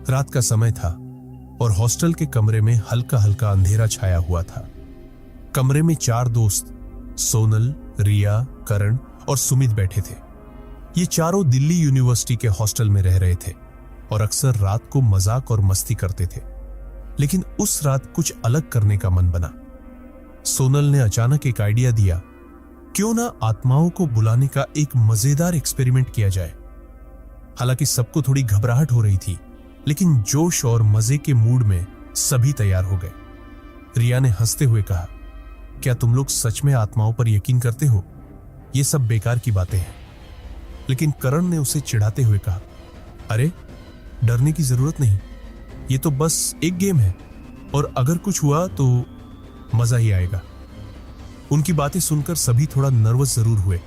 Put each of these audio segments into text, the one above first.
रात का समय था और हॉस्टल के कमरे में हल्का हल्का अंधेरा छाया हुआ था। कमरे में 4 दोस्त सोनल, रिया, करण और सुमित बैठे थे। ये चारों दिल्ली यूनिवर्सिटी के हॉस्टल में रह रहे थे और अक्सर रात को मजाक और मस्ती करते थे। लेकिन उस रात कुछ अलग करने का मन बना। सोनल ने अचानक एक आइडिया दिया, क्यों ना आत्माओं को बुलाने का एक मजेदार एक्सपेरिमेंट किया जाए। हालांकि सबको थोड़ी घबराहट हो रही थी, लेकिन जोश और मजे के मूड में सभी तैयार हो गए। रिया ने हंसते हुए कहा, क्या तुम लोग सच में आत्माओं पर यकीन करते हो? ये सब बेकार की बातें हैं। लेकिन करण ने उसे चिढ़ाते हुए कहा, अरे डरने की जरूरत नहीं, ये तो बस एक गेम है और अगर कुछ हुआ तो मजा ही आएगा। उनकी बातें सुनकर सभी थोड़ा नर्वस जरूर हुए,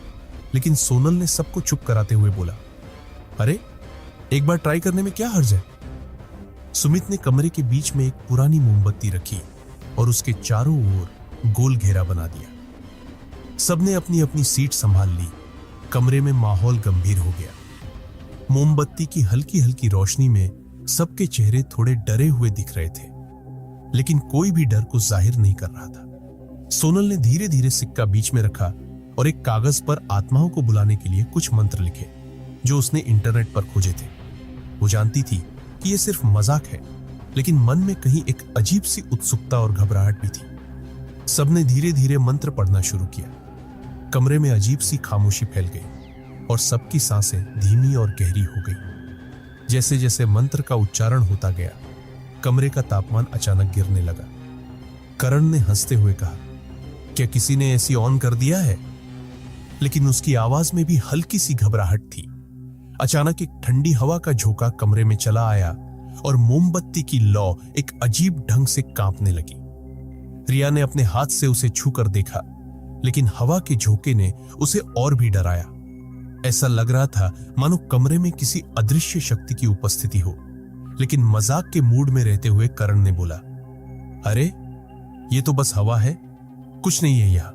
लेकिन सोनल ने सबको चुप कराते हुए बोला, अरे एक बार ट्राई करने में क्या हर्ज है। सुमित ने कमरे के बीच में एक पुरानी मोमबत्ती रखी और उसके चारों ओर गोल घेरा बना दिया। सबने अपनी अपनी सीट संभाल ली। कमरे में माहौल गंभीर हो गया। मोमबत्ती की हल्की हल्की रोशनी में सबके चेहरे थोड़े डरे हुए दिख रहे थे, लेकिन कोई भी डर को जाहिर नहीं कर रहा था। सोनल ने धीरे धीरे सिक्का बीच में रखा और एक कागज पर आत्माओं को बुलाने के लिए कुछ मंत्र लिखे जो उसने इंटरनेट पर खोजे थे। वो जानती थी कि यह सिर्फ मजाक है, लेकिन मन में कहीं एक अजीब सी उत्सुकता और घबराहट भी थी। सबने धीरे धीरे मंत्र पढ़ना शुरू किया। कमरे में अजीब सी खामोशी फैल गई और सबकी सांसें धीमी और गहरी हो गई। जैसे जैसे मंत्र का उच्चारण होता गया, कमरे का तापमान अचानक गिरने लगा। करण ने हंसते हुए कहा, क्या किसी ने एसी ऑन कर दिया है? लेकिन उसकी आवाज में भी हल्की सी घबराहट थी। अचानक एक ठंडी हवा का झोंका कमरे में चला आया और मोमबत्ती की लौ एक अजीब ढंग से कांपने लगी। रिया ने अपने हाथ से उसे छूकर देखा, लेकिन हवा के झोंके ने उसे और भी डराया। ऐसा लग रहा था मानो कमरे में किसी अदृश्य शक्ति की उपस्थिति हो। लेकिन मजाक के मूड में रहते हुए करण ने बोला, अरे ये तो बस हवा है, कुछ नहीं है यहां।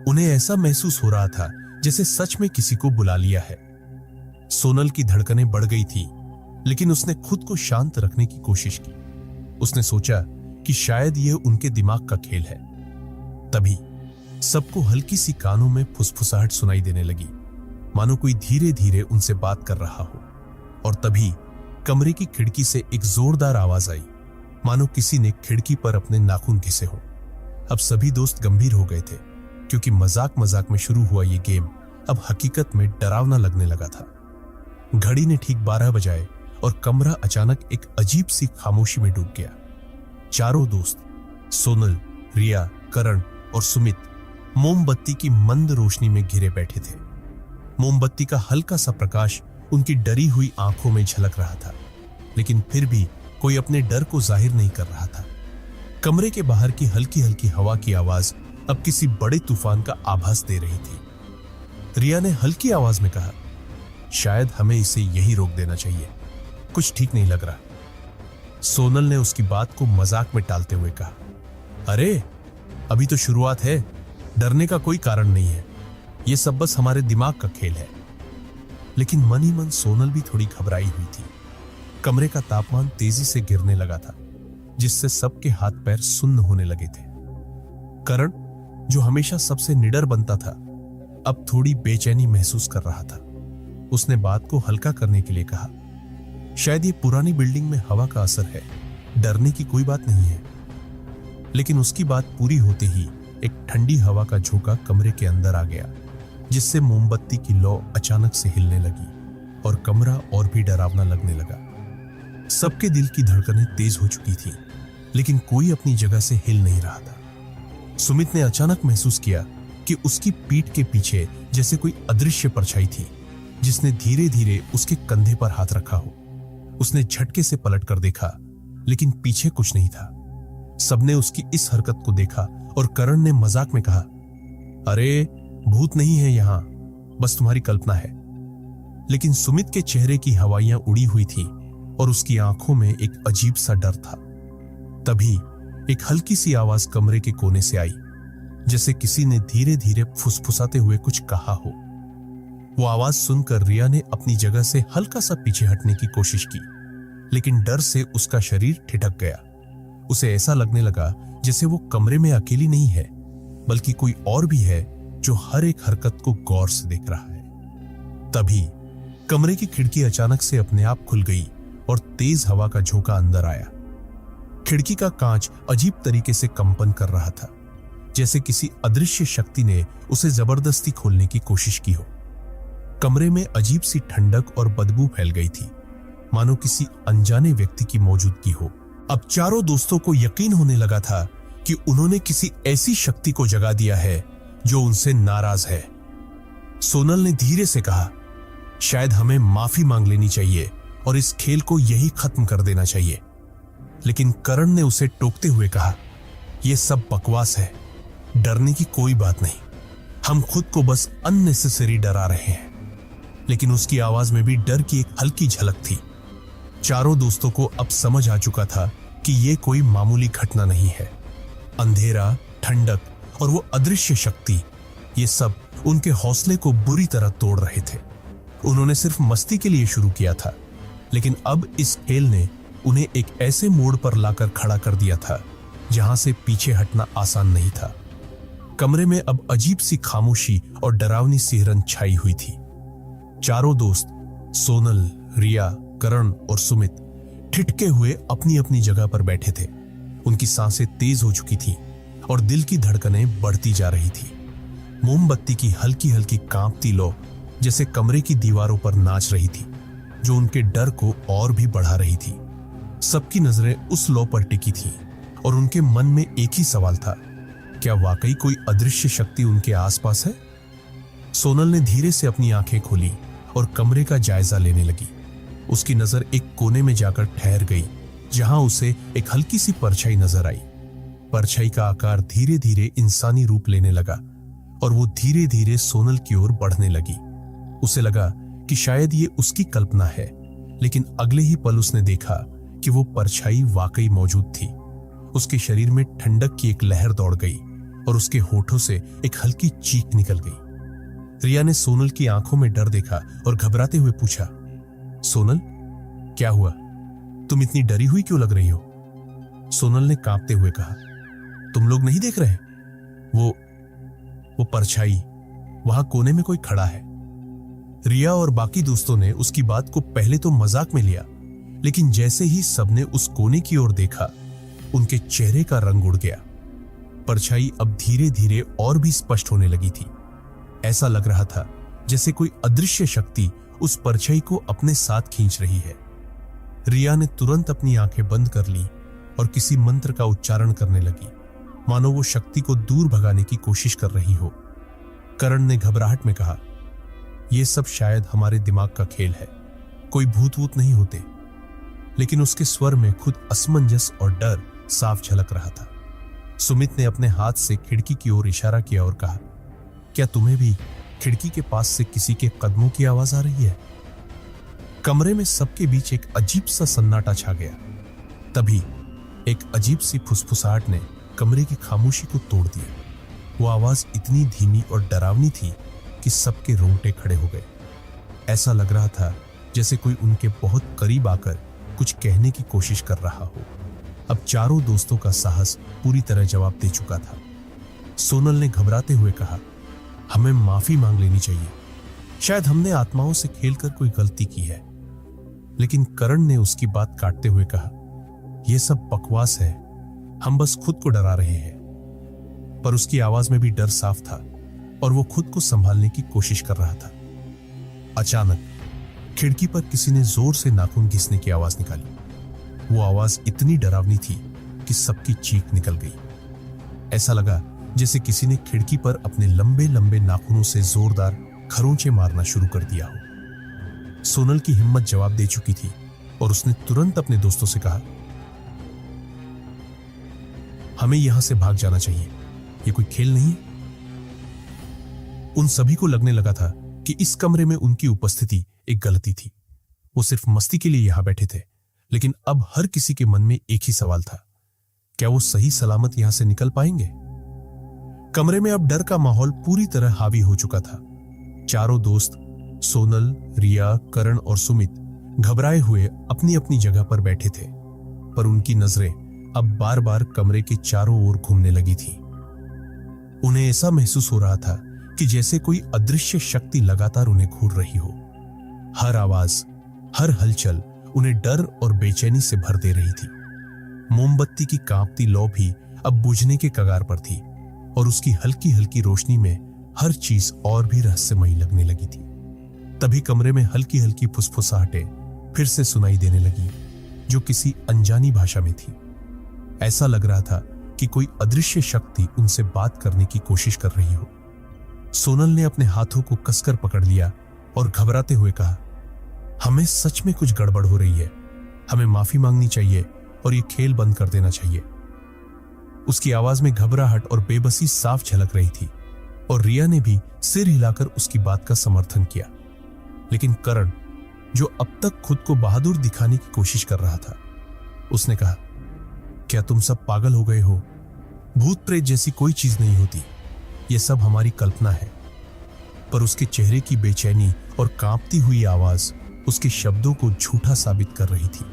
उन्हें ऐसा महसूस हो रहा था जैसे सच में किसी को बुला लिया है। सोनल की धड़कनें बढ़ गई थी, लेकिन उसने खुद को शांत रखने की कोशिश की। उसने सोचा कि शायद यह उनके दिमाग का खेल है। तभी सबको हल्की सी कानों में फुसफुसाहट सुनाई देने लगी, मानो कोई धीरे धीरे उनसे बात कर रहा हो। और तभी कमरे की खिड़की से एक जोरदार आवाज आई, मानो किसी ने खिड़की पर अपने नाखून घिसे हो। अब सभी दोस्त गंभीर हो गए थे, क्योंकि मजाक मजाक में शुरू हुआ ये गेम अब हकीकत में डरावना लगने लगा था। घड़ी ने ठीक 12 बजाए और कमरा अचानक एक अजीब सी खामोशी में डूब गया। चारों दोस्त सोनल, रिया, करण और सुमित मोमबत्ती की मंद रोशनी में घिरे बैठे थे। मोमबत्ती का हल्का सा प्रकाश उनकी डरी हुई आंखों में झलक रहा था, लेकिन फिर भी कोई अपने डर को जाहिर नहीं कर रहा था। कमरे के बाहर की हल्की हल्की हवा की आवाज अब किसी बड़े तूफान का आभास दे रही थी। रिया ने हल्की आवाज में कहा, शायद हमें इसे यही रोक देना चाहिए, कुछ ठीक नहीं लग रहा। सोनल ने उसकी बात को मजाक में टालते हुए कहा, अरे अभी तो शुरुआत है, डरने का कोई कारण नहीं है, यह सब बस हमारे दिमाग का खेल है। लेकिन मन ही मन सोनल भी थोड़ी घबराई हुई थी। कमरे का तापमान तेजी से गिरने लगा था, जिससे सबके हाथ पैर सुन्न होने लगे थे। करण, जो हमेशा सबसे निडर बनता था, अब थोड़ी बेचैनी महसूस कर रहा था। उसने बात को हल्का करने के लिए कहा, शायद ये पुरानी बिल्डिंग में हवा का असर है, डरने की कोई बात नहीं है। लेकिन उसकी बात पूरी होते ही एक ठंडी हवा का झोंका कमरे के अंदर आ गया, जिससे मोमबत्ती की लौ अचानक से हिलने लगी और कमरा और भी डरावना लगने लगा। सबके दिल की धड़कनें तेज हो चुकी थी, लेकिन कोई अपनी जगह से हिल नहीं रहा था। सुमित ने अचानक महसूस किया कि उसकी पीठ के पीछे जैसे कोई अदृश्य परछाई थी, जिसने धीरे धीरे उसके कंधे पर हाथ रखा हो। उसने झटके से पलट कर देखा, लेकिन पीछे कुछ नहीं था। सबने उसकी इस हरकत को देखा और करण ने मजाक में कहा, अरे भूत नहीं है यहां, बस तुम्हारी कल्पना है। लेकिन सुमित के चेहरे की हवाइयां उड़ी हुई थी और उसकी आंखों में एक अजीब सा डर था। तभी एक हल्की सी आवाज कमरे के कोने से आई, जैसे किसी ने धीरे धीरे फुसफुसाते हुए कुछ कहा हो। वो आवाज सुनकर रिया ने अपनी जगह से हल्का सा पीछे हटने की कोशिश की, लेकिन डर से उसका शरीर ठिठक गया। उसे ऐसा लगने लगा जैसे वो कमरे में अकेली नहीं है, बल्कि कोई और भी है जो हर एक हरकत को गौर से देख रहा है। तभी कमरे की खिड़की अचानक से अपने आप खुल गई और तेज हवा का झोंका अंदर आया। खिड़की का कांच अजीब तरीके से कंपन कर रहा था, जैसे किसी अदृश्य शक्ति ने उसे जबरदस्ती खोलने की कोशिश की हो। कमरे में अजीब सी ठंडक और बदबू फैल गई थी, मानो किसी अनजाने व्यक्ति की मौजूदगी हो। अब चारों दोस्तों को यकीन होने लगा था कि उन्होंने किसी ऐसी शक्ति को जगा दिया है जो उनसे नाराज है। सोनल ने धीरे से कहा, शायद हमें माफी मांग लेनी चाहिए और इस खेल को यही खत्म कर देना चाहिए। लेकिन करण ने उसे टोकते हुए कहा, यह सब बकवास है, डरने की कोई बात नहीं, हम खुद को बस अननेसेसरी डरा रहे हैं। लेकिन उसकी आवाज में भी डर की एक हल्की झलक थी। चारों दोस्तों को अब समझ आ चुका था कि यह कोई मामूली घटना नहीं है। अंधेरा, ठंडक और वो अदृश्य शक्ति, ये सब उनके हौसले को बुरी तरह तोड़ रहे थे। उन्होंने सिर्फ मस्ती के लिए शुरू किया था, लेकिन अब इस खेल ने उन्हें एक ऐसे मोड़ पर लाकर खड़ा कर दिया था जहां से पीछे हटना आसान नहीं था। कमरे में अब अजीब सी खामोशी और डरावनी सिहरन छाई हुई थी। चारों दोस्त सोनल, रिया, करण और सुमित ठिठके हुए अपनी अपनी जगह पर बैठे थे। उनकी सांसें तेज हो चुकी थीं और दिल की धड़कनें बढ़ती जा रही थी। मोमबत्ती की हल्की हल्की कांपती लौ जैसे कमरे की दीवारों पर नाच रही थी, जो उनके डर को और भी बढ़ा रही थी। सबकी नजरें उस लौ पर टिकी थीं और उनके मन में एक ही सवाल था, क्या वाकई कोई अदृश्य शक्ति उनके आसपास है? सोनल ने धीरे से अपनी आंखें खोली और कमरे का जायजा लेने लगी। उसकी नजर एक कोने में जाकर ठहर गई, जहां उसे एक हल्की सी परछाई नजर आई। परछाई का आकार धीरे धीरे इंसानी रूप लेने लगा और वो धीरे धीरे सोनल की ओर बढ़ने लगी। उसे लगा कि शायद ये उसकी कल्पना है, लेकिन अगले ही पल उसने देखा कि वो परछाई वाकई मौजूद थी। उसके शरीर में ठंडक की एक लहर दौड़ गई और उसके होठों से एक हल्की चीख निकल गई। रिया ने सोनल की आंखों में डर देखा और घबराते हुए पूछा, सोनल, क्या हुआ? तुम इतनी डरी हुई क्यों लग रही हो? सोनल ने कांपते हुए कहा, तुम लोग नहीं देख रहे? वो परछाई, वहां कोने में कोई खड़ा है। रिया और बाकी दोस्तों ने उसकी बात को पहले तो मजाक में लिया, लेकिन जैसे ही सबने उस कोने की ओर देखा, उनके चेहरे का रंग उड़ गया। परछाई अब धीरे धीरे और भी स्पष्ट होने लगी थी। ऐसा लग रहा था जैसे कोई अदृश्य शक्ति उस परछाई को अपने साथ खींच रही है। रिया ने तुरंत अपनी आंखें बंद कर ली और किसी मंत्र का उच्चारण करने लगी, मानो वो शक्ति को दूर भगाने की कोशिश कर रही हो। करण ने घबराहट में कहा, यह सब शायद हमारे दिमाग का खेल है, कोई भूत वूत नहीं होते। लेकिन उसके स्वर में खुद असमंजस और डर साफ झलक रहा था। सुमित ने अपने हाथ से खिड़की की ओर इशारा किया और कहा, क्या तुम्हें भी खिड़की के पास से किसी के कदमों की आवाज आ रही है? कमरे में सबके बीच एक अजीब सा सन्नाटा छा गया। तभी एक अजीब सी फुसफुसाहट ने कमरे की खामोशी को तोड़ दिया। वो आवाज इतनी धीमी और डरावनी थी कि सबके रोंगटे खड़े हो गए। ऐसा लग रहा था जैसे कोई उनके बहुत करीब आकर कुछ कहने की कोशिश कर रहा हो। अब चारों दोस्तों का साहस पूरी तरह जवाब दे चुका था। सोनल ने घबराते हुए कहा, हमें माफी मांग लेनी चाहिए, शायद हमने आत्माओं से खेलकर कोई गलती की है। लेकिन करण ने उसकी बात काटते हुए कहा, यह सब बकवास है, हम बस खुद को डरा रहे हैं। पर उसकी आवाज में भी डर साफ था और वो खुद को संभालने की कोशिश कर रहा था। अचानक खिड़की पर किसी ने जोर से नाखून घिसने की आवाज निकाली। वो आवाज इतनी डरावनी थी कि सबकी चीख निकल गई। ऐसा लगा जैसे किसी ने खिड़की पर अपने लंबे लंबे नाखूनों से जोरदार खरोंचे मारना शुरू कर दिया हो। सोनल की हिम्मत जवाब दे चुकी थी और उसने तुरंत अपने दोस्तों से कहा, हमें यहां से भाग जाना चाहिए, ये कोई खेल नहीं है। उन सभी को लगने लगा था कि इस कमरे में उनकी उपस्थिति एक गलती थी। वो सिर्फ मस्ती के लिए यहां बैठे थे, लेकिन अब हर किसी के मन में एक ही सवाल था, क्या वो सही सलामत यहां से निकल पाएंगे? कमरे में अब डर का माहौल पूरी तरह हावी हो चुका था। चारों दोस्त सोनल, रिया, करण और सुमित घबराए हुए अपनी अपनी जगह पर बैठे थे, पर उनकी नजरें अब बार बार कमरे के चारों ओर घूमने लगी थी। उन्हें ऐसा महसूस हो रहा था कि जैसे कोई अदृश्य शक्ति लगातार उन्हें घूर रही हो। हर आवाज, हर हलचल उन्हें डर और बेचैनी से भर दे रही थी। मोमबत्ती की कांपती लौ भी अब बुझने के कगार पर थी और उसकी हल्की हल्की रोशनी में हर चीज और भी रहस्यमयी लगने लगी थी। तभी कमरे में हल्की हल्की फुसफुसाहटें फिर से सुनाई देने लगी, जो किसी अनजानी भाषा में थी। ऐसा लग रहा था कि कोई अदृश्य शक्ति उनसे बात करने की कोशिश कर रही हो। सोनल ने अपने हाथों को कसकर पकड़ लिया और घबराते हुए कहा, हमें सच में कुछ गड़बड़ हो रही है। हमें माफी मांगनी चाहिए और ये खेल बंद कर देना चाहिए। उसकी आवाज में घबराहट और बेबसी साफ झलक रही थी और रिया ने भी सिर हिलाकर उसकी बात का समर्थन किया। लेकिन करण, जो अब तक खुद को बहादुर दिखाने की कोशिश कर रहा था, उसने कहा, क्या तुम सब पागल हो गए हो? भूत प्रेत जैसी कोई चीज नहीं होती, यह सब हमारी कल्पना है। पर उसके चेहरे की बेचैनी और कांपती हुई आवाज उसके शब्दों को झूठा साबित कर रही थी।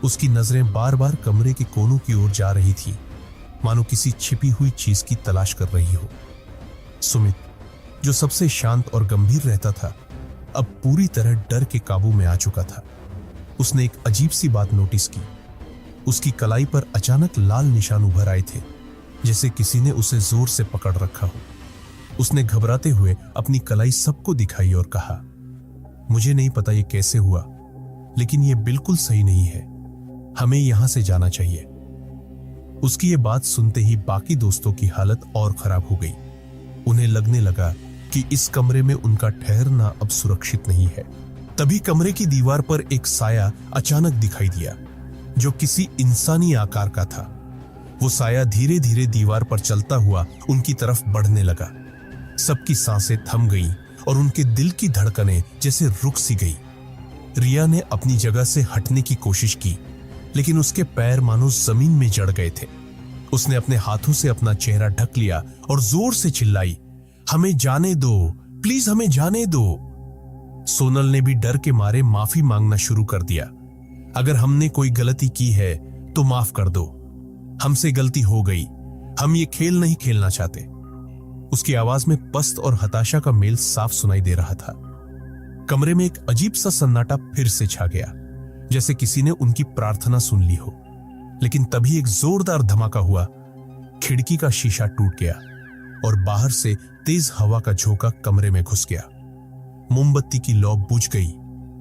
उसकी नजरें बार बार कमरे के कोनों की ओर जा रही थी, मानो किसी छिपी हुई चीज की तलाश कर रही हो। सुमित, जो सबसे शांत और गंभीर रहता था, अब पूरी तरह डर के काबू में आ चुका था। उसने एक अजीब सी बात नोटिस की। उसकी कलाई पर अचानक लाल निशान उभर आए थे, जैसे किसी ने उसे जोर से पकड़ रखा हो। उसने घबराते हुए अपनी कलाई सबको दिखाई और कहा, मुझे नहीं पता ये कैसे हुआ, लेकिन ये बिल्कुल सही नहीं है। हमें यहां से जाना चाहिए। उसकी ये बात सुनते ही बाकी दोस्तों की हालत और खराब हो गई। उन्हें लगने लगा कि इस कमरे में उनका ठहरना अब सुरक्षित नहीं है। तभी कमरे की दीवार पर एक साया अचानक दिखाई दिया, जो किसी इंसानी आकार का था। वो साया धीरे धीरे दीवार पर चलता हुआ उनकी तरफ बढ़ने लगा। सबकी सांसें थम गईं और उनके दिल की धड़कनें जैसे रुक सी गई। रिया ने अपनी जगह से हटने की कोशिश की, लेकिन उसके पैर मानो जमीन में जड़ गए थे। उसने अपने हाथों से अपना चेहरा ढक लिया और जोर से चिल्लाई, हमें जाने दो, प्लीज हमें जाने दो। सोनल ने भी डर के मारे माफी मांगना शुरू कर दिया। अगर हमने कोई गलती की है तो माफ कर दो, हमसे गलती हो गई, हम ये खेल नहीं खेलना चाहते। उसकी आवाज में पस्त और हताशा का मेल साफ सुनाई दे रहा था। कमरे में एक अजीब सा सन्नाटा फिर से छा गया, जैसे किसी ने उनकी प्रार्थना सुन ली हो। लेकिन तभी एक जोरदार धमाका हुआ। खिड़की का शीशा टूट गया और बाहर से तेज हवा का झोंका कमरे में घुस गया। मोमबत्ती की लौ बुझ गई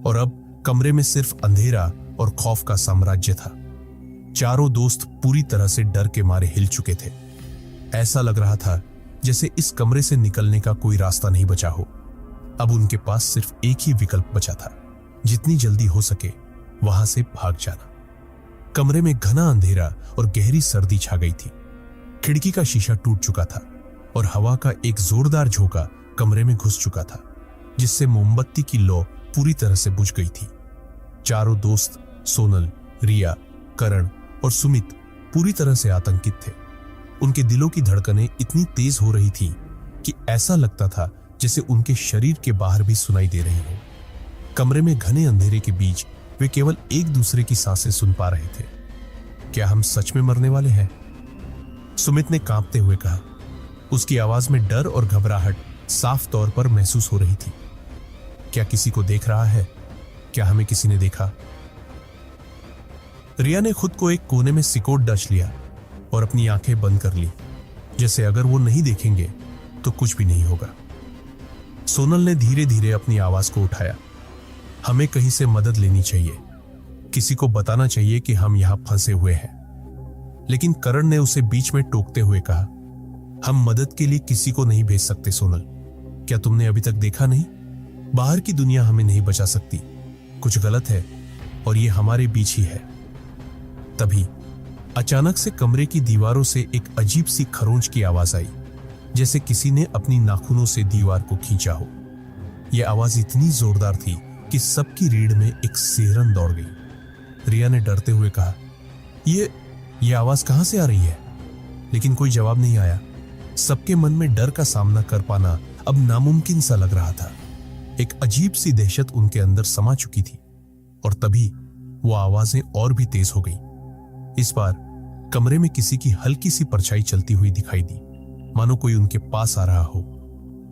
और अब कमरे में सिर्फ अंधेरा और खौफ का साम्राज्य था। चारों दोस्त पूरी तरह से डर के मारे हिल चुके थे। ऐसा लग रहा था जैसे इस कमरे से निकलने का कोई रास्ता नहीं बचा हो। अब उनके पास सिर्फ एक ही विकल्प बचा था, जितनी जल्दी हो सके वहां से भाग जाना। कमरे में घना अंधेरा और गहरी सर्दी छा गई थी। खिड़की का शीशा टूट चुका था और हवा का एक जोरदार झोंका कमरे में घुस चुका था, जिससे मोमबत्ती की लौ पूरी तरह से बुझ गई थी। चारों दोस्त सोनल, रिया, करण और सुमित पूरी तरह से आतंकित थे। उनके दिलों की धड़कनें इतनी तेज हो रही थी कि ऐसा लगता था जैसे उनके शरीर के बाहर भी सुनाई दे रही हो। कमरे में घने अंधेरे के बीच वे केवल एक दूसरे की सांसें सुन पा रहे थे। क्या हम सच में मरने वाले हैं? सुमित ने कांपते हुए कहा। उसकी आवाज में डर और घबराहट साफ तौर पर महसूस हो रही थी। क्या किसी को देख रहा है? क्या हमें किसी ने देखा? रिया ने खुद को एक कोने में सिकोड़ डच लिया और अपनी आंखें बंद कर ली, जैसे अगर वो नहीं देखेंगे तो कुछ भी नहीं होगा। सोनल ने धीरे धीरे अपनी आवाज को उठाया। हमें कहीं से मदद लेनी चाहिए, किसी को बताना चाहिए कि हम यहां फंसे हुए हैं। लेकिन करण ने उसे बीच में टोकते हुए कहा, हम मदद के लिए किसी को नहीं भेज सकते सोनल। क्या तुमने अभी तक देखा नहीं? बाहर की दुनिया हमें नहीं बचा सकती। कुछ गलत है और ये हमारे बीच ही है। तभी अचानक से कमरे की दीवारों से एक अजीब सी खरोंच की आवाज आई, जैसे किसी ने अपनी नाखूनों से दीवार को खींचा हो। यह आवाज इतनी जोरदार थी कि सबकी रीढ़ में एक सिहरन दौड़ गई। रिया ने डरते हुए कहा, ये आवाज कहां से आ रही है? लेकिन कोई जवाब नहीं आया। सबके मन में डर का सामना कर पाना अब नामुमकिन सा लग रहा था। एक अजीब सी दहशत उनके अंदर समा चुकी थी। और तभी वो आवाजें और भी तेज हो गई। इस बार कमरे में किसी की हल्की सी परछाई चलती हुई दिखाई दी, मानो कोई उनके पास आ रहा हो।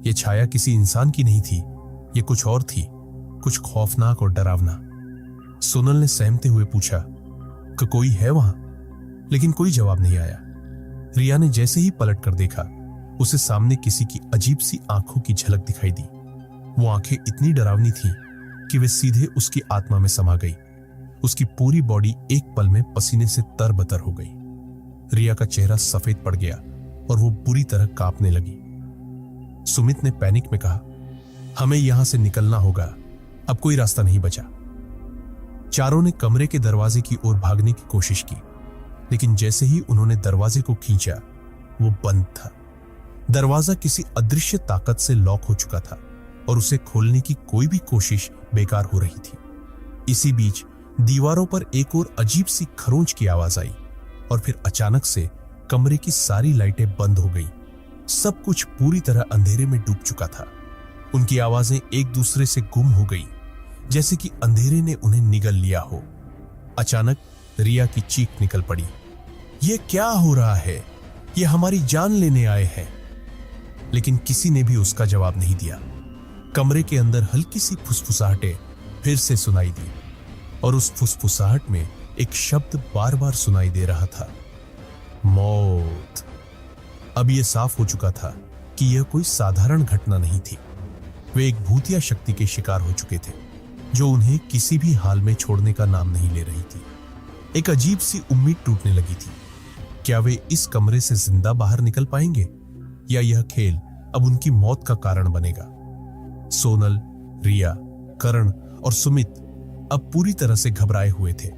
यह छाया किसी इंसान की नहीं थी, ये कुछ और थी, कुछ खौफनाक और डरावना। सोनल ने सहमते हुए पूछा कि कोई है वहां, लेकिन कोई जवाब नहीं आया। रिया ने जैसे ही पलट कर देखा, उसे सामने किसी की अजीब सी आंखों की झलक दिखाई दी। वो आंखें इतनी डरावनी थीं कि वे सीधे उसकी आत्मा में समा गई। उसकी पूरी बॉडी एक पल में पसीने से तरबतर हो गई। रिया का चेहरा सफेद पड़ गया और वो बुरी तरह कांपने लगी। सुमित ने पैनिक में कहा, हमें यहां से निकलना होगा, अब कोई रास्ता नहीं बचा। चारों ने कमरे के दरवाजे की ओर भागने की कोशिश की, लेकिन जैसे ही उन्होंने दरवाजे को खींचा, वो बंद था। दरवाजा किसी अदृश्य ताकत से लॉक हो चुका था और उसे खोलने की कोई भी कोशिश बेकार हो रही थी। इसी बीच दीवारों पर एक और अजीब सी खरोंच की आवाज आई और फिर अचानक से कमरे की सारी लाइटें बंद हो गई। सब कुछ पूरी तरह अंधेरे में डूब चुका था। उनकी आवाजें एक दूसरे से गुम हो गई, जैसे कि अंधेरे ने उन्हें निगल लिया हो। अचानक रिया की चीख निकल पड़ी, ये क्या हो रहा है? ये हमारी जान लेने आए हैं। लेकिन किसी ने भी उसका जवाब नहीं दिया। कमरे के अंदर हल्की सी फुसफुसाहटें फिर से सुनाई दी और उस फुसफुसाहट में एक शब्द बार बार सुनाई दे रहा था, मौत। अब यह साफ हो चुका था कि यह कोई साधारण घटना नहीं थी। वे एक भूतिया शक्ति के शिकार हो चुके थे, जो उन्हें किसी भी हाल में छोड़ने का नाम नहीं ले रही थी। एक अजीब सी उम्मीद टूटने लगी थी। क्या वे इस कमरे से जिंदा बाहर निकल पाएंगे, या यह खेल अब उनकी मौत का कारण बनेगा? सोनल, रिया, करण और सुमित अब पूरी तरह से घबराए हुए थे।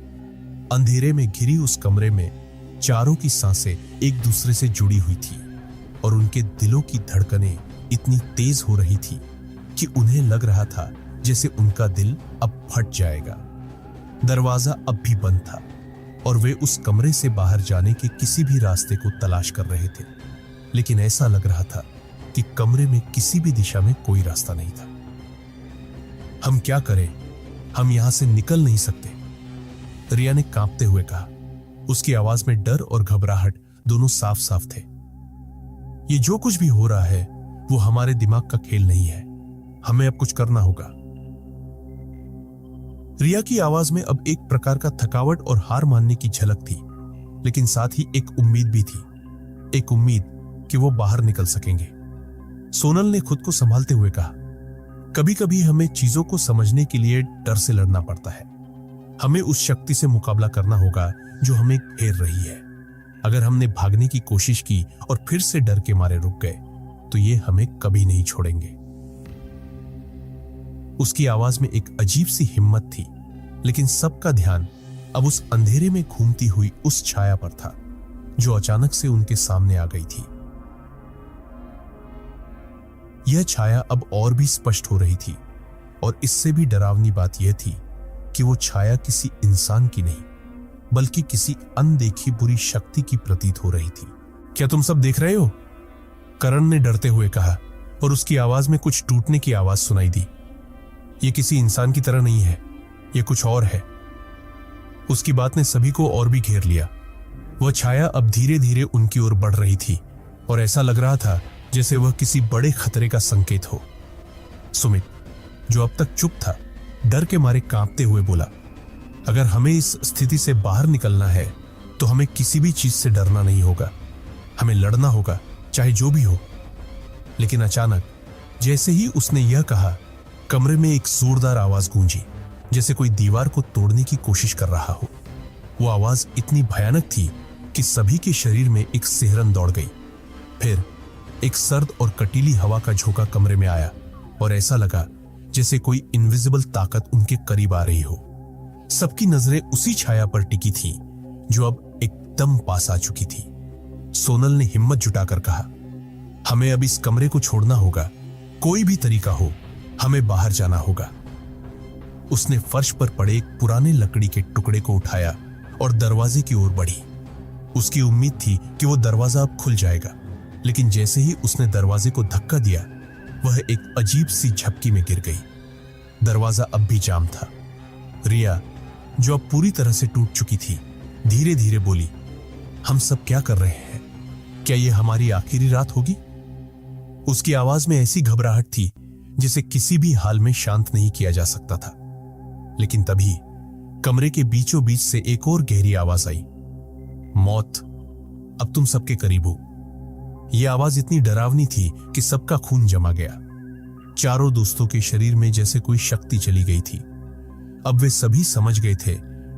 अंधेरे में घिरी उस कमरे में चारों की सांसें एक दूसरे से जुड़ी हुई थी और उनके दिलों की धड़कनें इतनी तेज हो रही थी कि उन्हें लग रहा था जैसे उनका दिल अब फट जाएगा। दरवाजा अब भी बंद था और वे उस कमरे से बाहर जाने के किसी भी रास्ते को तलाश कर रहे थे, लेकिन ऐसा लग रहा था कि कमरे में किसी भी दिशा में कोई रास्ता नहीं था। हम क्या करें? हम यहां से निकल नहीं सकते, रिया ने कांपते हुए कहा। उसकी आवाज में डर और घबराहट दोनों साफ साफ थे। ये जो कुछ भी हो रहा है वो हमारे दिमाग का खेल नहीं है, हमें अब कुछ करना होगा। रिया की आवाज में अब एक प्रकार का थकावट और हार मानने की झलक थी, लेकिन साथ ही एक उम्मीद भी थी, एक उम्मीद कि वो बाहर निकल सकेंगे। सोनल ने खुद को संभालते हुए कहा, कभी कभी हमें चीजों को समझने के लिए डर से लड़ना पड़ता है। हमें उस शक्ति से मुकाबला करना होगा जो हमें घेर रही है। अगर हमने भागने की कोशिश की और फिर से डर के मारे रुक गए तो ये हमें कभी नहीं छोड़ेंगे। उसकी आवाज में एक अजीब सी हिम्मत थी, लेकिन सबका ध्यान अब उस अंधेरे में घूमती हुई उस छाया पर था जो अचानक से उनके सामने आ गई थी। यह छाया अब और भी स्पष्ट हो रही थी और इससे भी डरावनी बात यह थी कि वो छाया किसी इंसान की नहीं, बल्कि किसी अनदेखी बुरी शक्ति की प्रतीत हो रही थी। क्या तुम सब देख रहे हो? करण ने डरते हुए कहा और उसकी आवाज में कुछ टूटने की आवाज सुनाई दी। ये किसी इंसान की तरह नहीं है, ये कुछ और है। उसकी बात ने सभी को और भी घेर लिया। वह छाया अब धीरे धीरे उनकी ओर बढ़ रही थी और ऐसा लग रहा था जैसे वह किसी बड़े खतरे का संकेत हो। सुमित, जो अब तक चुप था, डर के मारे कांपते हुए बोला, अगर हमें इस स्थिति से बाहर निकलना है तो हमें किसी भी चीज से डरना नहीं होगा, हमें लड़ना होगा, चाहे जो भी हो। लेकिन अचानक जैसे ही उसने यह कहा, कमरे में एक जोरदार आवाज गूंजी, जैसे कोई दीवार को तोड़ने की कोशिश कर रहा हो। वो आवाज इतनी भयानक थी कि सभी के शरीर में एक सिहरन दौड़ गई। फिर एक सर्द और कटीली हवा का झोंका कमरे में आया और ऐसा लगा जैसे कोई इनविजिबल ताकत उनके करीब आ रही हो। सबकी नजरें उसी छाया पर टिकी थी जो अब एकदम पास आ चुकी थी। सोनल ने हिम्मत जुटाकर कहा, हमें अब इस कमरे को छोड़ना होगा, कोई भी तरीका हो, हमें बाहर जाना होगा। उसने फर्श पर पड़े एक पुराने लकड़ी के टुकड़े को उठाया और दरवाजे की ओर बढ़ी। उसकी उम्मीद थी कि वो दरवाजा अब खुल जाएगा, लेकिन जैसे ही उसने दरवाजे को धक्का दिया, वह एक अजीब सी झपकी में गिर गई। दरवाजा अब भी जाम था। रिया, जो अब पूरी तरह से टूट चुकी थी, धीरे धीरे बोली, हम सब क्या कर रहे हैं? क्या यह हमारी आखिरी रात होगी? उसकी आवाज में ऐसी घबराहट थी जिसे किसी भी हाल में शांत नहीं किया जा सकता था। लेकिन तभी कमरे के बीचों बीच से एक और गहरी आवाज आई, मौत, अब तुम सबके करीब हो। यह आवाज इतनी डरावनी थी कि सबका खून जमा गया। चारों दोस्तों के शरीर में जैसे कोई शक्ति चली गई थी। अब वे सभी समझ गए थे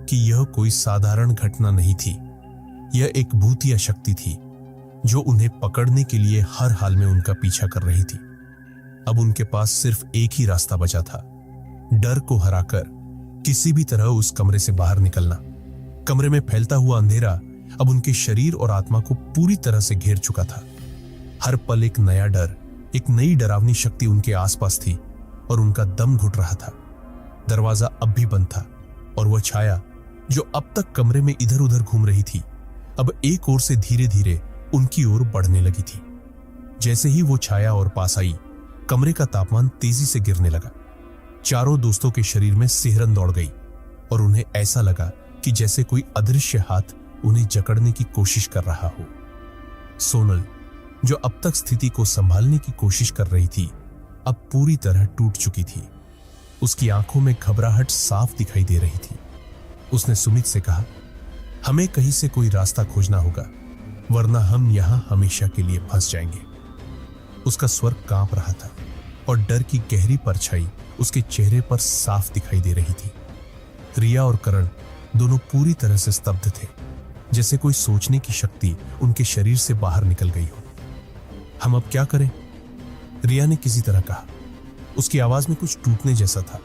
कि यह कोई साधारण घटना नहीं थी। यह एक भूतिया शक्ति थी जो उन्हें पकड़ने के लिए हर हाल में उनका पीछा कर रही थी। अब उनके पास सिर्फ एक ही रास्ता बचा था, डर को हराकर किसी भी तरह उस कमरे से बाहर निकलना। कमरे में फैलता हुआ अंधेरा अब उनके शरीर और आत्मा को पूरी तरह से घेर चुका था। हर पल एक नया डर, एक नई डरावनी शक्ति उनके आसपास थी और उनका दम घुट रहा था। दरवाजा अब भी बंद था और वह छाया जो अब तक कमरे में इधर उधर घूम रही थी, अब एक ओर से धीरे धीरे उनकी ओर बढ़ने लगी थी। जैसे ही वो छाया और पास आई, कमरे का तापमान तेजी से गिरने लगा। चारों दोस्तों के शरीर में सिहरन दौड़ गई और उन्हें ऐसा लगा कि जैसे कोई अदृश्य हाथ उन्हें जकड़ने की कोशिश कर रहा हो। सोनल, जो अब तक स्थिति को संभालने की कोशिश कर रही थी, अब पूरी तरह टूट चुकी थी। उसकी आंखों में घबराहट साफ दिखाई दे रही थी। उसने सुमित से कहा, हमें कहीं से कोई रास्ता खोजना होगा, वरना हम यहां हमेशा के लिए फंस जाएंगे। उसका स्वर कांप रहा था और डर की गहरी परछाई उसके चेहरे पर साफ दिखाई दे रही थी। रिया और करण दोनों पूरी तरह से स्तब्ध थे, जैसे कोई सोचने की शक्ति उनके शरीर से बाहर निकल गई हो। हम अब क्या करें? रिया ने किसी तरह कहा। उसकी आवाज में कुछ टूटने जैसा था।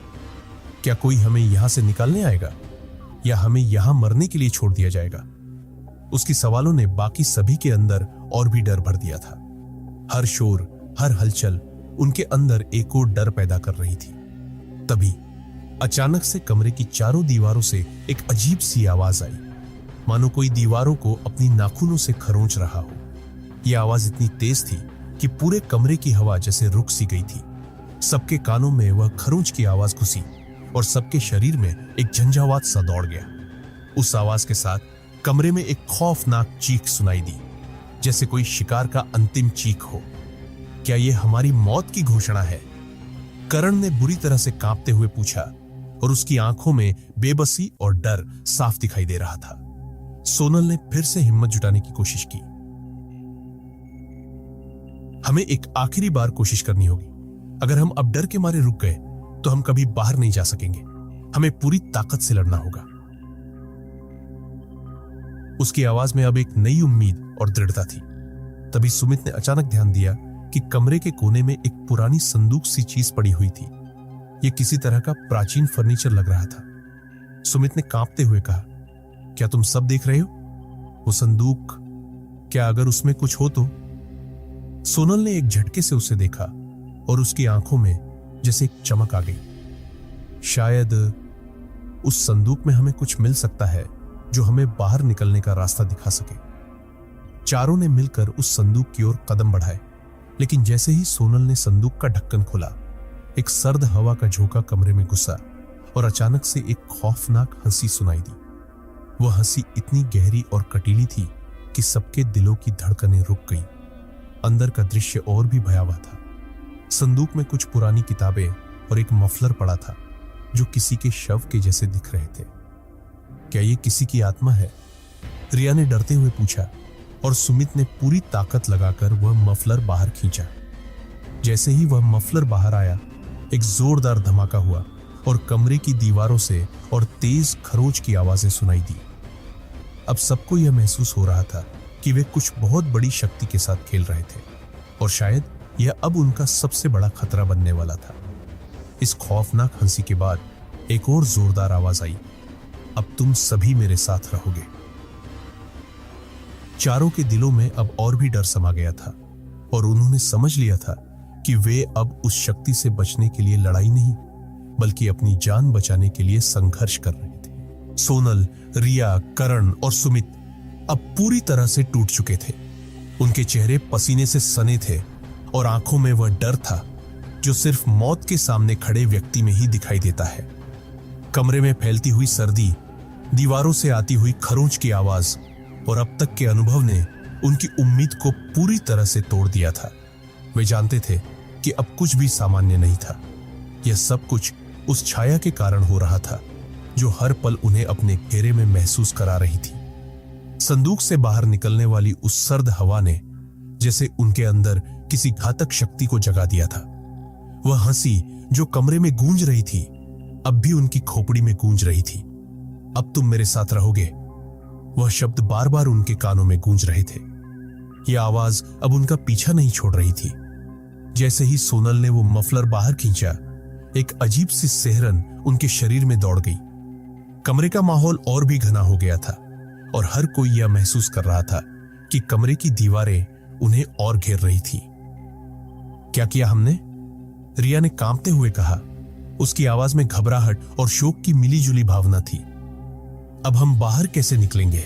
क्या कोई हमें यहां से निकालने आएगा या हमें यहां मरने के लिए छोड़ दिया जाएगा? उसकी सवालों ने बाकी सभी के अंदर और भी डर भर दिया था। हर शोर, हर हलचल उनके अंदर एक और डर पैदा कर रही थी। तभी अचानक से कमरे की चारों दीवारों से एक अजीब सी आवाज आई, मानो कोई दीवारों को अपनी नाखूनों से खरोंच रहा हो। यह आवाज इतनी तेज थी कि पूरे कमरे की हवा जैसे रुक सी गई थी। सबके कानों में वह खरोंच की आवाज घुसी और सबके शरीर में एक झंझावात सा दौड़ गया। उस आवाज के साथ कमरे में एक खौफनाक चीख सुनाई दी, जैसे कोई शिकार का अंतिम चीख हो। क्या यह हमारी मौत की घोषणा है? करण ने बुरी तरह से कांपते हुए पूछा और उसकी आंखों में बेबसी और डर साफ दिखाई दे रहा था। सोनल ने फिर से हिम्मत जुटाने की कोशिश की। हमें एक आखिरी बार कोशिश करनी होगी। अगर हम अब डर के मारे रुक गए तो हम कभी बाहर नहीं जा सकेंगे। हमें पूरी ताकत से लड़ना होगा। उसकी आवाज में अब एक नई उम्मीद और दृढ़ता थी। तभी सुमित ने अचानक ध्यान दिया कि कमरे के कोने में एक पुरानी संदूक सी चीज पड़ी हुई थी। यह किसी तरह का प्राचीन फर्नीचर लग रहा था। सुमित ने कांपते हुए कहा, क्या तुम सब देख रहे हो? वो संदूक, क्या अगर उसमें कुछ हो तो? सोनल ने एक झटके से उसे देखा और उसकी आंखों में जैसे एक चमक आ गई। शायद उस संदूक में हमें कुछ मिल सकता है जो हमें बाहर निकलने का रास्ता दिखा सके। चारों ने मिलकर उस संदूक की ओर कदम बढ़ाए, लेकिन जैसे ही सोनल ने संदूक का ढक्कन खोला, एक सर्द हवा का झोंका कमरे में घुसा और अचानक से एक खौफनाक हंसी सुनाई दी। वह हंसी इतनी गहरी और कटीली थी कि सबके दिलों की धड़कनें रुक गईं। अंदर का दृश्य और भी भयावह था। संदूक में कुछ पुरानी किताबें और एक मफलर पड़ा था जो किसी के शव के जैसे दिख रहे थे। क्या ये किसी की आत्मा है? रिया ने डरते हुए पूछा और सुमित ने पूरी ताकत लगाकर वह मफलर बाहर खींचा। जैसे ही वह मफलर बाहर आया, एक जोरदार धमाका हुआ और कमरे की दीवारों से और तेज खरोच की आवाजें सुनाई दी। अब सबको यह महसूस हो रहा था कि वे कुछ बहुत बड़ी शक्ति के साथ खेल रहे थे और शायद यह अब उनका सबसे बड़ा खतरा बनने वाला था। इस खौफनाक हंसी के बाद एक और जोरदार आवाज आई, अब तुम सभी मेरे साथ रहोगे। चारों के दिलों में अब और भी डर समा गया था और उन्होंने समझ लिया था कि वे अब उस शक्ति से बचने के लिए लड़ाई नहीं, बल्कि अपनी जान बचाने के लिए संघर्ष कर रहे थे। सोनल, रिया, करण और सुमित अब पूरी तरह से टूट चुके थे। उनके चेहरे पसीने से सने थे और आंखों में वह डर था जो सिर्फ मौत के सामने खड़े व्यक्ति में ही दिखाई देता है। कमरे में फैलती हुई सर्दी, दीवारों से आती हुई खरोंच की आवाज और अब तक के अनुभव ने उनकी उम्मीद को पूरी तरह से तोड़ दिया था। वे जानते थे कि अब कुछ भी सामान्य नहीं था। यह सब कुछ उस छाया के कारण हो रहा था जो हर पल उन्हें अपने घेरे में महसूस करा रही थी। संदूक से बाहर निकलने वाली उस सर्द हवा ने जैसे उनके अंदर किसी घातक शक्ति को जगा दिया था। वह हंसी जो कमरे में गूंज रही थी अब भी उनकी खोपड़ी में गूंज रही थी। अब तुम मेरे साथ रहोगे, वह शब्द बार बार उनके कानों में गूंज रहे थे। यह आवाज अब उनका पीछा नहीं छोड़ रही थी। जैसे ही सोनल ने वो मफलर बाहर खींचा, एक अजीब सी सिहरन उनके शरीर में दौड़ गई। कमरे का माहौल और भी घना हो गया था और हर कोई यह महसूस कर रहा था कि कमरे की दीवारें उन्हें और घेर रही थी। क्या किया हमने? रिया ने कांपते हुए कहा। उसकी आवाज में घबराहट और शोक की मिलीजुली भावना थी। अब हम बाहर कैसे निकलेंगे?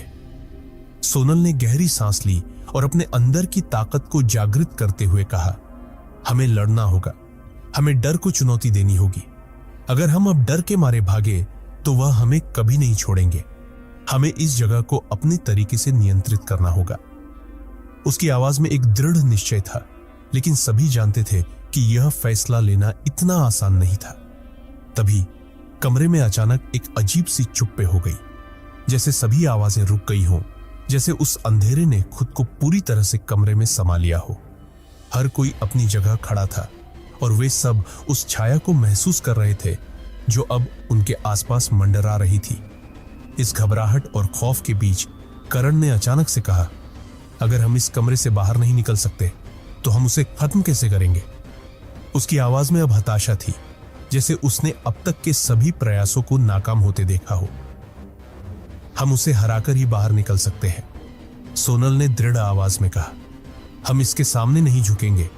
सोनल ने गहरी सांस ली और अपने अंदर की ताकत को जागृत करते हुए कहा, हमें लड़ना होगा, हमें डर को चुनौती देनी होगी। अगर हम अब डर के मारे भागे तो वह हमें कभी नहीं छोड़ेंगे। हमें इस जगह को अपने तरीके से नियंत्रित करना होगा। उसकी आवाज में एक दृढ़ निश्चय था, लेकिन सभी जानते थे कि यह फैसला लेना इतना आसान नहीं था। तभी कमरे में अचानक एक अजीब सी चुप्पी हो गई, जैसे सभी आवाजें रुक गई हों, जैसे उस अंधेरे ने खुद को पूरी तरह से कमरे में समा लिया हो। हर कोई अपनी जगह खड़ा था और वे सब उस छाया को महसूस कर रहे थे जो अब उनके आसपास मंडरा रही थी। इस घबराहट और खौफ के बीच करण ने अचानक से कहा, अगर हम इस कमरे से बाहर नहीं निकल सकते तो हम उसे खत्म कैसे करेंगे? उसकी आवाज में अब हताशा थी, जैसे उसने अब तक के सभी प्रयासों को नाकाम होते देखा हो। हम उसे हराकर ही बाहर निकल सकते हैं, सोनल ने दृढ़ आवाज में कहा। हम इसके सामने नहीं झुकेंगे।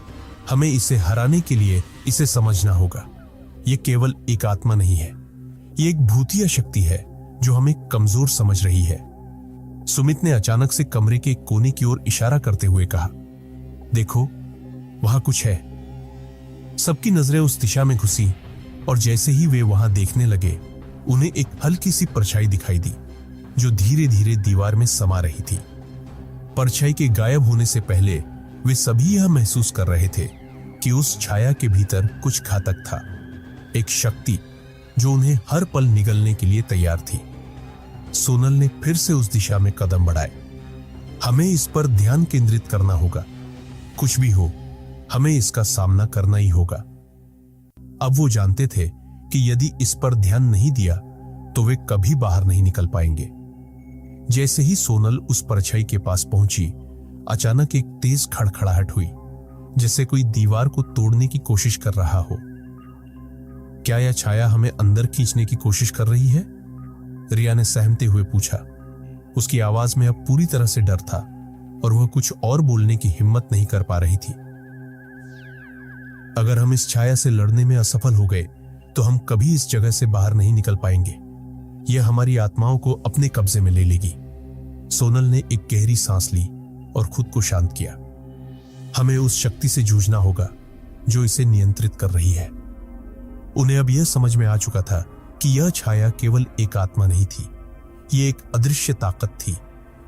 हमें इसे हराने के लिए इसे समझना होगा। यह केवल एक आत्मा नहीं है, यह एक भूतिया शक्ति है जो हमें कमजोर समझ रही है। सुमित ने अचानक से कमरे के कोने की ओर इशारा करते हुए कहा, देखो वहां कुछ है। सबकी नजरें उस दिशा में घुसी और जैसे ही वे वहां देखने लगे, उन्हें एक हल्की सी परछाई दिखाई दी जो धीरे धीरे दीवार में समा रही थी। परछाई के गायब होने से पहले वे सभी यह महसूस कर रहे थे कि उस छाया के भीतर कुछ घातक था, एक शक्ति जो उन्हें हर पल निगलने के लिए तैयार थी। सोनल ने फिर से उस दिशा में कदम बढ़ाए। हमें इस पर ध्यान केंद्रित करना होगा। कुछ भी हो, हमें इसका सामना करना ही होगा। अब वो जानते थे कि यदि इस पर ध्यान नहीं दिया तो वे कभी बाहर नहीं निकल पाएंगे। जैसे ही सोनल उस परछाई के पास पहुंची, अचानक एक तेज खड़खड़ाहट हुई, जैसे कोई दीवार को तोड़ने की कोशिश कर रहा हो। क्या यह छाया हमें अंदर खींचने की कोशिश कर रही है? रिया ने सहमते हुए पूछा। उसकी आवाज में अब पूरी तरह से डर था और वह कुछ और बोलने की हिम्मत नहीं कर पा रही थी। अगर हम इस छाया से लड़ने में असफल हो गए तो हम कभी इस जगह से बाहर नहीं निकल पाएंगे। यह हमारी आत्माओं को अपने कब्जे में ले लेगी। सोनल ने एक गहरी सांस ली और खुद को शांत किया। हमें उस शक्ति से जूझना होगा जो इसे नियंत्रित कर रही है। उन्हें अब यह समझ में आ चुका था कि यह छाया केवल एक आत्मा नहीं थी, यह एक अदृश्य ताकत थी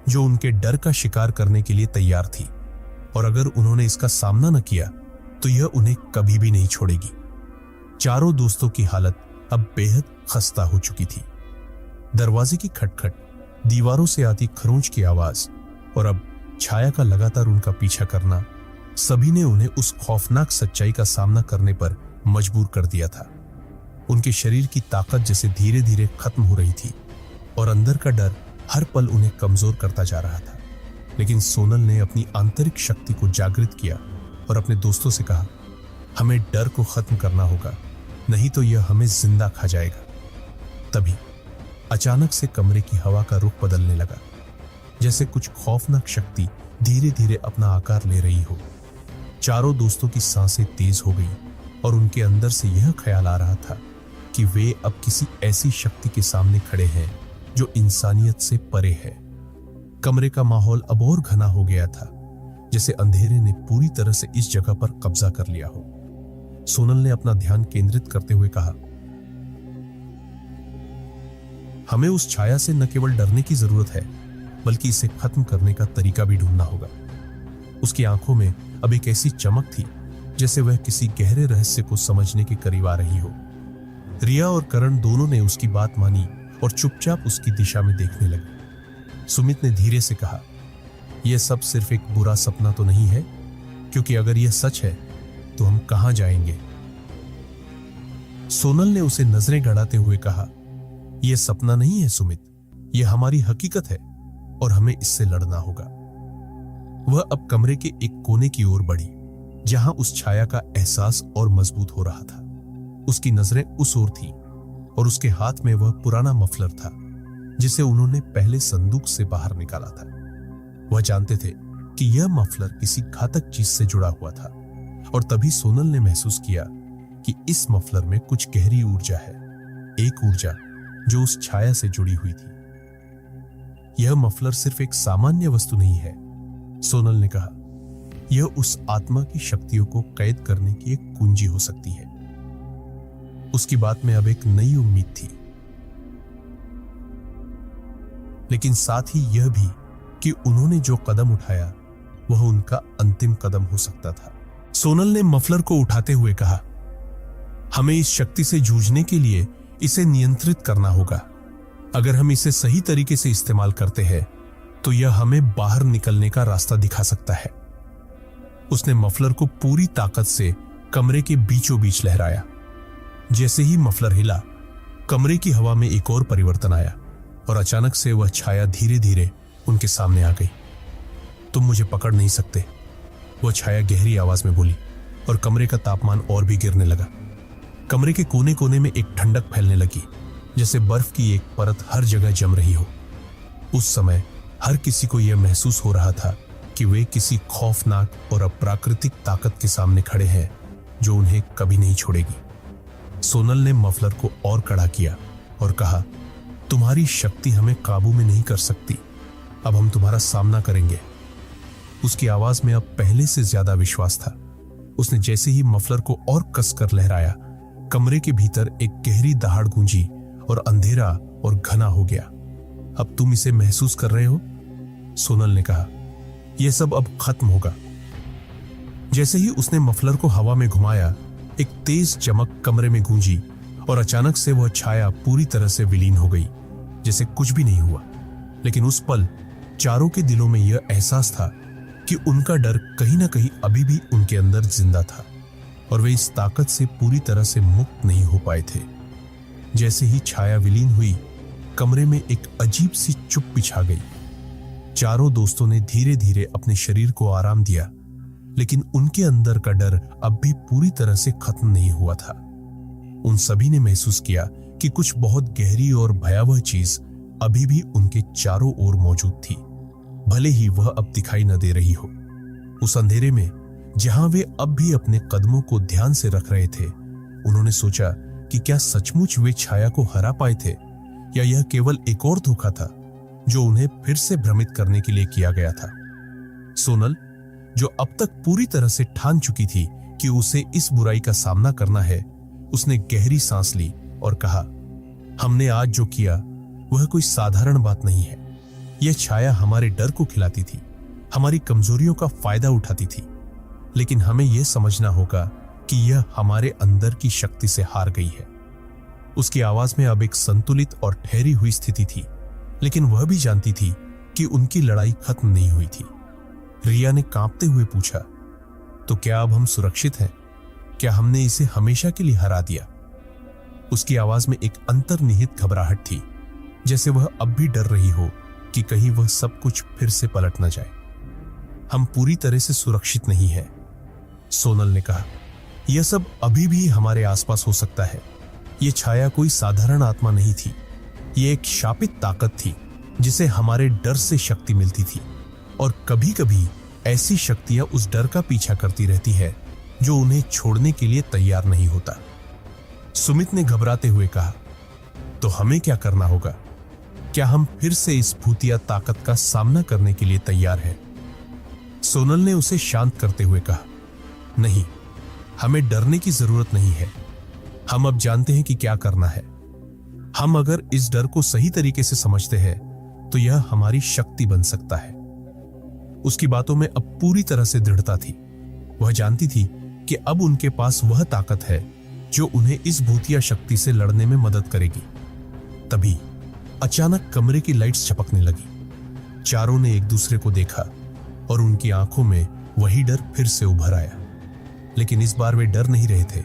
जो उनके डर का शिकार करने के लिए तैयार थी, और अगर उन्होंने इसका सामना न किया तो यह उन्हें कभी भी नहीं छोड़ेगी। चारों दोस्तों की हालत अब बेहद खस्ता हो चुकी थी। दरवाजे की खटखट, दीवारों से आती खरोंच की आवाज और अब छाया का लगातार उनका पीछा करना, सभी ने उन्हें उस खौफनाक सच्चाई का सामना करने पर मजबूर कर दिया था। उनके शरीर की ताकत जैसे धीरे धीरे खत्म हो रही थी और अंदर का डर हर पल उन्हें कमजोर करता जा रहा था। लेकिन सोनल ने अपनी आंतरिक शक्ति को जागृत किया और अपने दोस्तों से कहा, हमें डर को खत्म करना होगा, नहीं तो यह हमें जिंदा खा जाएगा। तभी अचानक से कमरे की हवा का रुख बदलने लगा, जैसे कुछ खौफनाक शक्ति धीरे धीरे अपना आकार ले रही हो। चारों दोस्तों की सांसें तेज हो गई और उनके अंदर से यह ख्याल आ रहा था कि वे अब किसी ऐसी शक्ति के सामने खड़े हैं जो इंसानियत से परे है। कमरे का माहौल अब और घना हो गया था, जैसे अंधेरे ने पूरी तरह से इस जगह पर कब्जा कर लिया हो। सोनल ने अपना ध्यान केंद्रित करते हुए कहा, हमें उस छाया से न केवल डरने की जरूरत है, बल्कि इसे खत्म करने का तरीका भी ढूंढना होगा। उसकी आंखों में अब एक ऐसी चमक थी जैसे वह किसी गहरे रहस्य को समझने के करीब आ रही हो। रिया और करण दोनों ने उसकी बात मानी और चुपचाप उसकी दिशा में देखने लगे। सुमित ने धीरे से कहा, यह सब सिर्फ एक बुरा सपना तो नहीं है? क्योंकि अगर यह सच है तो हम कहां जाएंगे? सोनल ने उसे नजरें गड़ाते हुए कहा, यह सपना नहीं है सुमित, यह हमारी हकीकत है और हमें इससे लड़ना होगा। वह अब कमरे के एक कोने की ओर बढ़ी, जहां उस छाया का एहसास और मजबूत हो रहा था। उसकी नजरें उस ओर थीं और उसके हाथ में वह पुराना मफलर था जिसे उन्होंने पहले संदूक से बाहर निकाला था। वह जानते थे कि यह मफलर किसी घातक चीज से जुड़ा हुआ था और तभी सोनल ने महसूस किया कि इस मफलर में कुछ गहरी ऊर्जा है, एक ऊर्जा जो उस छाया से जुड़ी हुई थी। यह मफलर सिर्फ एक सामान्य वस्तु नहीं है, सोनल ने कहा, यह उस आत्मा की शक्तियों को कैद करने की एक कुंजी हो सकती है। उसकी बात में अब एक नई उम्मीद थी, लेकिन साथ ही यह भी कि उन्होंने जो कदम उठाया वह उनका अंतिम कदम हो सकता था। सोनल ने मफलर को उठाते हुए कहा, हमें इस शक्ति से जूझने के लिए इसे नियंत्रित करना होगा। अगर हम इसे सही तरीके से इस्तेमाल करते हैं तो यह हमें बाहर निकलने का रास्ता दिखा सकता है। उसने मफलर को पूरी ताकत से कमरे के बीचों बीच लहराया। जैसे ही मफलर हिला, कमरे की हवा में एक और परिवर्तन आया और अचानक से वह छाया धीरे धीरे उनके सामने आ गई। तुम मुझे पकड़ नहीं सकते, वह छाया गहरी आवाज में बोली और कमरे का तापमान और भी गिरने लगा। कमरे के कोने कोने में एक ठंडक फैलने लगी, जैसे बर्फ की एक परत हर जगह जम रही हो। उस समय हर किसी को यह महसूस हो रहा था कि वे किसी खौफनाक और अप्राकृतिक ताकत के सामने खड़े हैं जो उन्हें कभी नहीं छोड़ेगी। सोनल ने मफलर को और कड़ा किया और कहा, तुम्हारी शक्ति हमें काबू में नहीं कर सकती, अब हम तुम्हारा सामना करेंगे। उसकी आवाज में अब पहले से ज्यादा विश्वास था। उसने जैसे ही मफलर को और कसकर लहराया, कमरे के भीतर एक गहरी दहाड़ गूंजी और अंधेरा और घना हो गया। अब तुम इसे महसूस कर रहे हो? सोनल ने कहा, यह सब अब खत्म होगा। जैसे ही उसने मफलर को हवा में घुमाया, एक तेज चमक कमरे में गूंजी और अचानक से वह छाया पूरी तरह से विलीन हो गई, जैसे कुछ भी नहीं हुआ। लेकिन उस पल चारों के दिलों में यह एहसास था कि उनका डर कहीं ना कहीं अभी भी उनके अंदर जिंदा था और वे इस ताकत से पूरी तरह से मुक्त नहीं हो पाए थे। जैसे ही छाया विलीन हुई, कमरे में एक अजीब सी चुप्पी छा गई। चारों दोस्तों ने धीरे धीरे अपने शरीर को आराम दिया, लेकिन उनके अंदर का डर अब भी पूरी तरह से खत्म नहीं हुआ था। उन सभी ने महसूस किया कि कुछ बहुत गहरी और भयावह चीज अभी भी उनके चारों ओर मौजूद थी, भले ही वह अब दिखाई न दे रही हो। उस अंधेरे में जहां वे अब भी अपने कदमों को ध्यान से रख रहे थे, उन्होंने सोचा कि क्या सचमुच वे छाया को हरा पाए थे या यह केवल एक और धोखा था जो उन्हें फिर से भ्रमित करने के लिए किया गया था। सोनल, जो अब तक पूरी तरह से ठान चुकी थी कि उसे इस बुराई का सामना करना है, उसने गहरी सांस ली और कहा, हमने आज जो किया वह कोई साधारण बात नहीं है। यह छाया हमारे डर को खिलाती थी, हमारी कमजोरियों का फायदा उठाती थी, लेकिन हमें यह समझना होगा कि यह हमारे अंदर की शक्ति से हार गई है। उसकी आवाज में अब एक संतुलित और ठहरी हुई स्थिति थी, लेकिन वह भी जानती थी कि उनकी लड़ाई खत्म नहीं हुई थी। रिया ने कांपते हुए पूछा, तो क्या अब हम सुरक्षित हैं? क्या हमने इसे हमेशा के लिए हरा दिया? उसकी आवाज में एक अंतर्निहित घबराहट थी, जैसे वह अब भी डर रही हो कि कहीं वह सब कुछ फिर से पलट न जाए। हम पूरी तरह से सुरक्षित नहीं हैं, सोनल ने कहा। यह सब अभी भी हमारे आसपास हो सकता है। यह छाया कोई साधारण आत्मा नहीं थी, यह एक शापित ताकत थी जिसे हमारे डर से शक्ति मिलती थी, और कभी कभी ऐसी शक्तियां उस डर का पीछा करती रहती है जो उन्हें छोड़ने के लिए तैयार नहीं होता। सुमित ने घबराते हुए कहा, तो हमें क्या करना होगा? क्या हम फिर से इस भूतिया ताकत का सामना करने के लिए तैयार हैं? सोनल ने उसे शांत करते हुए कहा, नहीं, हमें डरने की जरूरत नहीं है। हम अब जानते हैं कि क्या करना है। हम अगर इस डर को सही तरीके से समझते हैं तो यह हमारी शक्ति बन सकता है। उसकी बातों में अब पूरी तरह से दृढ़ता थी। वह जानती थी कि अब उनके पास वह ताकत है जो उन्हें इस भूतिया शक्ति से लड़ने में मदद करेगी। तभी अचानक कमरे की लाइट्स झपकने लगी। चारों ने एक दूसरे को देखा और उनकी आंखों में वही डर फिर से उभर आया। लेकिन इस बार वे डर नहीं रहे थे,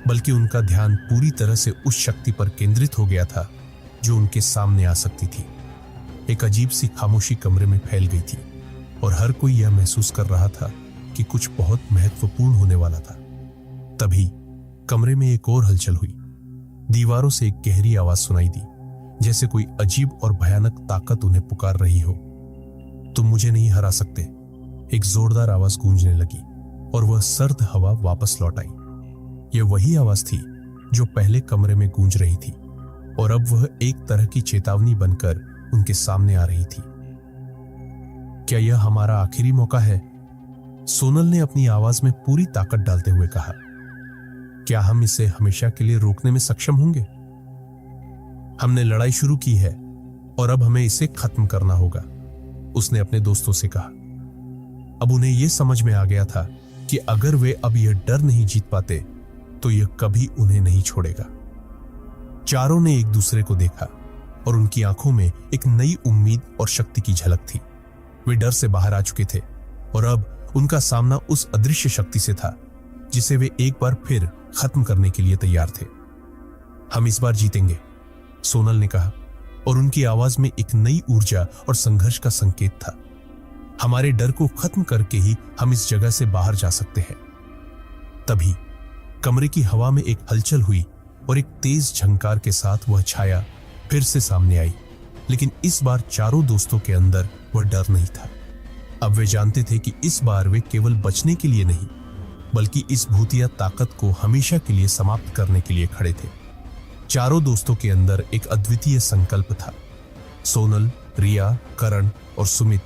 बल्कि उनका ध्यान पूरी तरह से उस शक्ति पर केंद्रित हो गया था जो उनके सामने आ सकती थी। एक अजीब सी खामोशी कमरे में फैल गई थी और हर कोई यह महसूस कर रहा था कि कुछ बहुत महत्वपूर्ण होने वाला था। तभी कमरे में एक और हलचल हुई। दीवारों से एक गहरी आवाज सुनाई दी, जैसे कोई अजीब और भयानक ताकत उन्हें पुकार रही हो। तुम मुझे नहीं हरा सकते, एक जोरदार आवाज गूंजने लगी और वह सर्द हवा वापस लौट आई। यह वही आवाज थी जो पहले कमरे में गूंज रही थी और अब वह एक तरह की चेतावनी बनकर उनके सामने आ रही थी। क्या यह हमारा आखिरी मौका है? सोनल ने अपनी आवाज में पूरी ताकत डालते हुए कहा। क्या हम इसे हमेशा के लिए रोकने में सक्षम होंगे? हमने लड़ाई शुरू की है और अब हमें इसे खत्म करना होगा, उसने अपने दोस्तों से कहा। अब उन्हें यह समझ में आ गया था कि अगर वे अब यह डर नहीं जीत पाते तो यह कभी उन्हें नहीं छोड़ेगा। चारों ने एक दूसरे को देखा और उनकी आंखों में एक नई उम्मीद और शक्ति की झलक थी। वे डर से बाहर आ चुके थे और अब उनका सामना उस अदृश्य शक्ति से था जिसे वे एक बार फिर खत्म करने के लिए तैयार थे। हम इस बार जीतेंगे, सोनल ने कहा और उनकी आवाज में एक नई ऊर्जा और संघर्ष का संकेत था। हमारे डर को खत्म करके ही हम इस जगह से बाहर जा सकते हैं। तभी कमरे की हवा में एक हलचल हुई और एक तेज झंकार के साथ वह छाया फिर से सामने आई। लेकिन इस बार चारों दोस्तों के अंदर वह डर नहीं था। अब वे जानते थे कि इस बार वे केवल बचने के लिए नहीं, बल्कि इस भूतिया ताकत को हमेशा के लिए समाप्त करने के लिए खड़े थे। चारों दोस्तों के अंदर एक अद्वितीय संकल्प था। सोनल, रिया, करण और सुमित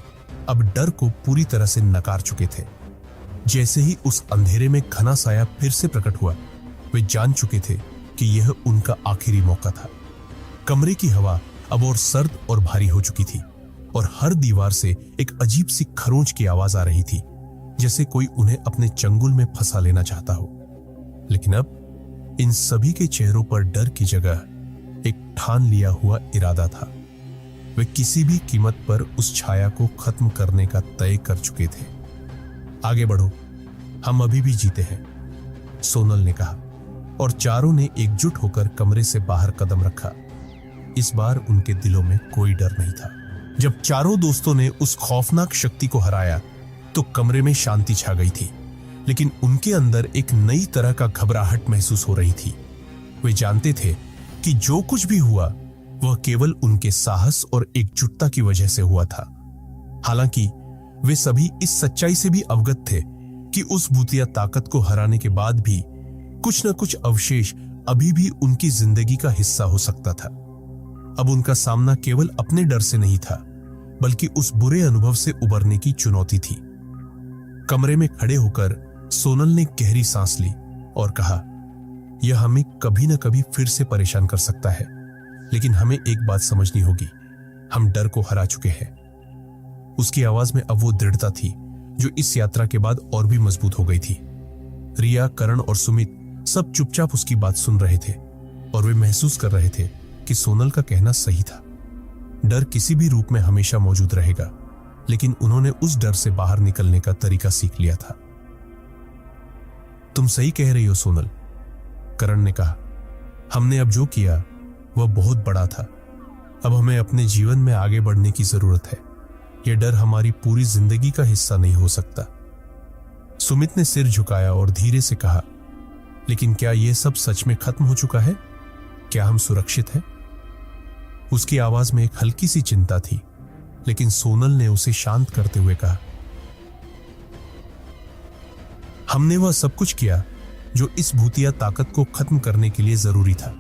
अब डर को पूरी तरह से नकार चुके थे। जैसे ही उस अंधेरे में घना साया फिर से प्रकट हुआ, वे जान चुके थे कि यह उनका आखिरी मौका था। कमरे की हवा अब और सर्द और भारी हो चुकी थी और हर दीवार से एक अजीब सी खरोंच की आवाज आ रही थी, जैसे कोई उन्हें अपने चंगुल में फंसा लेना चाहता हो। लेकिन अब इन सभी के चेहरों पर डर की जगह एक ठान लिया हुआ इरादा था। वे किसी भी कीमत पर उस छाया को खत्म करने का तय कर चुके थे। आगे बढ़ो, हम अभी भी जीते हैं, सोनल ने कहा और चारों ने एकजुट होकर कमरे से बाहर कदम रखा। इस बार उनके दिलों में कोई डर नहीं था। जब चारों दोस्तों ने उस खौफनाक शक्ति को हराया तो कमरे में शांति छा गई थी, लेकिन उनके अंदर एक नई तरह का घबराहट महसूस हो रही थी। वे जानते थे कि जो कुछ भी हुआ वह केवल उनके साहस और एकजुटता की वजह से हुआ था। हालांकि वे सभी इस सच्चाई से भी अवगत थे कि उस भूतिया ताकत को हराने के बाद भी कुछ न कुछ अवशेष अभी भी उनकी जिंदगी का हिस्सा हो सकता था। अब उनका सामना केवल अपने डर से नहीं था, बल्कि उस बुरे अनुभव से उबरने की चुनौती थी। कमरे में खड़े होकर सोनल ने गहरी सांस ली और कहा, यह हमें कभी न कभी फिर से परेशान कर सकता है, लेकिन हमें एक बात समझनी होगी, हम डर को हरा चुके हैं। उसकी आवाज में अब वो दृढ़ता थी जो इस यात्रा के बाद और भी मजबूत हो गई थी। रिया, करण और सुमित सब चुपचाप उसकी बात सुन रहे थे और वे महसूस कर रहे थे कि सोनल का कहना सही था। डर किसी भी रूप में हमेशा मौजूद रहेगा, लेकिन उन्होंने उस डर से बाहर निकलने का तरीका सीख लिया था। तुम सही कह रही हो सोनल, करण ने कहा। हमने अब जो किया वह बहुत बड़ा था। अब हमें अपने जीवन में आगे बढ़ने की जरूरत है। यह डर हमारी पूरी जिंदगी का हिस्सा नहीं हो सकता। सुमित ने सिर झुकाया और धीरे से कहा, लेकिन क्या यह सब सच में खत्म हो चुका है? क्या हम सुरक्षित हैं? उसकी आवाज में एक हल्की सी चिंता थी, लेकिन सोनल ने उसे शांत करते हुए कहा, हमने वह सब कुछ किया जो इस भूतिया ताकत को खत्म करने के लिए जरूरी था।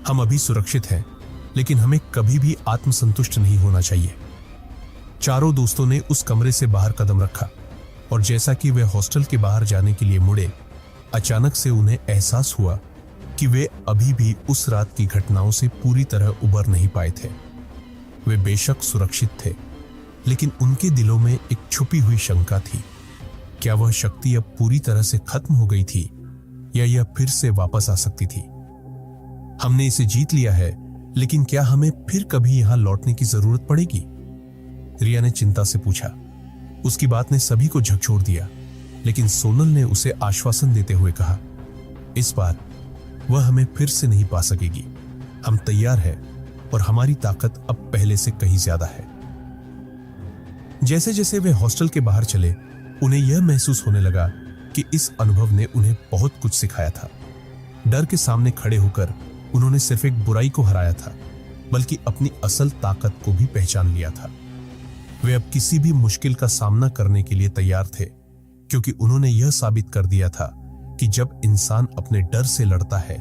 हम अभी सुरक्षित हैं, लेकिन हमें कभी भी आत्मसंतुष्ट नहीं होना चाहिए। चारों दोस्तों ने उस कमरे से बाहर कदम रखा और जैसा कि वे हॉस्टल के बाहर जाने के लिए मुड़े, अचानक से उन्हें एहसास हुआ कि वे अभी भी उस रात की घटनाओं से पूरी तरह उबर नहीं पाए थे। वे बेशक सुरक्षित थे, लेकिन उनके दिलों में एक छुपी हुई शंका थी। क्या वह शक्ति अब पूरी तरह से खत्म हो गई थी या यह फिर से वापस आ सकती थी? हमने इसे जीत लिया है, लेकिन क्या हमें फिर कभी यहां लौटने की जरूरत पड़ेगी? रिया ने चिंता से पूछा। उसकी बात ने सभी को झकझोर दिया, लेकिन सोनल ने उसे आश्वासन देते हुए कहा, इस बार वह हमें फिर से नहीं पा सकेगी। हम तैयार हैं और हमारी ताकत अब पहले से कहीं ज्यादा है। जैसे जैसे वे हॉस्टल के बाहर चले, उन्हें यह महसूस होने लगा कि इस अनुभव ने उन्हें बहुत कुछ सिखाया था। डर के सामने खड़े होकर उन्होंने सिर्फ एक बुराई को हराया था, बल्कि अपनी असल ताकत को भी पहचान लिया था। वे अब किसी भी मुश्किल का सामना करने के लिए तैयार थे, क्योंकि उन्होंने यह साबित कर दिया था कि जब इंसान अपने डर से लड़ता है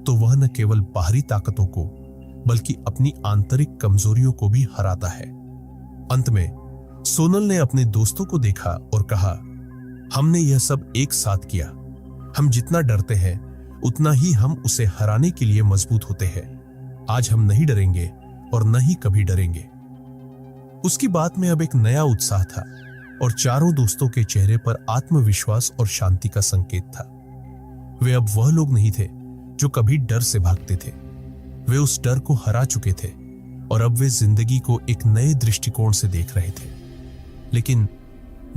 तो वह न केवल बाहरी ताकतों को बल्कि अपनी आंतरिक कमजोरियों को भी हराता है। अंत में सोनल ने अपने दोस्तों को देखा और कहा, हमने यह सब एक साथ किया। हम जितना डरते हैं उतना ही हम उसे हराने के लिए मजबूत होते हैं। आज हम नहीं डरेंगे और न ही कभी डरेंगे। उसकी बात में अब एक नया उत्साह था और चारों दोस्तों के चेहरे पर आत्मविश्वास और शांति का संकेत था। वे अब वह लोग नहीं थे जो कभी डर से भागते थे। वे उस डर को हरा चुके थे और अब वे जिंदगी को एक नए दृष्टिकोण से देख रहे थे। लेकिन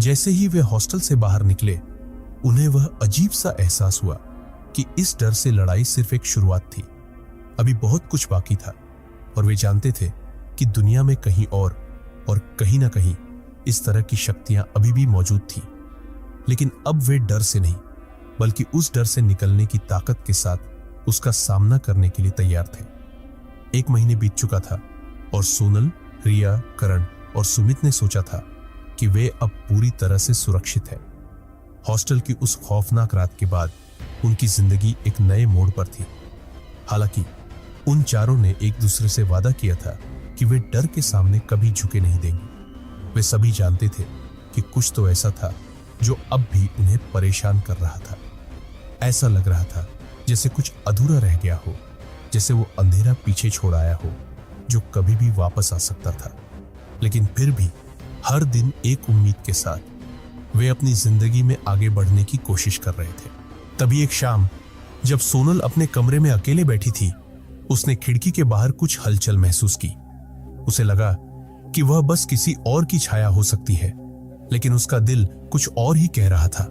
जैसे ही वे हॉस्टल से बाहर निकले, उन्हें वह अजीब सा एहसास हुआ कि इस डर से लड़ाई सिर्फ एक शुरुआत थी। अभी बहुत कुछ बाकी था और वे जानते थे कि दुनिया में कहीं और कहीं ना कहीं इस तरह की शक्तियां अभी भी मौजूद थी। लेकिन अब वे डर से नहीं, बल्कि उस डर से निकलने की ताकत के साथ उसका सामना करने के लिए तैयार थे। 1 महीने बीत चुका था और सोनल, रिया, करण और सुमित ने सोचा था कि वे अब पूरी तरह से सुरक्षित हैं। हॉस्टल की उस खौफनाक रात के बाद उनकी जिंदगी एक नए मोड़ पर थी। हालांकि उन चारों ने एक दूसरे से वादा किया था कि वे डर के सामने कभी झुके नहीं देंगे। वे सभी जानते थे कि कुछ तो ऐसा था जो अब भी उन्हें परेशान कर रहा था। ऐसा लग रहा था जैसे कुछ अधूरा रह गया हो, जैसे वो अंधेरा पीछे छोड़ आया हो जो कभी भी वापस आ सकता था। लेकिन फिर भी हर दिन एक उम्मीद के साथ वे अपनी जिंदगी में आगे बढ़ने की कोशिश कर रहे थे। तभी एक शाम जब सोनल अपने कमरे में अकेले बैठी थी, उसने खिड़की के बाहर कुछ हलचल महसूस की। उसे लगा कि वह बस किसी और की छाया हो सकती है, लेकिन उसका दिल कुछ और ही कह रहा था।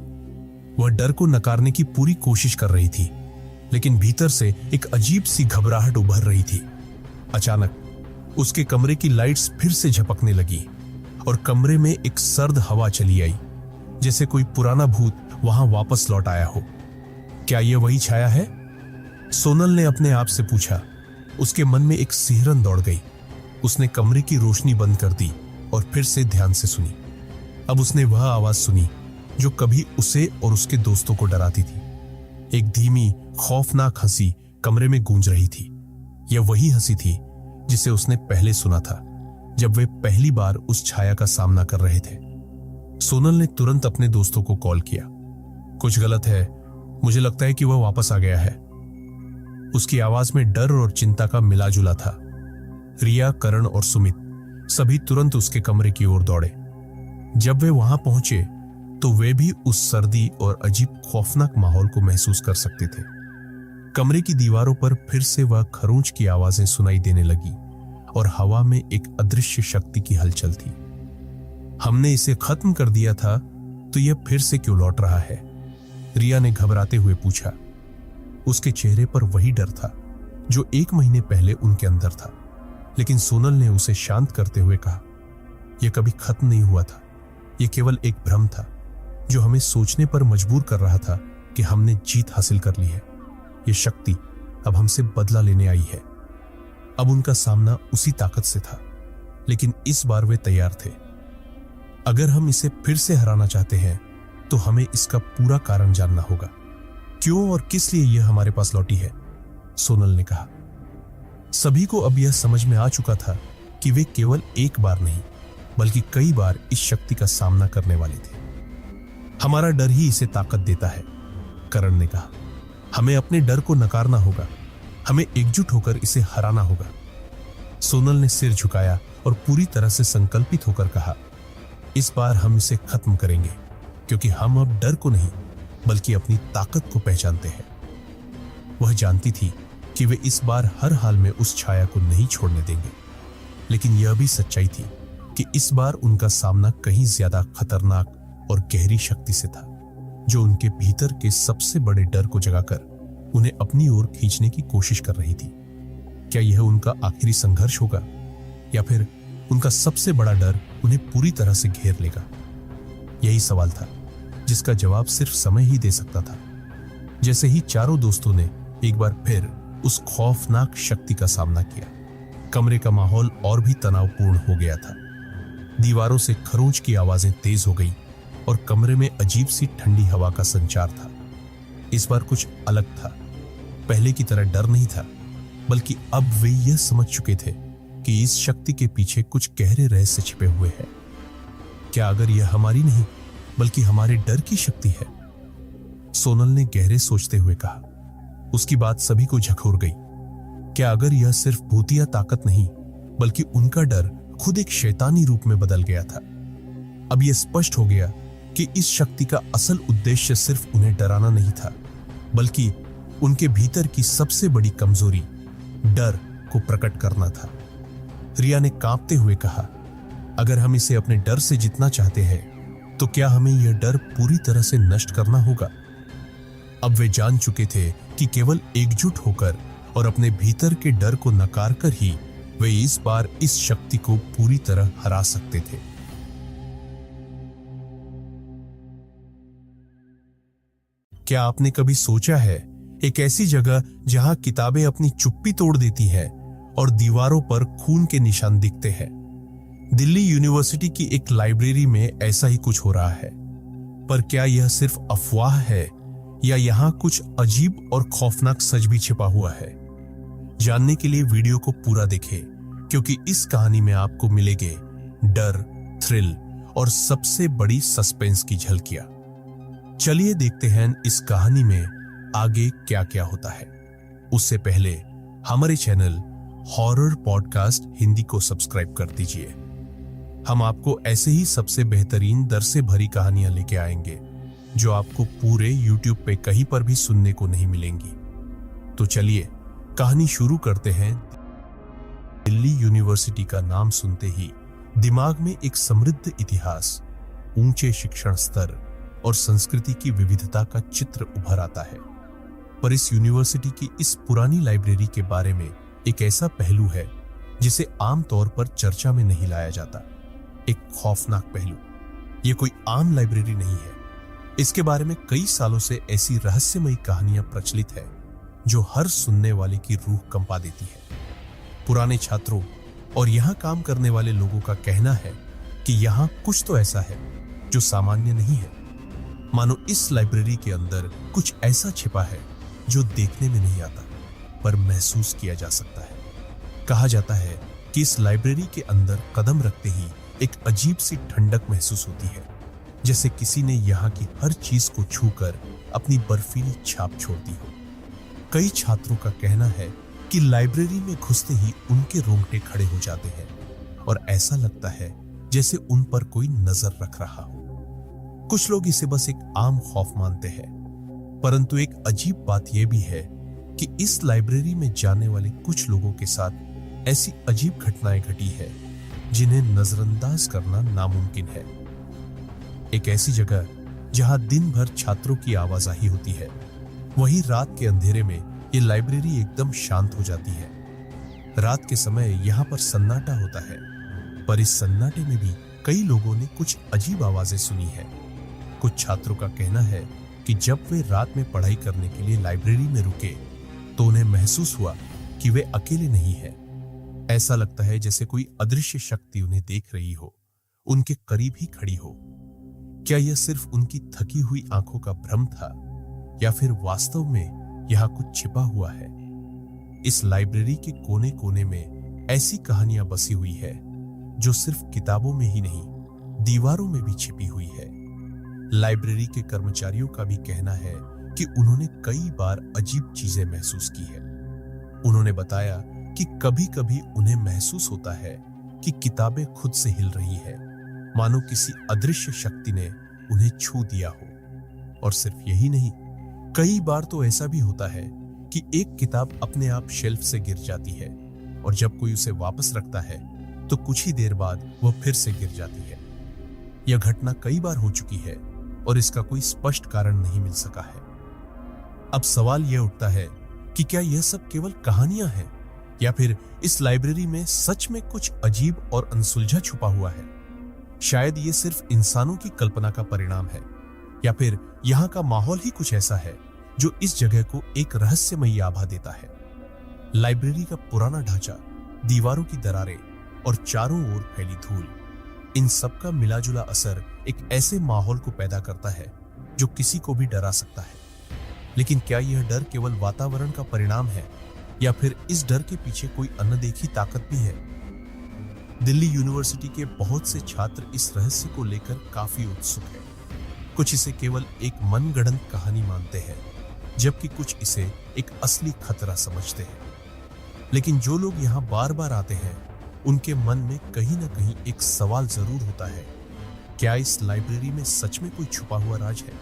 वह डर को नकारने की पूरी कोशिश कर रही थी, लेकिन भीतर से एक अजीब सी घबराहट उभर रही थी। अचानक उसके कमरे की लाइट्स फिर से झपकने लगी और कमरे में एक सर्द हवा चली आई, जैसे कोई पुराना भूत वहां वापस लौट आया हो। क्या यह वही छाया है? सोनल ने अपने आप से पूछा। उसके मन में एक सिहरन दौड़ गई। उसने कमरे की रोशनी बंद कर दी और फिर से ध्यान से सुनी। अब उसने वह आवाज सुनी जो कभी उसे और उसके दोस्तों को डराती थी। एक धीमी, खौफनाक हंसी कमरे में गूंज रही थी। यह वही हंसी थी जिसे उसने पहले सुना था जब वे पहली बार उस छाया का सामना कर रहे थे। सोनल ने तुरंत अपने दोस्तों को कॉल किया। कुछ गलत है, मुझे लगता है कि वह वापस आ गया है। उसकी आवाज में डर और चिंता का मिलाजुला था। रिया, करण और सुमित सभी तुरंत उसके कमरे की ओर दौड़े। जब वे वहां पहुंचे तो वे भी उस सर्दी और अजीब खौफनाक माहौल को महसूस कर सकते थे। कमरे की दीवारों पर फिर से वह खरोंच की आवाजें सुनाई देने लगी और हवा में एक अदृश्य शक्ति की हलचल थी। हमने इसे खत्म कर दिया था, तो यह फिर से क्यों लौट रहा है? रिया ने घबराते हुए पूछा। उसके चेहरे पर वही डर था जो 1 महीने पहले उनके अंदर था, लेकिन सोनल ने उसे शांत करते हुए कहा, यह कभी खत्म नहीं हुआ था। यह केवल एक भ्रम था जो हमें सोचने पर मजबूर कर रहा था कि हमने जीत हासिल कर ली है। यह शक्ति अब हमसे बदला लेने आई है। अब उनका सामना उसी ताकत से था, लेकिन इस बार वे तैयार थे। अगर हम इसे फिर से हराना चाहते हैं तो हमें इसका पूरा कारण जानना होगा। क्यों और किस लिए यह हमारे पास लौटी है? सोनल ने कहा। सभी को अब यह समझ में आ चुका था कि वे केवल एक बार नहीं बल्कि कई बार इस शक्ति का सामना करने वाले थे। हमारा डर ही इसे ताकत देता है, करण ने कहा। हमें अपने डर को नकारना होगा, हमें एकजुट होकर इसे हराना होगा। सोनल ने सिर झुकाया और पूरी तरह से संकल्पित होकर कहा, इस बार हम इसे खत्म करेंगे, क्योंकि हम अब डर को नहीं बल्कि अपनी ताकत को पहचानते हैं। वह जानती थी कि वे इस बार हर हाल में उस छाया को नहीं छोड़ने देंगे, लेकिन यह भी सच्चाई थी कि इस बार उनका सामना कहीं ज्यादा खतरनाक और गहरी शक्ति से था, जो उनके भीतर के सबसे बड़े डर को जगाकर उन्हें अपनी ओर खींचने की कोशिश कर रही थी। क्या यह उनका आखिरी संघर्ष होगा, या फिर उनका सबसे बड़ा डर उन्हें पूरी तरह से घेर लेगा? यही सवाल था जिसका जवाब सिर्फ समय ही दे सकता था। जैसे ही चारों दोस्तों ने एक बार फिर उस खौफनाक शक्ति का सामना किया, कमरे का माहौल और भी तनावपूर्ण हो गया था। दीवारों से खरोंच की आवाजें तेज हो गई और कमरे में अजीब सी ठंडी हवा का संचार था। इस बार कुछ अलग था। पहले की तरह डर नहीं था, बल्कि अब वे यह समझ चुके थे कि इस शक्ति के पीछे कुछ गहरे रहस्य छिपे हुए हैं। क्या अगर यह हमारी नहीं बल्कि हमारे डर की शक्ति है? सोनल ने गहरे सोचते हुए कहा। उसकी बात सभी को झकझोर गई। क्या अगर यह सिर्फ भूतिया ताकत नहीं बल्कि उनका डर खुद एक शैतानी रूप में बदल गया था? अब यह स्पष्ट हो गया कि इस शक्ति का असल उद्देश्य सिर्फ उन्हें डराना नहीं था, बल्कि उनके भीतर की सबसे बड़ी कमजोरी, डर को प्रकट करना था। रिया ने कांपते हुए कहा, अगर हम इसे अपने डर से जीतना चाहते हैं तो क्या हमें यह डर पूरी तरह से नष्ट करना होगा? अब वे जान चुके थे कि केवल एकजुट होकर और अपने भीतर के डर को नकार कर ही वे इस बार इस शक्ति को पूरी तरह हरा सकते थे। क्या आपने कभी सोचा है, एक ऐसी जगह जहां किताबें अपनी चुप्पी तोड़ देती हैं और दीवारों पर खून के निशान दिखते हैं? दिल्ली यूनिवर्सिटी की एक लाइब्रेरी में ऐसा ही कुछ हो रहा है। पर क्या यह सिर्फ अफवाह है या यहां कुछ अजीब और खौफनाक सच भी छिपा हुआ है? जानने के लिए वीडियो को पूरा देखें, क्योंकि इस कहानी में आपको मिलेंगे डर, थ्रिल और सबसे बड़ी सस्पेंस की झलकियां। चलिए देखते हैं इस कहानी में आगे क्या क्या होता है। उससे पहले हमारे चैनल हॉरर पॉडकास्ट हिंदी को सब्सक्राइब कर दीजिए। हम आपको ऐसे ही सबसे बेहतरीन डर से भरी कहानियां लेके आएंगे, जो आपको पूरे YouTube पे कहीं पर भी सुनने को नहीं मिलेंगी। तो चलिए कहानी शुरू करते हैं। दिल्ली यूनिवर्सिटी का नाम सुनते ही दिमाग में एक समृद्ध इतिहास, ऊंचे शिक्षण स्तर और संस्कृति की विविधता का चित्र उभर आता है। पर इस यूनिवर्सिटी की इस पुरानी लाइब्रेरी के बारे में एक ऐसा पहलू है जिसे आमतौर पर चर्चा में नहीं लाया जाता। एक खौफनाक पहलू। यह कोई आम लाइब्रेरी नहीं है। इसके बारे में कई सालों से ऐसी रहस्यमयी कहानियां प्रचलित है जो हर सुनने वाले की रूह कंपा देती है। पुराने छात्रों और यहां काम करने वाले लोगों का कहना है कि यहां कुछ तो ऐसा है जो सामान्य नहीं है। मानो इस लाइब्रेरी के अंदर कुछ ऐसा छिपा है जो देखने में नहीं आता, पर महसूस किया जा सकता है। कहा जाता है कि इस लाइब्रेरी के अंदर कदम रखते ही एक अजीब सी ठंडक महसूस होती है, जैसे किसी ने यहाँ की हर चीज को छूकर अपनी बर्फीली छाप छोड़ दी हो। कई छात्रों का कहना है कि लाइब्रेरी में घुसते ही उनके रोंगटे खड़े हो जाते हैं और ऐसा लगता है जैसे उन पर कोई नजर रख रहा हो। कुछ लोग इसे बस एक आम खौफ मानते हैं, परंतु एक अजीब बात यह भी है कि इस लाइब्रेरी में जाने वाले कुछ लोगों के साथ ऐसी अजीब घटनाएं घटी है जिन्हें नजरअंदाज करना नामुमकिन है। एक ऐसी जगह जहां दिन भर छात्रों की आवाजाही होती है, वहीं रात के अंधेरे में ये लाइब्रेरी एकदम शांत हो जाती है। रात के समय यहाँ पर सन्नाटा होता है, पर इस सन्नाटे में भी कई लोगों ने कुछ अजीब आवाजें सुनी है। कुछ छात्रों का कहना है कि जब वे रात में पढ़ाई करने के लिए लाइब्रेरी में रुके तो उन्हें महसूस हुआ कि वे अकेले नहीं हैं। ऐसा लगता है जैसे कोई अदृश्य शक्ति उन्हें देख रही हो, उनके करीब ही खड़ी हो। क्या यह सिर्फ उनकी थकी हुई आंखों का भ्रम था, या फिर वास्तव में यहां कुछ छिपा हुआ है? इस लाइब्रेरी के कोने कोने में ऐसी कहानियां बसी हुई है जो सिर्फ किताबों में ही नहीं, दीवारों में भी छिपी हुई है। लाइब्रेरी के कर्मचारियों का भी कहना है कि उन्होंने कई बार अजीब चीजें महसूस की है। उन्होंने बताया कि कभी-कभी उन्हें महसूस होता है कि किताबें खुद से हिल रही है, मानो किसी अदृश्य शक्ति ने उन्हें छू दिया हो। और सिर्फ यही नहीं, कई बार तो ऐसा भी होता है कि एक किताब अपने आप शेल्फ से गिर जाती है और जब कोई उसे वापस रखता है तो कुछ ही देर बाद वह फिर से गिर जाती है। यह घटना कई बार हो चुकी है और इसका कोई स्पष्ट कारण नहीं मिल सका है। अब सवाल यह उठता है कि क्या यह सब केवल कहानियां हैं या फिर इस लाइब्रेरी में सच में कुछ अजीब और अनसुलझा छुपा हुआ है। शायद ये सिर्फ इंसानों की कल्पना का परिणाम है या फिर यहाँ का माहौल ही कुछ ऐसा है जो इस जगह को एक रहस्यमयी आभा देता है। लाइब्रेरी का पुराना ढांचा, दीवारों की दरारें और चारों ओर फैली धूल, इन सब का मिलाजुला असर एक ऐसे माहौल को पैदा करता है जो किसी को भी डरा सकता है। लेकिन क्या यह डर केवल वातावरण का परिणाम है या फिर इस डर के पीछे कोई अनदेखी ताकत भी है? दिल्ली यूनिवर्सिटी के बहुत से छात्र इस रहस्य को लेकर काफी उत्सुक हैं। कुछ इसे केवल एक मनगढ़ंत कहानी मानते हैं, जबकि कुछ इसे एक असली खतरा समझते हैं। लेकिन जो लोग यहाँ बार बार आते हैं, उनके मन में कहीं ना कहीं एक सवाल जरूर होता है, क्या इस लाइब्रेरी में सच में कोई छुपा हुआ राज है?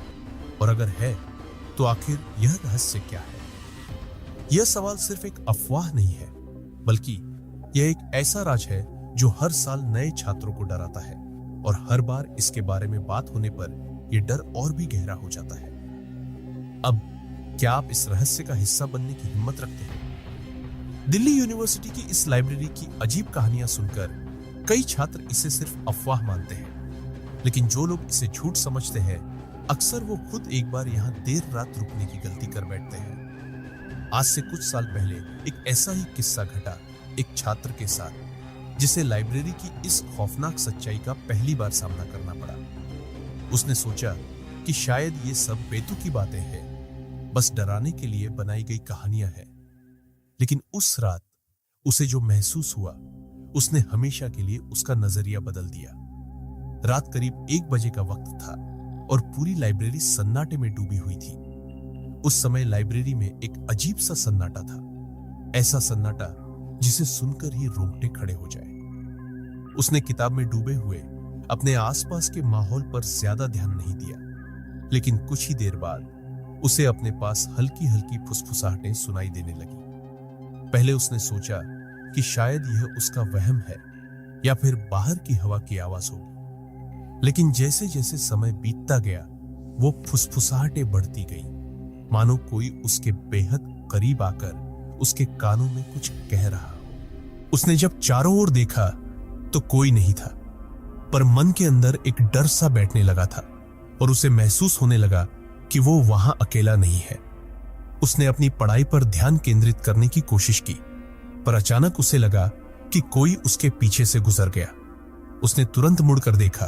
और अगर है तो आखिर यह रहस्य क्या है? यह सवाल सिर्फ एक अफवाह नहीं है, बल्कि यह एक ऐसा राज है जो हर साल नए छात्रों को डराता है और हर बार इसके बारे में बात होने पर यह डर और भी गहरा हो जाता है। अब क्या आप इस रहस्य का हिस्सा बनने की हिम्मत रखते हैं? दिल्ली यूनिवर्सिटी की इस लाइब्रेरी की अजीब कहानियां सुनकर कई छात्र इसे सिर्फ अफवाह मानते हैं, लेकिन जो लोग इसे झूठ समझते हैं, अक्सर वो खुद एक बार यहाँ देर रात रुकने की गलती कर बैठते हैं। आज से कुछ साल पहले एक ऐसा ही किस्सा घटा एक छात्र के साथ, जिसे लाइब्रेरी की इस खौफनाक सच्चाई का पहली बार सामना करना पड़ा। उसने सोचा कि शायद ये सब बेतुकी बातें हैं, बस डराने के लिए बनाई गई कहानियां हैं। लेकिन उस रात उसे जो महसूस हुआ, उसने हमेशा के लिए उसका नजरिया बदल दिया। रात करीब 1 बजे का वक्त था और पूरी लाइब्रेरी सन्नाटे में डूबी हुई थी। उस समय लाइब्रेरी में एक अजीब सा सन्नाटा था, ऐसा सन्नाटा जिसे सुनकर ही रोंगटे खड़े हो जाए। उसने किताब में डूबे हुए अपने आसपास के माहौल पर ज्यादा ध्यान नहीं दिया, लेकिन कुछ ही देर बाद उसे अपने पास हल्की हल्की फुसफुसाहटें सुनाई देने लगी। पहले उसने सोचा कि शायद यह उसका वहम है या फिर बाहर की हवा की आवाज होगी, लेकिन जैसे जैसे समय बीतता गया, वो फुसफुसाहटें बढ़ती गईं, मानो कोई उसके बेहद करीब आकर उसके कानों में कुछ कह रहा हो। उसने जब चारों ओर देखा तो कोई नहीं था, पर मन के अंदर एक डर सा बैठने लगा था और उसे महसूस होने लगा कि वो वहां अकेला नहीं है। उसने अपनी पढ़ाई पर ध्यान केंद्रित करने की कोशिश की, पर अचानक उसे लगा कि कोई उसके पीछे से गुजर गया। उसने तुरंत मुड़कर देखा,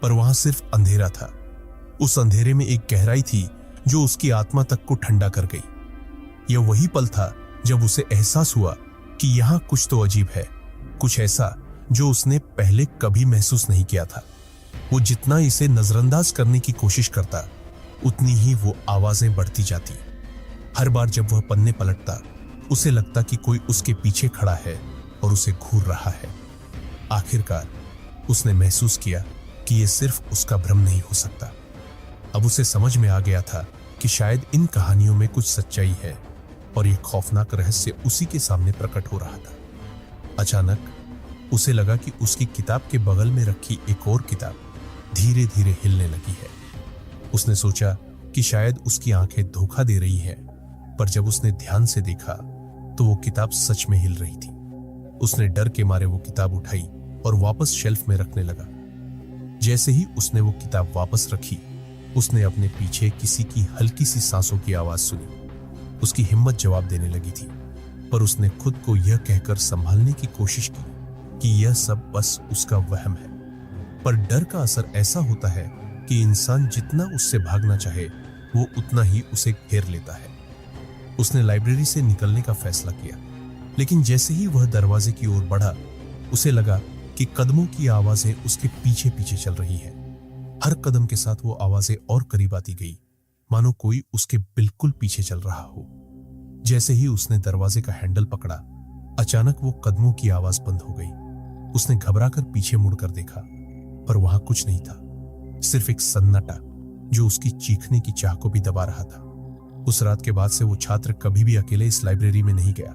पर वहां सिर्फ अंधेरा था। उस अंधेरे में एक गहराई थी जो उसकी आत्मा तक को ठंडा कर गई। यह वही पल था जब उसे एहसास हुआ कि यहां कुछ तो अजीब है, कुछ ऐसा जो उसने पहले कभी महसूस नहीं किया था। वो जितना इसे नजरअंदाज करने की कोशिश करता, उतनी ही वो आवाजें बढ़ती जाती। हर बार जब वह पन्ने पलटता, उसे लगता कि कोई उसके पीछे खड़ा है और उसे घूर रहा है। आखिरकार उसने महसूस किया कि यह सिर्फ उसका भ्रम नहीं हो सकता। अब उसे समझ में आ गया था कि शायद इन कहानियों में कुछ सच्चाई है और यह खौफनाक रहस्य उसी के सामने प्रकट हो रहा था। अचानक उसे लगा कि उसकी किताब के बगल में रखी एक और किताब धीरे धीरे हिलने लगी है। उसने सोचा कि शायद उसकी आंखें धोखा दे रही हैं, पर जब उसने ध्यान से देखा तो वो किताब सच में हिल रही थी। उसने डर के मारे वो किताब उठाई और वापस शेल्फ में रखने लगा। जैसे ही उसने वो किताब वापस रखी, उसने अपने पीछे किसी की हल्की सी सांसों की आवाज सुनी। उसकी हिम्मत जवाब देने लगी थी, पर उसने खुद को यह कहकर संभालने की कोशिश की कि यह सब बस उसका वहम है। पर डर का असर ऐसा होता है कि इंसान जितना उससे भागना चाहे, वो उतना ही उसे घेर लेता है। उसने लाइब्रेरी से निकलने का फैसला किया, लेकिन जैसे ही वह दरवाजे की ओर बढ़ा, उसे लगा कि कदमों की आवाजें उसके पीछे पीछे चल रही हैं। हर कदम के साथ वो आवाजें और करीब आती गई, मानो कोई उसके बिल्कुल पीछे चल रहा हो। जैसे ही उसने दरवाजे का हैंडल पकड़ा, अचानक वो कदमों की आवाज बंद हो गई। उसने घबराकर पीछे मुड़कर देखा, पर वहां कुछ नहीं था, सिर्फ एक सन्नाटा जो उसकी चीखने की चाह को भी दबा रहा था। उस रात के बाद से वो छात्र कभी भी अकेले इस लाइब्रेरी में नहीं गया।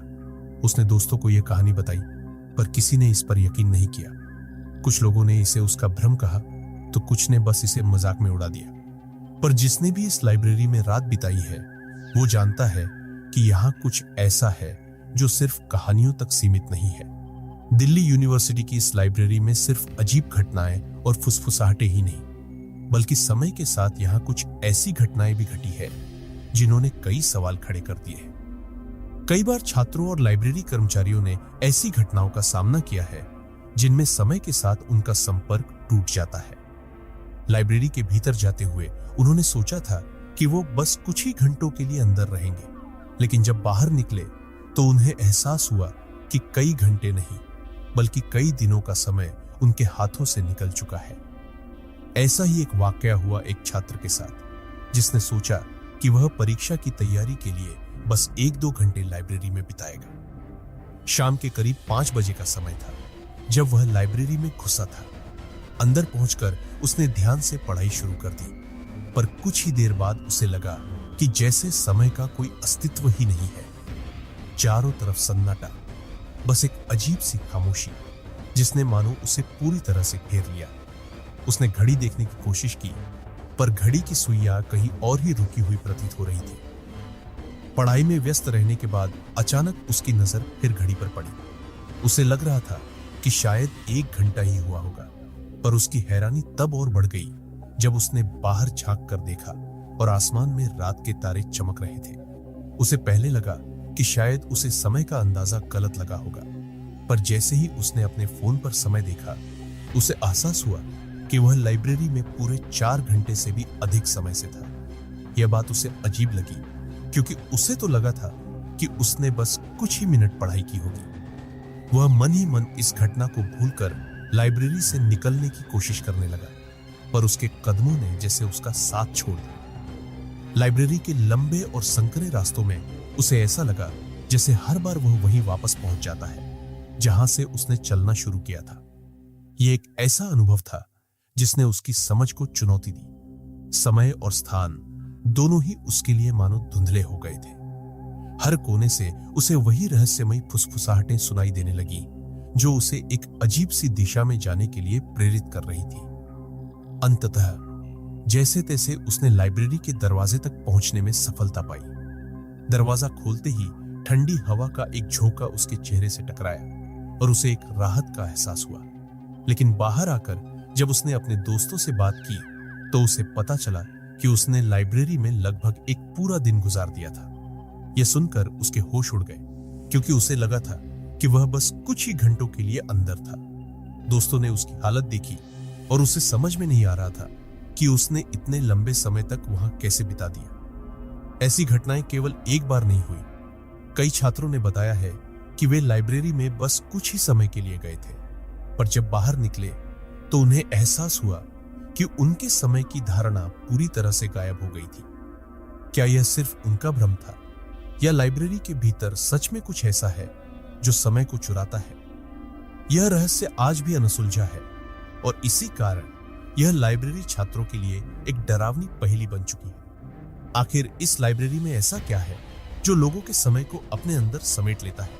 उसने दोस्तों को यह कहानी बताई, पर किसी ने इस पर यकीन नहीं किया। कुछ लोगों ने इसे उसका भ्रम कहा, तो कुछ ने बस इसे मजाक में उड़ा दिया। पर जिसने भी इस लाइब्रेरी में रात बिताई है, वो जानता है कि यहाँ कुछ ऐसा है जो सिर्फ कहानियों तक सीमित नहीं है। दिल्ली यूनिवर्सिटी की इस लाइब्रेरी में सिर्फ अजीब घटनाएं और फुसफुसाहटें ही नहीं, बल्कि समय के साथ यहाँ कुछ ऐसी घटनाएं भी घटी है जिन्होंने कई सवाल खड़े कर दिए हैं। कई बार छात्रों और लाइब्रेरी कर्मचारियों ने ऐसी घटनाओं का सामना किया है जिनमें समय के साथ उनका संपर्क टूट जाता है। लाइब्रेरी के भीतर जाते हुए उन्होंने सोचा था कि वो बस कुछ ही घंटों के लिए अंदर रहेंगे, लेकिन जब बाहर निकले तो उन्हें एहसास हुआ कि कई घंटे नहीं, बल्कि कई दिनों का समय उनके हाथों से निकल चुका है। ऐसा ही एक वाकया हुआ एक छात्र के साथ, जिसने सोचा कि वह परीक्षा की तैयारी के लिए बस 1-2 घंटे लाइब्रेरी में बिताएगा। शाम के करीब 5 बजे का समय था जब वह लाइब्रेरी में घुसा था। अंदर पहुंचकर उसने ध्यान से पढ़ाई शुरू कर दी, पर कुछ ही देर बाद उसे लगा कि जैसे समय का कोई अस्तित्व ही नहीं है। चारों तरफ सन्नाटा, बस एक अजीब सी खामोशी जिसने मानो उसे पूरी तरह से घेर लिया। उसने घड़ी देखने की कोशिश की, पर घड़ी की सुइयां कहीं और ही रुकी हुई प्रतीत हो रही थी। पढ़ाई में व्यस्त रहने के बाद अचानक उसकी नजर फिर घड़ी पर पड़ी। उसे लग रहा था कि शायद 1 घंटा ही हुआ होगा, पर उसकी हैरानी तब और बढ़ गई जब उसने बाहर झांक कर देखा और आसमान में रात के तारे चमक रहे थे। उसे पहले लगा कि शायद उसे समय का अंदाजा गलत लगा होगा, पर जैसे ही उसने अपने फोन पर समय देखा, उसे एहसास हुआ कि वह लाइब्रेरी में पूरे 4 घंटे से भी अधिक समय से था। यह बात उसे अजीब लगी, क्योंकि उसे तो लगा था कि उसने बस कुछ ही मिनट पढ़ाई की होगी। वह मन ही मन इस घटना को भूलकर लाइब्रेरी से निकलने की कोशिश करने लगा, पर उसके कदमों ने जैसे उसका साथ छोड़ दिया। लाइब्रेरी के लंबे और संकरे रास्तों में उसे ऐसा लगा जैसे हर बार वह वहीं वापस पहुंच जाता है जहां से उसने चलना शुरू किया था। यह एक ऐसा अनुभव था जिसने उसकी समझ को चुनौती दी। समय और स्थान दोनों ही उसके लिए मानो धुंधले हो गए थे। हर कोने से उसे वही रहस्यमयी फुसफुसाहटें सुनाई देने लगी जो उसे एक अजीब सी दिशा में जाने के लिए प्रेरित कर रही थी। अंततः जैसे तैसे उसने लाइब्रेरी के दरवाजे तक पहुंचने में सफलता पाई। दरवाजा खोलते ही ठंडी हवा का एक झोंका उसके चेहरे से टकराया और उसे एक राहत का एहसास हुआ। लेकिन बाहर आकर जब उसने अपने दोस्तों से बात की तो उसे पता चला कि उसने लाइब्रेरी में लगभग एक पूरा दिन गुजार दिया था। यह सुनकर उसके होश उड़ गए, क्योंकि उसे लगा था कि वह बस कुछ ही घंटों के लिए अंदर था। दोस्तों ने उसकी हालत देखी और उसे समझ में नहीं आ रहा था कि उसने इतने लंबे समय तक वहां कैसे बिता दिया। ऐसी घटनाएं केवल एक बार नहीं हुई। कई छात्रों ने बताया है कि वे लाइब्रेरी में बस कुछ ही समय के लिए गए थे, पर जब बाहर निकले तो उन्हें एहसास हुआ कि उनके समय की धारणा पूरी तरह से गायब हो गई थी। क्या यह सिर्फ उनका भ्रम था, या लाइब्रेरी के भीतर सच में कुछ ऐसा है जो समय को चुराता है? यह रहस्य आज भी अनसुलझा है और इसी कारण यह लाइब्रेरी छात्रों के लिए एक डरावनी पहेली बन चुकी है। आखिर इस लाइब्रेरी में ऐसा क्या है जो लोगों के समय को अपने अंदर समेट लेता है?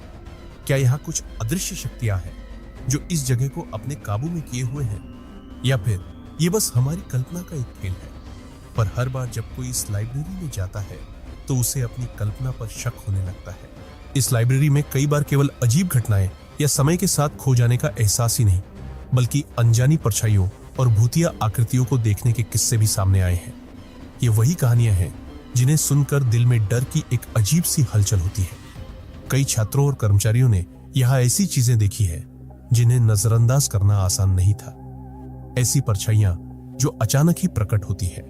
क्या यहाँ कुछ अदृश्य शक्तियां हैं जो इस जगह को अपने काबू में किए हुए हैं, या फिर ये बस हमारी कल्पना का एक खेल है? पर हर बार जब कोई इस लाइब्रेरी में जाता है तो उसे अपनी कल्पना पर शक होने लगता है। इस लाइब्रेरी में कई बार केवल अजीब घटनाएं या समय के साथ खो जाने का एहसास ही नहीं, बल्कि अनजानी परछाइयों और भूतिया आकृतियों को देखने के किस्से भी सामने आए हैं। ये वही कहानियां हैं जिन्हें सुनकर दिल में डर की एक अजीब सी हलचल होती है। कई छात्रों और कर्मचारियों ने यहाँ ऐसी चीजें देखी है जिन्हें नजरअंदाज करना आसान नहीं था। ऐसी परछाइयां जो अचानक ही प्रकट होती है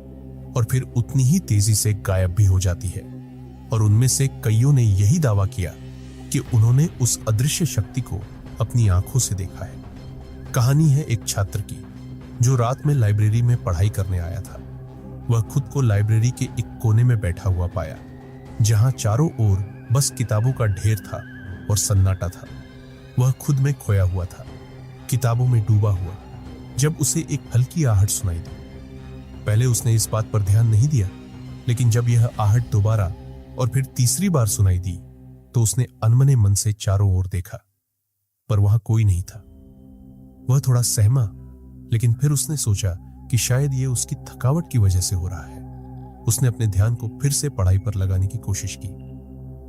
और फिर उतनी ही तेजी से गायब भी हो जाती है। और उनमें से कईयों ने यही दावा किया कि उन्होंने उस अदृश्य शक्ति को अपनी आंखों से देखा है। कहानी है एक छात्र की जो रात में लाइब्रेरी में पढ़ाई करने आया था। वह खुद को लाइब्रेरी के एक कोने में बैठा हुआ पाया, जहां चारों ओर बस किताबों का ढेर था और सन्नाटा था। वह खुद में खोया हुआ था, किताबों में डूबा हुआ, जब उसे एक हल्की आहट सुनाई दी। पहले उसने इस बात पर ध्यान नहीं दिया, लेकिन जब यह आहट दोबारा और फिर तीसरी बार सुनाई दी तो उसने अनमने मन से चारों ओर देखा, पर वहां कोई नहीं था। वह थोड़ा सहमा, लेकिन फिर उसने सोचा कि शायद यह उसकी थकावट की वजह से हो रहा है। उसने अपने ध्यान को फिर से पढ़ाई पर लगाने की कोशिश की,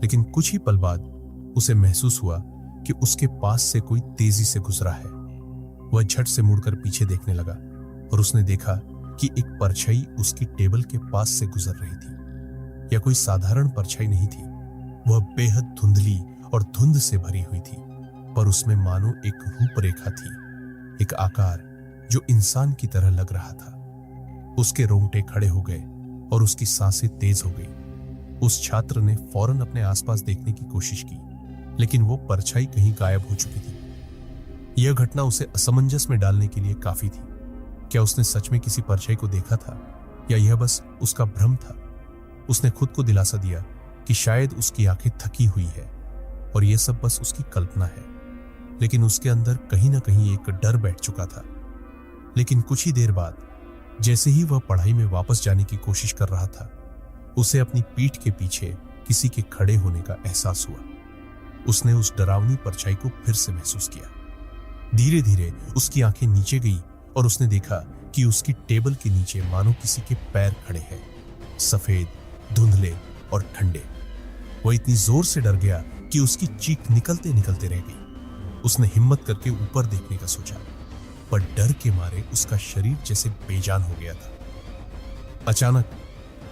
लेकिन कुछ ही पल बाद उसे महसूस हुआ कि उसके पास से कोई तेजी से गुजरा है। वह झट से मुड़कर पीछे देखने लगा और उसने देखा कि एक परछाई उसकी टेबल के पास से गुजर रही थी। यह कोई साधारण परछाई नहीं थी, वह बेहद धुंधली और धुंध से भरी हुई थी, पर उसमें मानो एक रूपरेखा थी, एक आकार जो इंसान की तरह लग रहा था। उसके रोंगटे खड़े हो गए और उसकी सांसें तेज हो गई। उस छात्र ने फौरन अपने आसपास देखने की कोशिश की, लेकिन वो परछाई कहीं गायब हो चुकी थी। यह घटना उसे असमंजस में डालने के लिए काफी थी। क्या उसने सच में किसी परछाई को देखा था, या यह बस उसका भ्रम था? उसने खुद को दिलासा दिया कि शायद उसकी आंखें थकी हुई है और यह सब बस उसकी कल्पना है, लेकिन उसके अंदर कहीं ना कहीं एक डर बैठ चुका था। लेकिन कुछ ही देर बाद, जैसे ही वह पढ़ाई में वापस जाने की कोशिश कर रहा था, उसे अपनी पीठ के पीछे किसी के खड़े होने का एहसास हुआ। उसने उस डरावनी परछाई को फिर से महसूस किया। धीरे धीरे उसकी आंखें नीचे गई और उसने देखा कि उसकी टेबल के नीचे मानो किसी के पैर खड़े हैं, सफेद, धुंधले और ठंडे। वह इतनी जोर से डर गया कि उसकी चीख निकलते निकलते रह गई। उसने हिम्मत करके ऊपर देखने का सोचा, पर डर के मारे उसका शरीर जैसे बेजान हो गया था। अचानक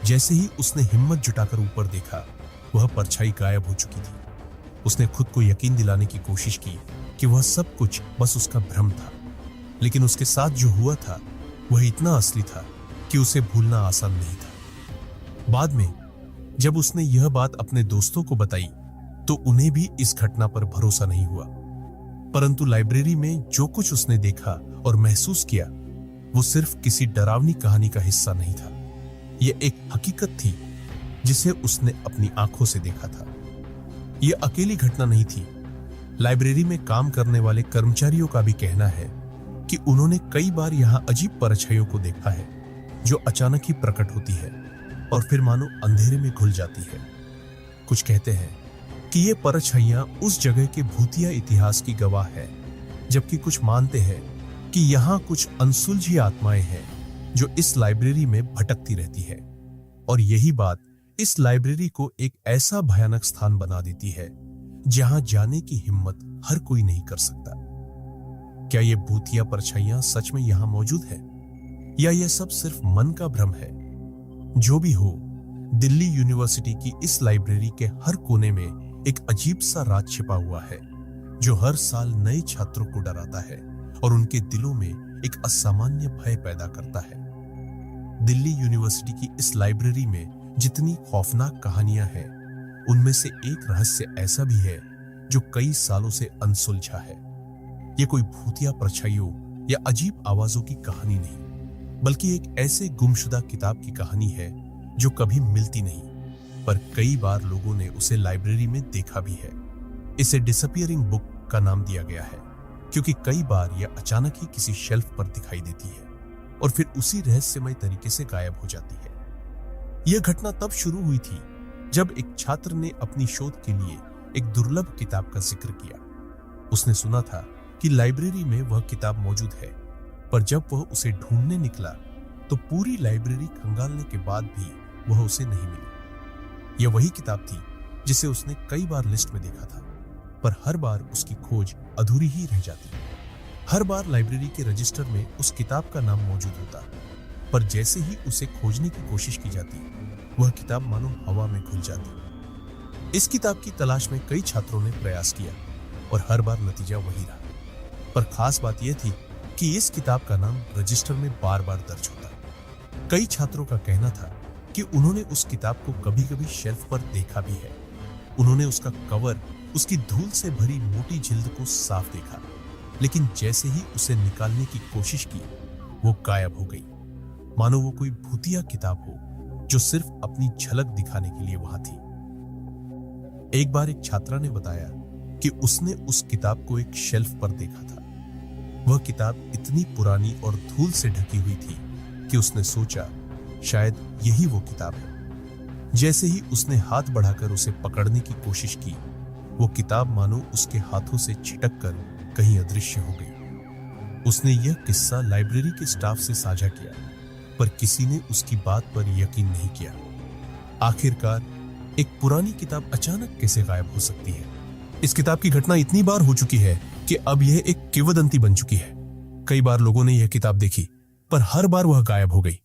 जैसे ही उसने हिम्मत जुटाकर ऊपर देखा, वह परछाई गायब हो चुकी थी। उसने खुद को यकीन दिलाने की कोशिश की कि वह सब कुछ बस उसका भ्रम था, लेकिन उसके साथ जो हुआ था वह इतना असली था कि उसे भूलना आसान नहीं था। बाद में जब उसने यह बात अपने दोस्तों को बताई तो उन्हें भी इस घटना पर भरोसा नहीं हुआ, परंतु लाइब्रेरी में जो कुछ उसने देखा और महसूस किया वो सिर्फ किसी डरावनी कहानी का हिस्सा नहीं था। यह एक हकीकत थी जिसे उसने अपनी आंखों से देखा था। यह अकेली घटना नहीं थी। लाइब्रेरी में काम करने वाले कर्मचारियों का भी कहना है कि उन्होंने कई बार यहां अजीब परछाइयों को देखा है, जो अचानक ही प्रकट होती है और फिर मानो अंधेरे में घुल जाती है। कुछ कहते हैं कि ये परछाइयां उस जगह के भूतिया इतिहास की गवाह है, जबकि कुछ मानते हैं कि यहाँ कुछ अनसुलझी आत्माएं हैं जो इस लाइब्रेरी में भटकती रहती है। और यही बात इस लाइब्रेरी को एक ऐसा भयानक स्थान बना देती है जहां जाने की हिम्मत हर कोई नहीं कर सकता। क्या ये भूतिया परछाइयां सच में यहां मौजूद है, या यह सब सिर्फ मन का भ्रम है? जो भी हो, दिल्ली यूनिवर्सिटी की इस लाइब्रेरी के हर कोने में एक अजीब सा राज छिपा हुआ है, जो हर साल नए छात्रों को डराता है और उनके दिलों में एक असामान्य भय पैदा करता है। दिल्ली यूनिवर्सिटी की इस लाइब्रेरी में जितनी खौफनाक कहानियां हैं, उनमें से एक रहस्य ऐसा भी है जो कई सालों से अनसुलझा है। यह कोई भूतिया परछाइयों या अजीब आवाजों की कहानी नहीं, बल्कि एक ऐसे गुमशुदा किताब की कहानी है जो कभी मिलती नहीं, पर कई बार लोगों ने उसे लाइब्रेरी में देखा भी है। इसे डिसअपीयरिंग बुक का नाम दिया गया है क्योंकि कई बार यह अचानक ही किसी शेल्फ पर दिखाई देती है और फिर उसी रहस्यमय तरीके से गायब हो जाती है। यह घटना तब शुरू हुई थी जब एक छात्र ने अपनी शोध के लिए एक दुर्लभ किताब का जिक्र किया। उसने सुना था कि लाइब्रेरी में वह किताब मौजूद है, पर जब वह उसे ढूंढने निकला तो पूरी लाइब्रेरी खंगालने के बाद भी वह उसे नहीं मिली। यह वही किताब थी जिसे उसने कई बार लिस्ट में देखा था, पर हर बार उसकी खोज अधूरी ही रह जाती। हर बार लाइब्रेरी के रजिस्टर में उस किताब का नाम मौजूद होता, पर जैसे ही उसे खोजने की कोशिश की जाती, वह किताब मानो हवा में घुल जाती। इस किताब की तलाश में कई छात्रों ने प्रयास किया और हर बार नतीजा वही रहा। पर खास बात यह थी कि इस किताब का नाम रजिस्टर में बार बार दर्ज होता। कई छात्रों का कहना था कि उन्होंने उस किताब को कभी कभी शेल्फ पर देखा भी है। उन्होंने उसका कवर, उसकी धूल से भरी मोटी जिल्द को साफ देखा, लेकिन जैसे ही उसे निकालने की कोशिश की, वो गायब हो गई। मानो वो कोई भूतिया किताब हो जो सिर्फ अपनी झलक दिखाने के लिए वहां थी। एक बार एक छात्रा ने बताया कि उसने उस किताब को एक शेल्फ पर देखा था। वह किताब इतनी पुरानी और धूल से ढकी हुई थी कि उसने सोचा शायद यही वो किताब है। जैसे ही उसने हाथ बढ़ाकर उसे पकड़ने की कोशिश की, वो किताब मानो उसके हाथों से छिटक कर कहीं अदृश्य हो गई। उसने यह किस्सा लाइब्रेरी के स्टाफ से साझा किया, पर किसी ने उसकी बात पर यकीन नहीं किया। आखिरकार एक पुरानी किताब अचानक कैसे गायब हो सकती है? इस किताब की घटना इतनी बार हो चुकी है कि अब यह एक किंवदंती बन चुकी है। कई बार लोगों ने यह किताब देखी, पर हर बार वह गायब हो गई।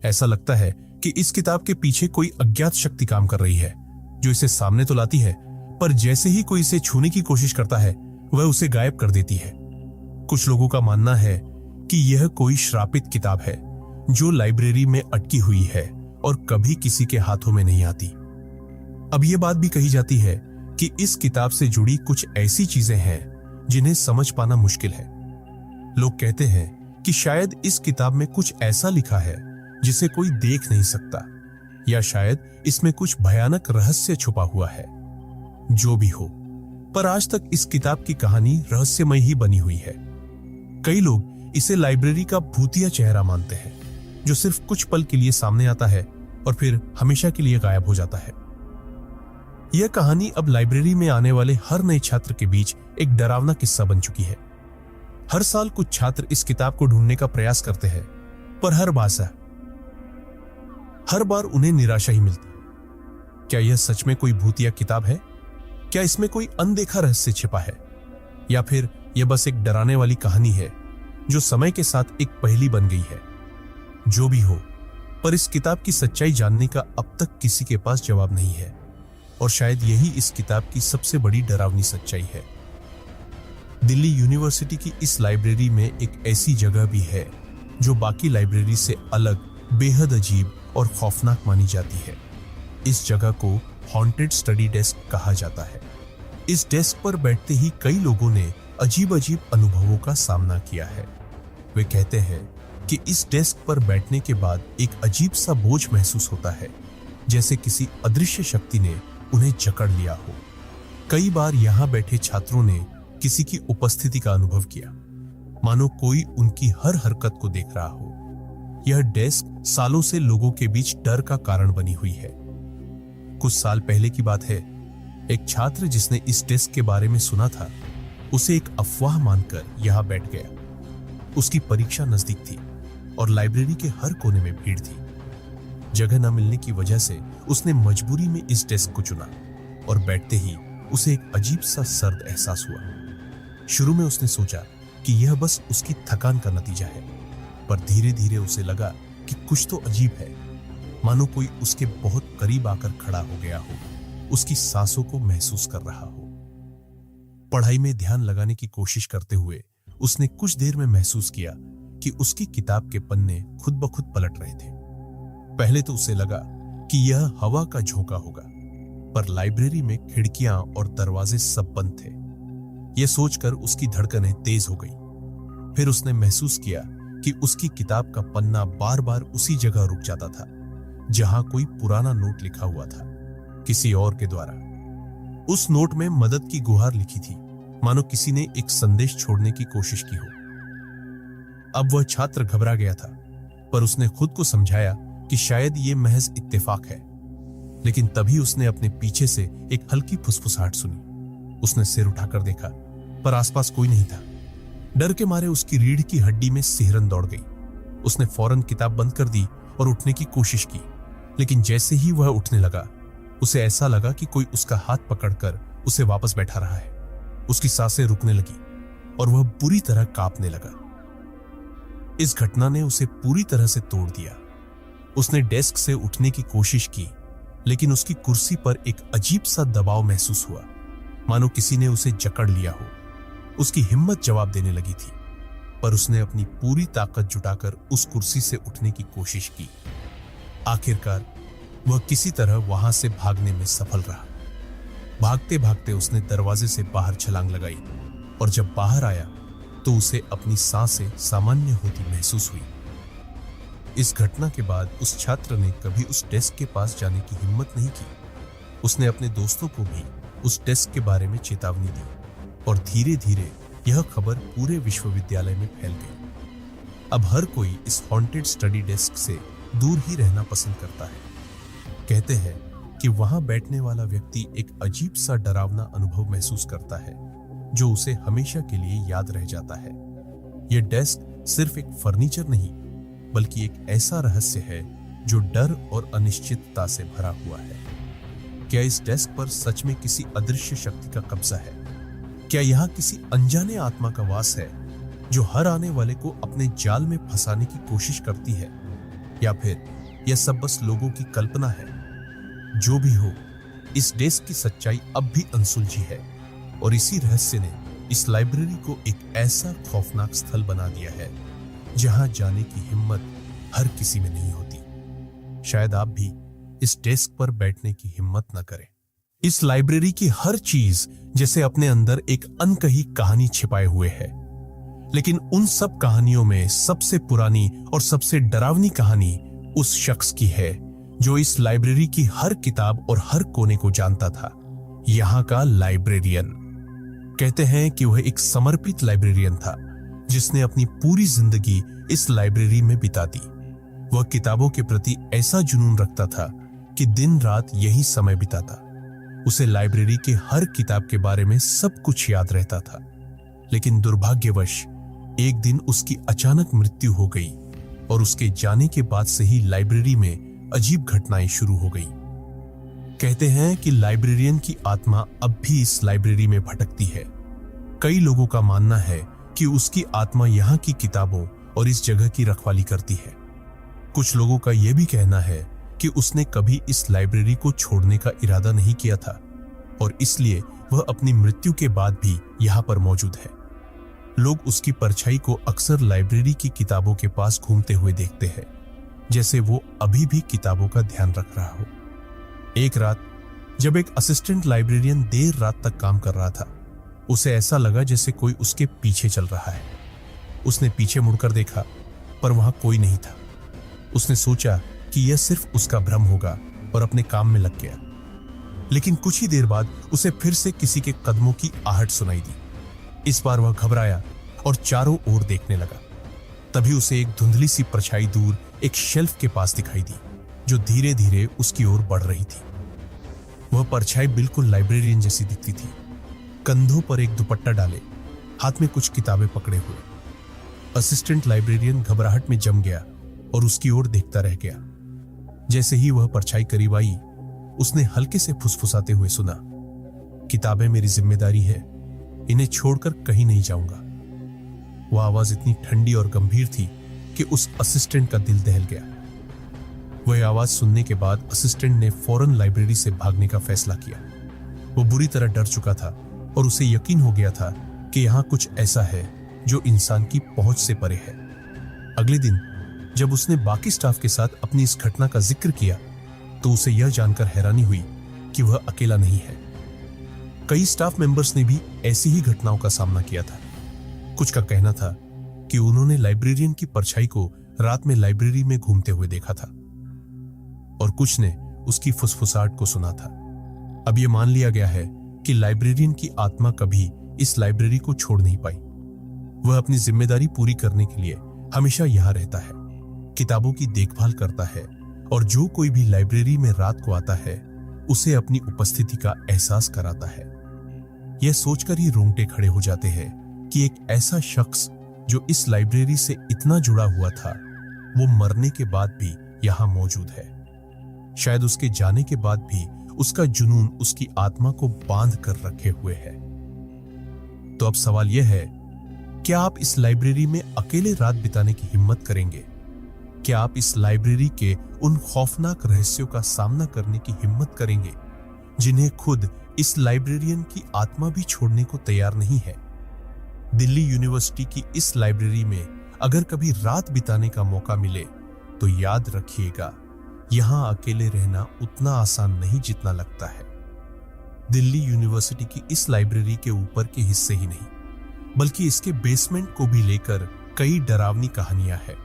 ऐसा लगता है कि इस किताब के पीछे कोई अज्ञात शक्ति काम कर रही है, जो इसे सामने तो लाती है, पर जैसे ही कोई इसे छूने की कोशिश करता है, वह उसे गायब कर देती है। कुछ लोगों का मानना है कि यह कोई श्रापित किताब है जो लाइब्रेरी में अटकी हुई है और कभी किसी के हाथों में नहीं आती। अब यह बात भी कही जाती है कि इस किताब से जुड़ी कुछ ऐसी चीजें हैं जिन्हें समझ पाना मुश्किल है। लोग कहते हैं कि शायद इस किताब में कुछ ऐसा लिखा है जिसे कोई देख नहीं सकता, या शायद इसमें कुछ भयानक रहस्य छुपा हुआ है। जो भी हो, पर आज तक इस किताब की कहानी रहस्यमय ही बनी हुई है। कई लोग इसे लाइब्रेरी का भूतिया चेहरा मानते हैं, जो सिर्फ कुछ पल के लिए सामने आता है और फिर हमेशा के लिए गायब हो जाता है। यह कहानी अब लाइब्रेरी में आने वाले हर नए छात्र के बीच एक डरावना किस्सा बन चुकी है। हर साल कुछ छात्र इस किताब को ढूंढने का प्रयास करते हैं, पर हर बार उन्हें निराशा ही मिलती है। क्या यह सच में कोई भूतिया किताब है? क्या इसमें कोई अनदेखा रहस्य छिपा है? या फिर यह बस एक डराने वाली कहानी है जो समय के साथ एक पहेली बन गई है? जो भी हो, पर इस किताब की सच्चाई जानने का अब तक किसी के पास जवाब नहीं है, और शायद यही इस किताब की सबसे बड़ी डरावनी सच्चाई है। दिल्ली यूनिवर्सिटी की इस लाइब्रेरी में एक ऐसी जगह भी है जो बाकी लाइब्रेरी से अलग, बेहद अजीब और खौफनाक मानी जाती है। इस जगह को हॉन्टेड स्टडी डेस्क कहा जाता है। इस डेस्क पर बैठते ही कई लोगों ने अजीब अजीब अनुभवों का सामना किया है। वे कहते हैं कि इस डेस्क पर बैठने के बाद एक अजीब सा बोझ महसूस होता है, जैसे किसी अदृश्य शक्ति ने उन्हें जकड़ लिया हो। कई बार यहां बैठे छात्रों ने किसी की उपस्थिति का अनुभव किया, मानो कोई उनकी हर हरकत को देख रहा हो। यह डेस्क सालों से लोगों के बीच डर का कारण बनी हुई है। कुछ साल पहले की बात है, एक छात्र जिसने इस डेस्क के बारे में सुना था, उसे एक अफवाह मानकर यहां बैठ गया। उसकी परीक्षा नजदीक थी और लाइब्रेरी के हर कोने में भीड़ थी। जगह न मिलने की वजह से उसने मजबूरी में इस डेस्क को चुना, और बैठते ही उसे एक अजीब सा सर्द एहसास हुआ। शुरू में उसने सोचा कि यह बस उसकी थकान का नतीजा है, पर धीरे धीरे उसे लगा कि कुछ तो अजीब है, मानो कोई उसके बहुत करीब आकर खड़ा हो गया हो, उसकी सांसों को महसूस कर रहा हो। पढ़ाई में ध्यान लगाने की कोशिश करते हुए उसने कुछ देर में महसूस किया कि उसकी किताब के पन्ने खुद ब खुद पलट रहे थे। पहले तो उसे लगा कि यह हवा का झोंका होगा, पर लाइब्रेरी में खिड़कियां और दरवाजे सब बंद थे। यह सोचकर उसकी धड़कनें तेज हो गई। फिर उसने महसूस किया कि उसकी किताब का पन्ना बार बार उसी जगह रुक जाता था जहां कोई पुराना नोट लिखा हुआ था, किसी और के द्वारा। उस नोट में मदद की गुहार लिखी थी, मानो किसी ने एक संदेश छोड़ने की कोशिश की हो। अब वह छात्र घबरा गया था, पर उसने खुद को समझाया कि शायद ये महज इत्तेफाक है। लेकिन तभी उसने अपने पीछे से एक हल्की फुसफुसाहट सुनी। उसने सिर उठाकर देखा, पर आसपास कोई नहीं था। डर के मारे उसकी रीढ़ की हड्डी में सिहरन दौड़ गई। उसने फौरन किताब बंद कर दी और उठने की कोशिश की, लेकिन जैसे ही वह उठने लगा, उसे ऐसा लगा कि कोई उसका हाथ पकड़कर उसे वापस बैठा रहा है। उसकी सांसें रुकने लगी और वह बुरी तरह कांपने लगा। इस घटना ने उसे पूरी तरह से तोड़ दिया। उसने डेस्क से उठने की कोशिश की, लेकिन उसकी कुर्सी पर एक अजीब सा दबाव महसूस हुआ, मानो किसी ने उसे जकड़ लिया हो। उसकी हिम्मत जवाब देने लगी थी, पर उसने अपनी पूरी ताकत जुटाकर उस कुर्सी से उठने की कोशिश की। आखिरकार वह किसी तरह वहां से भागने में सफल रहा। भागते भागते उसने दरवाजे से बाहर छलांग लगाई, और जब बाहर आया तो उसे अपनी सांसें सामान्य होती महसूस हुई। इस घटना के बाद उस छात्र ने कभी उस डेस्क के पास जाने की हिम्मत नहीं की। उसने अपने दोस्तों को भी उस डेस्क के बारे में चेतावनी दी और धीरे धीरे यह खबर पूरे विश्वविद्यालय में फैल गई। अब हर कोई इस हॉन्टेड स्टडी डेस्क से दूर ही रहना पसंद करता है। कहते हैं कि वहां बैठने वाला व्यक्ति एक अजीब सा डरावना अनुभव महसूस करता है जो उसे हमेशा के लिए याद रह जाता है। यह डेस्क सिर्फ एक फर्नीचर नहीं बल्कि एक ऐसा रहस्य है जो डर और अनिश्चितता से भरा हुआ है। क्या इस डेस्क पर सच में किसी अदृश्य शक्ति का कब्जा है? क्या यहाँ किसी अनजाने आत्मा का वास है जो हर आने वाले को अपने जाल में फंसाने की कोशिश करती है? या फिर यह सब बस लोगों की कल्पना है? जो भी हो, इस डेस्क की सच्चाई अब भी अनसुलझी है और इसी रहस्य ने इस लाइब्रेरी को एक ऐसा खौफनाक स्थल बना दिया है जहां जाने की हिम्मत हर किसी में नहीं होती। शायद आप भी इस डेस्क पर बैठने की हिम्मत न करें। इस लाइब्रेरी की हर चीज जैसे अपने अंदर एक अनकही कहानी छिपाए हुए है, लेकिन उन सब कहानियों में सबसे पुरानी और सबसे डरावनी कहानी उस शख्स की है जो इस लाइब्रेरी की हर किताब और हर कोने को जानता था, यहाँ का लाइब्रेरियन। कहते हैं कि वह एक समर्पित लाइब्रेरियन था जिसने अपनी पूरी जिंदगी इस लाइब्रेरी में बिता दी। वह किताबों के प्रति ऐसा जुनून रखता था कि दिन रात यही समय बिताता। उसे लाइब्रेरी के हर किताब के बारे में सब कुछ याद रहता था, लेकिन दुर्भाग्यवश एक दिन उसकी अचानक मृत्यु हो गई और उसके जाने के बाद से ही लाइब्रेरी में अजीब घटनाएं शुरू हो गई। कहते हैं कि लाइब्रेरियन की आत्मा अब भी इस लाइब्रेरी में भटकती है। कई लोगों का मानना है कि उसकी आत्मा यहाँ की किताबों और इस जगह की रखवाली करती है। कुछ लोगों का यह भी कहना है कि उसने कभी इस लाइब्रेरी को छोड़ने का इरादा नहीं किया था और इसलिए वह अपनी मृत्यु के बाद भी यहाँ पर मौजूद है। लोग उसकी परछाई को अक्सर लाइब्रेरी की किताबों के पास घूमते हुए देखते हैं, जैसे वो अभी भी किताबों का ध्यान रख रहा हो। एक रात जब एक असिस्टेंट लाइब्रेरियन देर रात तक काम कर रहा था, उसे ऐसा लगा जैसे कोई उसके पीछे चल रहा है। उसने पीछे मुड़कर देखा पर वहां कोई नहीं था। उसने सोचा कि यह सिर्फ उसका भ्रम होगा और अपने काम में लग गया। लेकिन कुछ ही देर बाद उसे फिर से किसी के कदमों की आहट सुनाई दी। इस बार वह घबराया और चारों ओर देखने लगा। तभी उसे एक धुंधली सी परछाई दूर एक शेल्फ के पास दिखाई दी जो धीरे धीरे उसकी ओर बढ़ रही थी। वह परछाई बिल्कुल लाइब्रेरियन जैसी दिखती थी, कंधों पर एक दुपट्टा डाले, हाथ में कुछ किताबें पकड़े हुए। असिस्टेंट लाइब्रेरियन घबराहट में जम गया और उसकी ओर देखता रह गया। जैसे ही वह परछाई करीब आई, उसने हल्के से फुसफुसाते हुए सुना, किताबें मेरी जिम्मेदारी है, इन्हें छोड़कर कहीं नहीं जाऊंगा। वह आवाज इतनी ठंडी और गंभीर थी कि उस असिस्टेंट का दिल दहल गया। वह आवाज सुनने के बाद असिस्टेंट ने फौरन लाइब्रेरी से भागने का फैसला किया। वो बुरी तरह डर चुका था और उसे यकीन हो गया था कि यहाँ कुछ ऐसा है जो इंसान की पहुंच से परे है। अगले दिन जब उसने बाकी स्टाफ के साथ अपनी इस घटना का जिक्र किया तो उसे यह जानकर हैरानी हुई कि वह अकेला नहीं है। कई स्टाफ मेंबर्स ने भी ऐसी ही घटनाओं का सामना किया था। कुछ का कहना था कि उन्होंने लाइब्रेरियन की परछाई को रात में लाइब्रेरी में घूमते हुए देखा था और कुछ ने उसकी फुसफुसाहट को सुना था। अब यह मान लिया गया है कि लाइब्रेरियन की आत्मा कभी इस लाइब्रेरी को छोड़ नहीं पाई। वह अपनी जिम्मेदारी पूरी करने के लिए हमेशा यहाँ रहता है, किताबों की देखभाल करता है और जो कोई भी लाइब्रेरी में रात को आता है उसे अपनी उपस्थिति का एहसास कराता है। यह सोचकर ही रोंगटे खड़े हो जाते हैं कि एक ऐसा शख्स जो इस लाइब्रेरी से इतना जुड़ा हुआ था, वो मरने के बाद भी यहाँ मौजूद है। शायद उसके जाने के बाद भी उसका जुनून उसकी आत्मा को बांध कर रखे हुए है। तो अब सवाल यह है, क्या आप इस लाइब्रेरी में अकेले रात बिताने की हिम्मत करेंगे? क्या आप इस लाइब्रेरी के उन खौफनाक रहस्यों का सामना करने की हिम्मत करेंगे जिन्हें खुद इस लाइब्रेरियन की आत्मा भी छोड़ने को तैयार नहीं है? दिल्ली यूनिवर्सिटी की इस लाइब्रेरी में अगर कभी रात बिताने का मौका मिले तो याद रखिएगा, यहां अकेले रहना उतना आसान नहीं जितना लगता है। दिल्ली यूनिवर्सिटी की इस लाइब्रेरी के ऊपर के हिस्से ही नहीं बल्कि इसके बेसमेंट को भी लेकर कई डरावनी कहानियां हैं।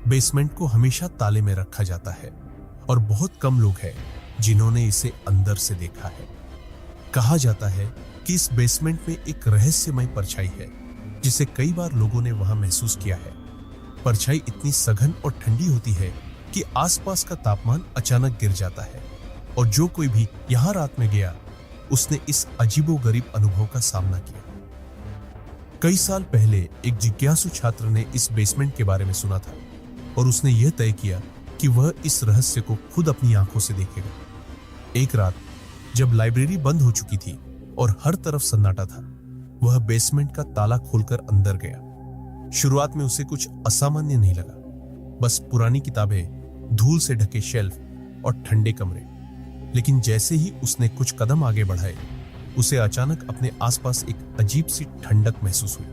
बेसमेंट को हमेशा ताले में रखा जाता है और बहुत कम लोग हैं जिन्होंने इसे अंदर से देखा है। कहा जाता है कि इस बेसमेंट में एक रहस्यमय परछाई है जिसे कई बार लोगों ने वहां महसूस किया है। परछाई इतनी सघन और ठंडी होती है कि आसपास का तापमान अचानक गिर जाता है और जो कोई भी यहां रात में गया उसने इस अजीबोगरीब अनुभव का सामना किया। कई साल पहले एक जिज्ञासु छात्र ने इस बेसमेंट के बारे में सुना था और उसने यह तय किया कि वह इस रहस्य को खुद अपनी आंखों से देखेगा। एक रात जब लाइब्रेरी बंद हो चुकी थी और हर तरफ सन्नाटा था, वह बेसमेंट का ताला खोलकर अंदर गया। शुरुआत में उसे कुछ असामान्य नहीं लगा, बस पुरानी किताबें, धूल से ढके शेल्फ और ठंडे कमरे। लेकिन जैसे ही उसने कुछ कदम आगे बढ़ाए, उसे अचानक अपने आसपास एक अजीब सी ठंडक महसूस हुई।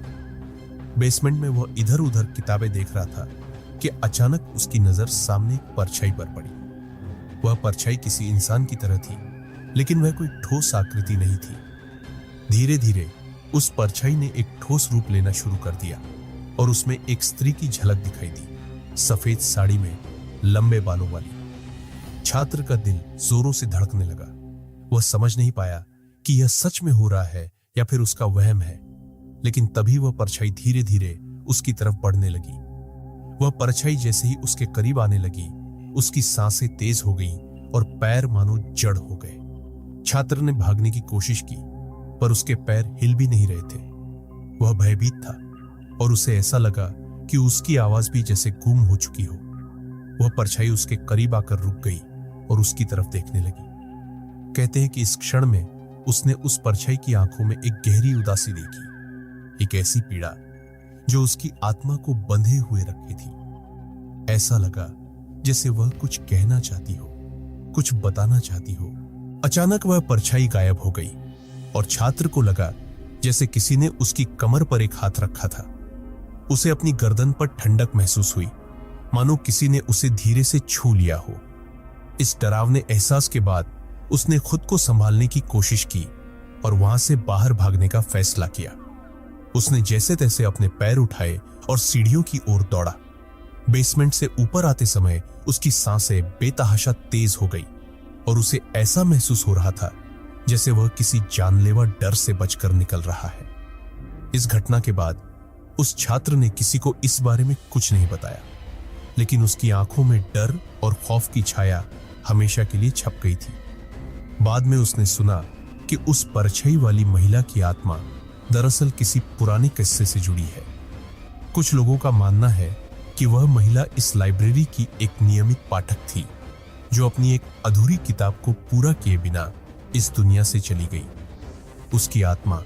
बेसमेंट में वह इधर उधर किताबें देख रहा था कि अचानक उसकी नजर सामने एक परछाई पर पड़ी। वह परछाई किसी इंसान की तरह थी, लेकिन वह कोई ठोस आकृति नहीं थी। धीरे धीरे उस परछाई ने एक ठोस रूप लेना शुरू कर दिया और उसमें एक स्त्री की झलक दिखाई दी, सफेद साड़ी में, लंबे बालों वाली। छात्र का दिल जोरों से धड़कने लगा। वह समझ नहीं पाया कि यह सच में हो रहा है या फिर उसका वहम है। लेकिन तभी वह परछाई धीरे धीरे उसकी तरफ बढ़ने लगी। वह परछाई जैसे ही उसके करीब आने लगी, उसकी सांसें तेज हो गईं और पैर मानो जड़ हो गए। छात्र ने भागने की कोशिश की, पर उसके पैर हिल भी नहीं रहे थे। वह भयभीत था और उसे ऐसा लगा कि उसकी आवाज भी जैसे गुम हो चुकी हो। वह परछाई उसके करीब आकर रुक गई और उसकी तरफ देखने लगी। कहते हैं कि इस क्षण में उसने उस परछाई की आंखों में एक गहरी उदासी देखी, एक ऐसी पीड़ा जो उसकी आत्मा को बंधे हुए रखी थी। ऐसा लगा जैसे वह कुछ कहना चाहती हो, कुछ बताना चाहती हो। अचानक वह परछाई गायब हो गई और छात्र को लगा जैसे किसी ने उसकी कमर पर एक हाथ रखा था। उसे अपनी गर्दन पर ठंडक महसूस हुई, मानो किसी ने उसे धीरे से छू लिया हो। इस डरावने एहसास के बाद उसने खुद को संभालने की कोशिश की और वहां से बाहर भागने का फैसला किया। उसने जैसे तैसे अपने पैर उठाए और सीढ़ियों की ओर दौड़ा। बेसमेंट से ऊपर आते समय उसकी सांसें बेतहाशा तेज हो गई और उसे ऐसा महसूस हो रहा था जैसे वह किसी जानलेवा डर से बचकर निकल रहा है। इस घटना के बाद उस छात्र ने किसी को इस बारे में कुछ नहीं बताया, लेकिन उसकी आंखों में डर और खौफ की छाया हमेशा के लिए छप गई थी। बाद में उसने सुना कि उस परछाई वाली महिला की आत्मा दरअसल किसी पुराने किस्से से जुड़ी है। कुछ लोगों का मानना है कि वह महिला इस लाइब्रेरी की एक नियमित पाठक थी, जो अपनी एक अधूरी किताब को पूरा किए बिना इस दुनिया से चली गई। उसकी आत्मा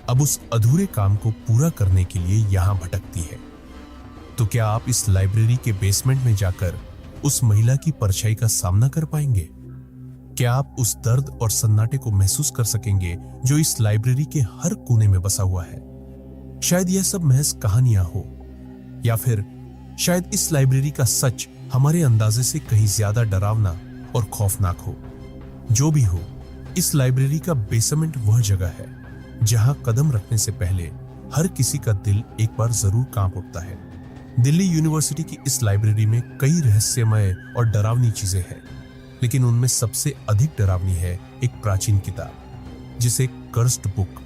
अब उस अधूरे काम को पूरा करने के लिए यहां भटकती है। तो क्या आप इस लाइब्रेरी के बेसमेंट में जाकर उस महिला की परछाई का सामना कर पाएंगे? क्या आप उस दर्द और सन्नाटे को महसूस कर सकेंगे जो इस लाइब्रेरी के हर कोने में बसा हुआ है? शायद यह सब महज कहानियां हो, या फिर शायद इस लाइब्रेरी का सच हमारे अंदाजे से कहीं ज्यादा डरावना और खौफनाक हो। जो भी हो, इस लाइब्रेरी का बेसमेंट वह जगह है जहां कदम रखने से पहले हर किसी का दिल एक बार जरूर कांप उठता है। दिल्ली यूनिवर्सिटी की इस लाइब्रेरी में कई रहस्यमय और डरावनी चीजें हैं, लेकिन उनमें सबसे अधिक डरावनी है एक प्राचीन किताब जिसे कर्स्ड बुक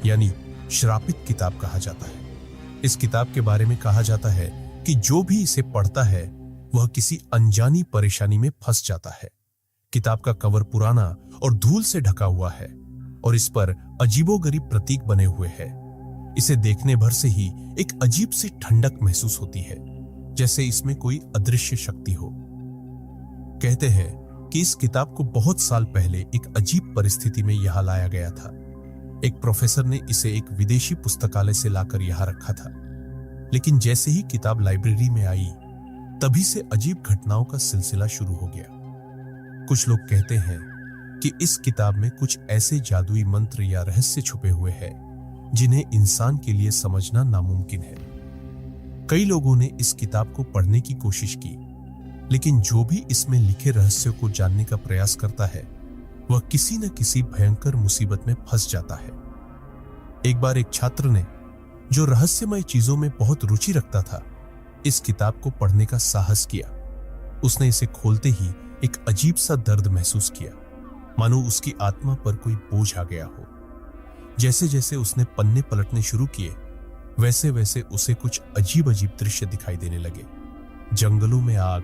यानी श्रापित किताब कहा जाता है। इस किताब के बारे में कहा जाता है कि जो भी इसे पढ़ता है वह किसी अनजानी परेशानी में फंस जाता है। किताब का कवर पुराना और धूल से ढका हुआ है और इस पर अजीबोगरीब प्रतीक बने हुए हैं। इसे देखने भर से ही एक अजीब सी ठंडक महसूस होती है, जैसे इसमें कोई अदृश्य शक्ति हो। कहते हैं कि इस किताब को बहुत साल पहले एक अजीब परिस्थिति में यहां लाया गया था। एक प्रोफेसर ने इसे एक विदेशी पुस्तकालय से लाकर यहां रखा था, लेकिन जैसे ही किताब लाइब्रेरी में आई, तभी से अजीब घटनाओं का सिलसिला शुरू हो गया। कुछ लोग कहते हैं कि इस किताब में कुछ ऐसे जादुई मंत्र या रहस्य छुपे हुए हैं जिन्हें इंसान के लिए समझना नामुमकिन है। कई लोगों ने इस किताब को पढ़ने की कोशिश की, लेकिन जो भी इसमें लिखे रहस्यों को जानने का प्रयास करता है वह किसी न किसी भयंकर मुसीबत में फंस जाता है। एक बार एक छात्र ने, जो रहस्यमय चीजों में बहुत रुचि रखता था, इस किताब को पढ़ने का साहस किया। उसने इसे खोलते ही एक अजीब सा दर्द महसूस किया, मानो उसकी आत्मा पर कोई बोझ आ गया हो। जैसे जैसे उसने पन्ने पलटने शुरू किए, वैसे वैसे उसे कुछ अजीब अजीब दृश्य दिखाई देने लगे। जंगलों में आग,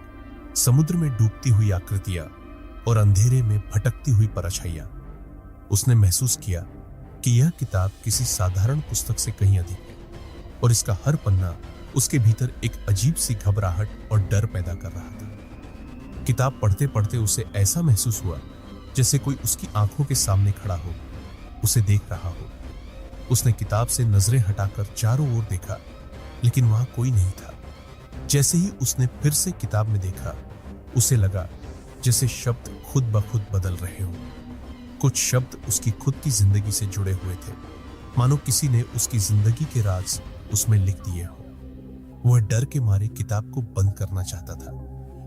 समुद्र में डूबती हुई आकृतियां और अंधेरे में भटकती हुई परछाइयां। उसने महसूस किया कि यह किताब किसी साधारण पुस्तक से कहीं अधिक है, और इसका हर पन्ना उसके भीतर एक अजीब सी घबराहट और डर पैदा कर रहा था। किताब पढ़ते पढ़ते उसे ऐसा महसूस हुआ जैसे कोई उसकी आंखों के सामने खड़ा हो, उसे देख रहा हो। उसने किताब से नजरें हटाकर चारों ओर देखा, लेकिन वहां कोई नहीं था। जैसे ही उसने फिर से किताब में देखा, उसे लगा जैसे शब्द खुद ब खुद बदल रहे हों। कुछ शब्द उसकी खुद की जिंदगी से जुड़े हुए थे, मानो किसी ने उसकी जिंदगी के राज उसमें लिख दिए हो। वह डर के मारे किताब को बंद करना चाहता था,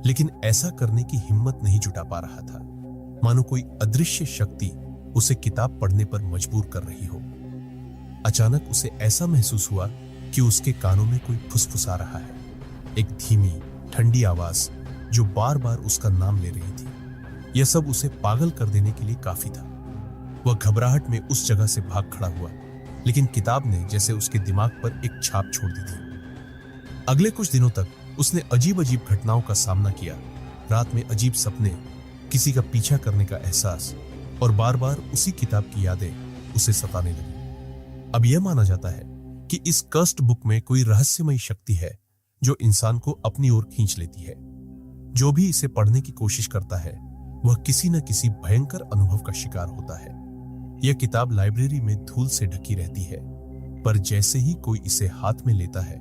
लेकिन ऐसा करने की हिम्मत नहीं जुटा पा रहा था, मानो कोई अदृश्य शक्ति उसे किताब पढ़ने पर मजबूर कर रही हो। अचानक उसे ऐसा महसूस हुआ कि उसके कानों में कोई फुसफुसा रहा है, एक धीमी ठंडी आवाज जो बार बार उसका नाम ले रही थी। यह सब उसे पागल कर देने के लिए काफी था। वह घबराहट में उस जगह से भाग खड़ा हुआ, लेकिन किताब ने जैसे उसके दिमाग पर एक छाप छोड़ दी थी। अगले कुछ दिनों तक उसने अजीब अजीब घटनाओं का सामना किया। रात में अजीब सपने, किसी का पीछा करने का एहसास और बार बार उसी किताब की यादें उसे सताने लगी। अब यह माना जाता है कि इस कर्स्ड बुक में कोई रहस्यमयी शक्ति है जो इंसान को अपनी ओर खींच लेती है। जो भी इसे पढ़ने की कोशिश करता है, वह किसी न किसी भयंकर अनुभव का शिकार होता है। यह किताब लाइब्रेरी में धूल से ढकी रहती है, पर जैसे ही कोई इसे हाथ में लेता है,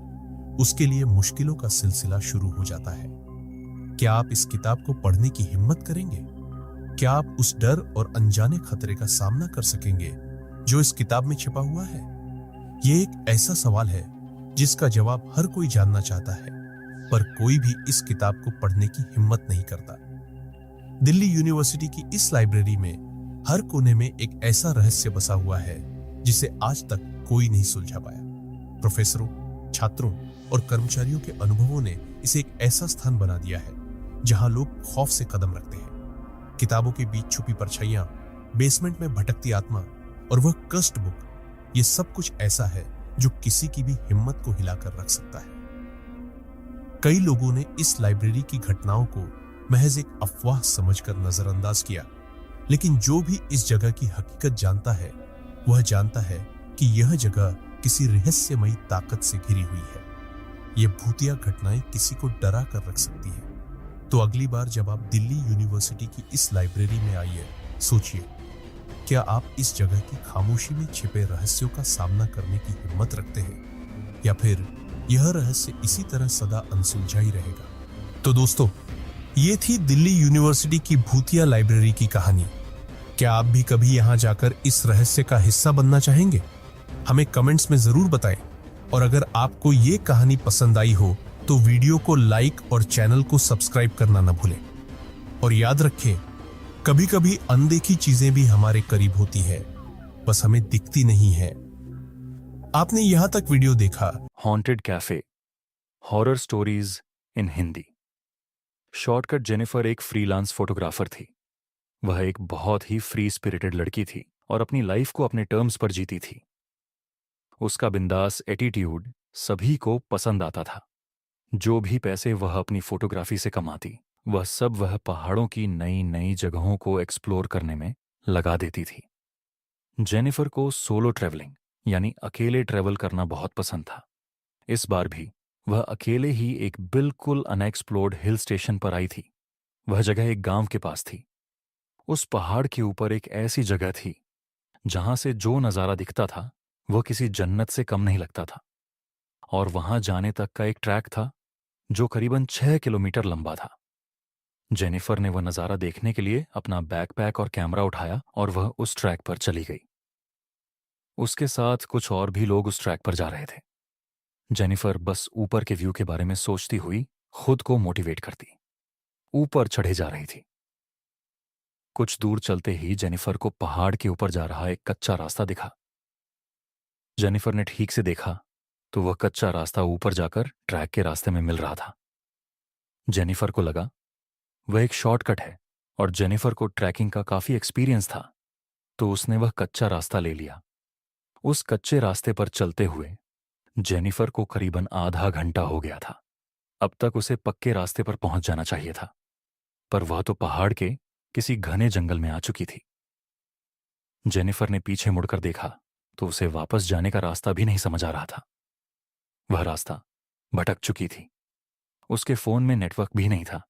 उसके लिए मुश्किलों का सिलसिला शुरू हो जाता है। क्या आप इस किताब को पढ़ने की हिम्मत करेंगे? क्या आप उस डर और अनजाने खतरे का सामना कर सकेंगे जो इस किताब में छिपा हुआ है? यह एक ऐसा सवाल है जिसका जवाब हर कोई जानना चाहता है, पर कोई भी इस किताब को पढ़ने की हिम्मत नहीं करता। दिल्ली यूनिवर्सिटी की इस लाइब्रेरी में हर कोने में एक ऐसा रहस्य बसा हुआ है जिसे आज तक कोई नहीं सुलझा पाया। प्रोफेसरों, छात्रों और कर्मचारियों के अनुभवों ने इसे एक ऐसा स्थान बना दिया है जहां लोग खौफ से कदम रखते हैं। किताबों के बीच छुपी परछाइयां, बेसमेंट में भटकती आत्मा और वह कर्स्ड बुक, ये सब कुछ ऐसा है जो किसी की भी हिम्मत को हिलाकर रख सकता है। कई लोगों ने इस लाइब्रेरी की घटनाओं को महज एक अफवाह समझकर नजरअंदाज किया, लेकिन जो भी इस जगह की हकीकत जानता है, वह जानता है कि यह जगह किसी रहस्यमयी ताकत से घिरी हुई है। यह भूतिया घटनाएं किसी को डरा कर रख सकती हैं। तो अगली बार जब आप दिल्ली यूनिवर्सिटी की इस लाइब्रेरी में आइए, सोचिए, क्या आप इस जगह की खामोशी में छिपे रहस्यों का सामना करने की हिम्मत रखते हैं, या फिर यह रहस्य इसी तरह सदा अनसुलझा ही रहेगा? तो दोस्तों, ये थी दिल्ली यूनिवर्सिटी की भूतिया लाइब्रेरी की कहानी। क्या आप भी कभी यहां जाकर इस रहस्य का हिस्सा बनना चाहेंगे? हमें कमेंट्स में जरूर बताएं। और अगर आपको ये कहानी पसंद आई हो तो वीडियो को लाइक और चैनल को सब्सक्राइब करना न भूलें। और याद रखें, कभी कभी अनदेखी चीजें भी हमारे करीब होती है, बस हमें दिखती नहीं है। आपने यहां तक वीडियो देखा haunted cafe, horror stories in Hindi. Shortcut Jennifer एक फ्रीलांस फोटोग्राफर थी। वह एक बहुत ही फ्री स्पिरिटेड लड़की थी और अपनी लाइफ को अपने टर्म्स पर जीती थी। उसका बिंदास एटीट्यूड सभी को पसंद आता था। जो भी पैसे वह अपनी फोटोग्राफी से कमाती, वह सब वह पहाड़ों की नई नई जगहों को एक्सप्लोर करने में लगा देती थी। जेनिफर को सोलो ट्रैवलिंग यानी अकेले ट्रैवल करना बहुत पसंद था। इस बार भी वह अकेले ही एक बिल्कुल अनएक्सप्लोर्ड हिल स्टेशन पर आई थी। वह जगह एक गांव के पास थी। उस पहाड़ के ऊपर एक ऐसी जगह थी जहां से जो नजारा दिखता था वह किसी जन्नत से कम नहीं लगता था। और वहां जाने तक का एक ट्रैक था जो करीबन 6 किलोमीटर लंबा था। जेनिफर ने वह नजारा देखने के लिए अपना बैकपैक और कैमरा उठाया और वह उस ट्रैक पर चली गई। उसके साथ कुछ और भी लोग उस ट्रैक पर जा रहे थे। जेनिफर बस ऊपर के व्यू के बारे में सोचती हुई खुद को मोटिवेट करती ऊपर चढ़े जा रही थी। कुछ दूर चलते ही जेनिफर को पहाड़ के ऊपर जा रहा एक कच्चा रास्ता दिखा। जेनिफर ने ठीक से देखा तो वह कच्चा रास्ता ऊपर जाकर ट्रैक के रास्ते में मिल रहा था। जेनिफर को लगा वह एक शॉर्टकट है और जेनिफर को ट्रैकिंग का काफी एक्सपीरियंस था, तो उसने वह कच्चा रास्ता ले लिया। उस कच्चे रास्ते पर चलते हुए जेनिफर को करीबन आधा घंटा हो गया था। अब तक उसे पक्के रास्ते पर पहुंच जाना चाहिए था, पर वह तो पहाड़ के किसी घने जंगल में आ चुकी थी। जेनिफर ने पीछे मुड़कर देखा तो उसे वापस जाने का रास्ता भी नहीं समझ आ रहा था। वह रास्ता भटक चुकी थी। उसके फोन में नेटवर्क भी नहीं था।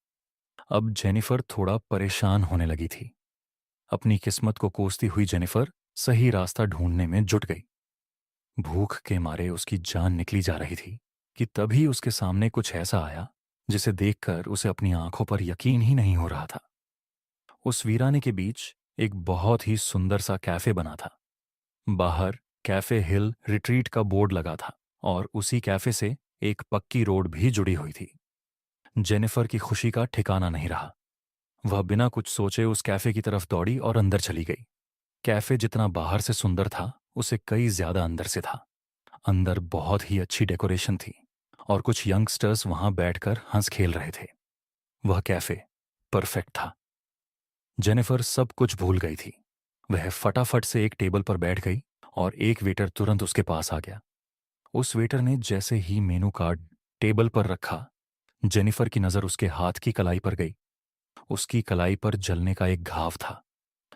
अब जेनिफर थोड़ा परेशान होने लगी थी। अपनी किस्मत को कोसती हुई जेनिफर सही रास्ता ढूंढने में जुट गई। भूख के मारे उसकी जान निकली जा रही थी कि तभी उसके सामने कुछ ऐसा आया जिसे देखकर उसे अपनी आंखों पर यकीन ही नहीं हो रहा था। उस वीराने के बीच एक बहुत ही सुंदर सा कैफे बना था। बाहर कैफे हिल रिट्रीट का बोर्ड लगा था और उसी कैफे से एक पक्की रोड भी जुड़ी हुई थी। जेनिफर की खुशी का ठिकाना नहीं रहा। वह बिना कुछ सोचे उस कैफे की तरफ दौड़ी और अंदर चली गई। कैफे जितना बाहर से सुंदर था, उसे कई ज्यादा अंदर से था। अंदर बहुत ही अच्छी डेकोरेशन थी और कुछ यंगस्टर्स वहां बैठकर हंस खेल रहे थे। वह कैफे परफेक्ट था। जेनिफर सब कुछ भूल गई थी। वह फटाफट से एक टेबल पर बैठ गई और एक वेटर तुरंत उसके पास आ गया। उस वेटर ने जैसे ही मेनू कार्ड टेबल पर रखा, जेनिफर की नजर उसके हाथ की कलाई पर गई। उसकी कलाई पर जलने का एक घाव था।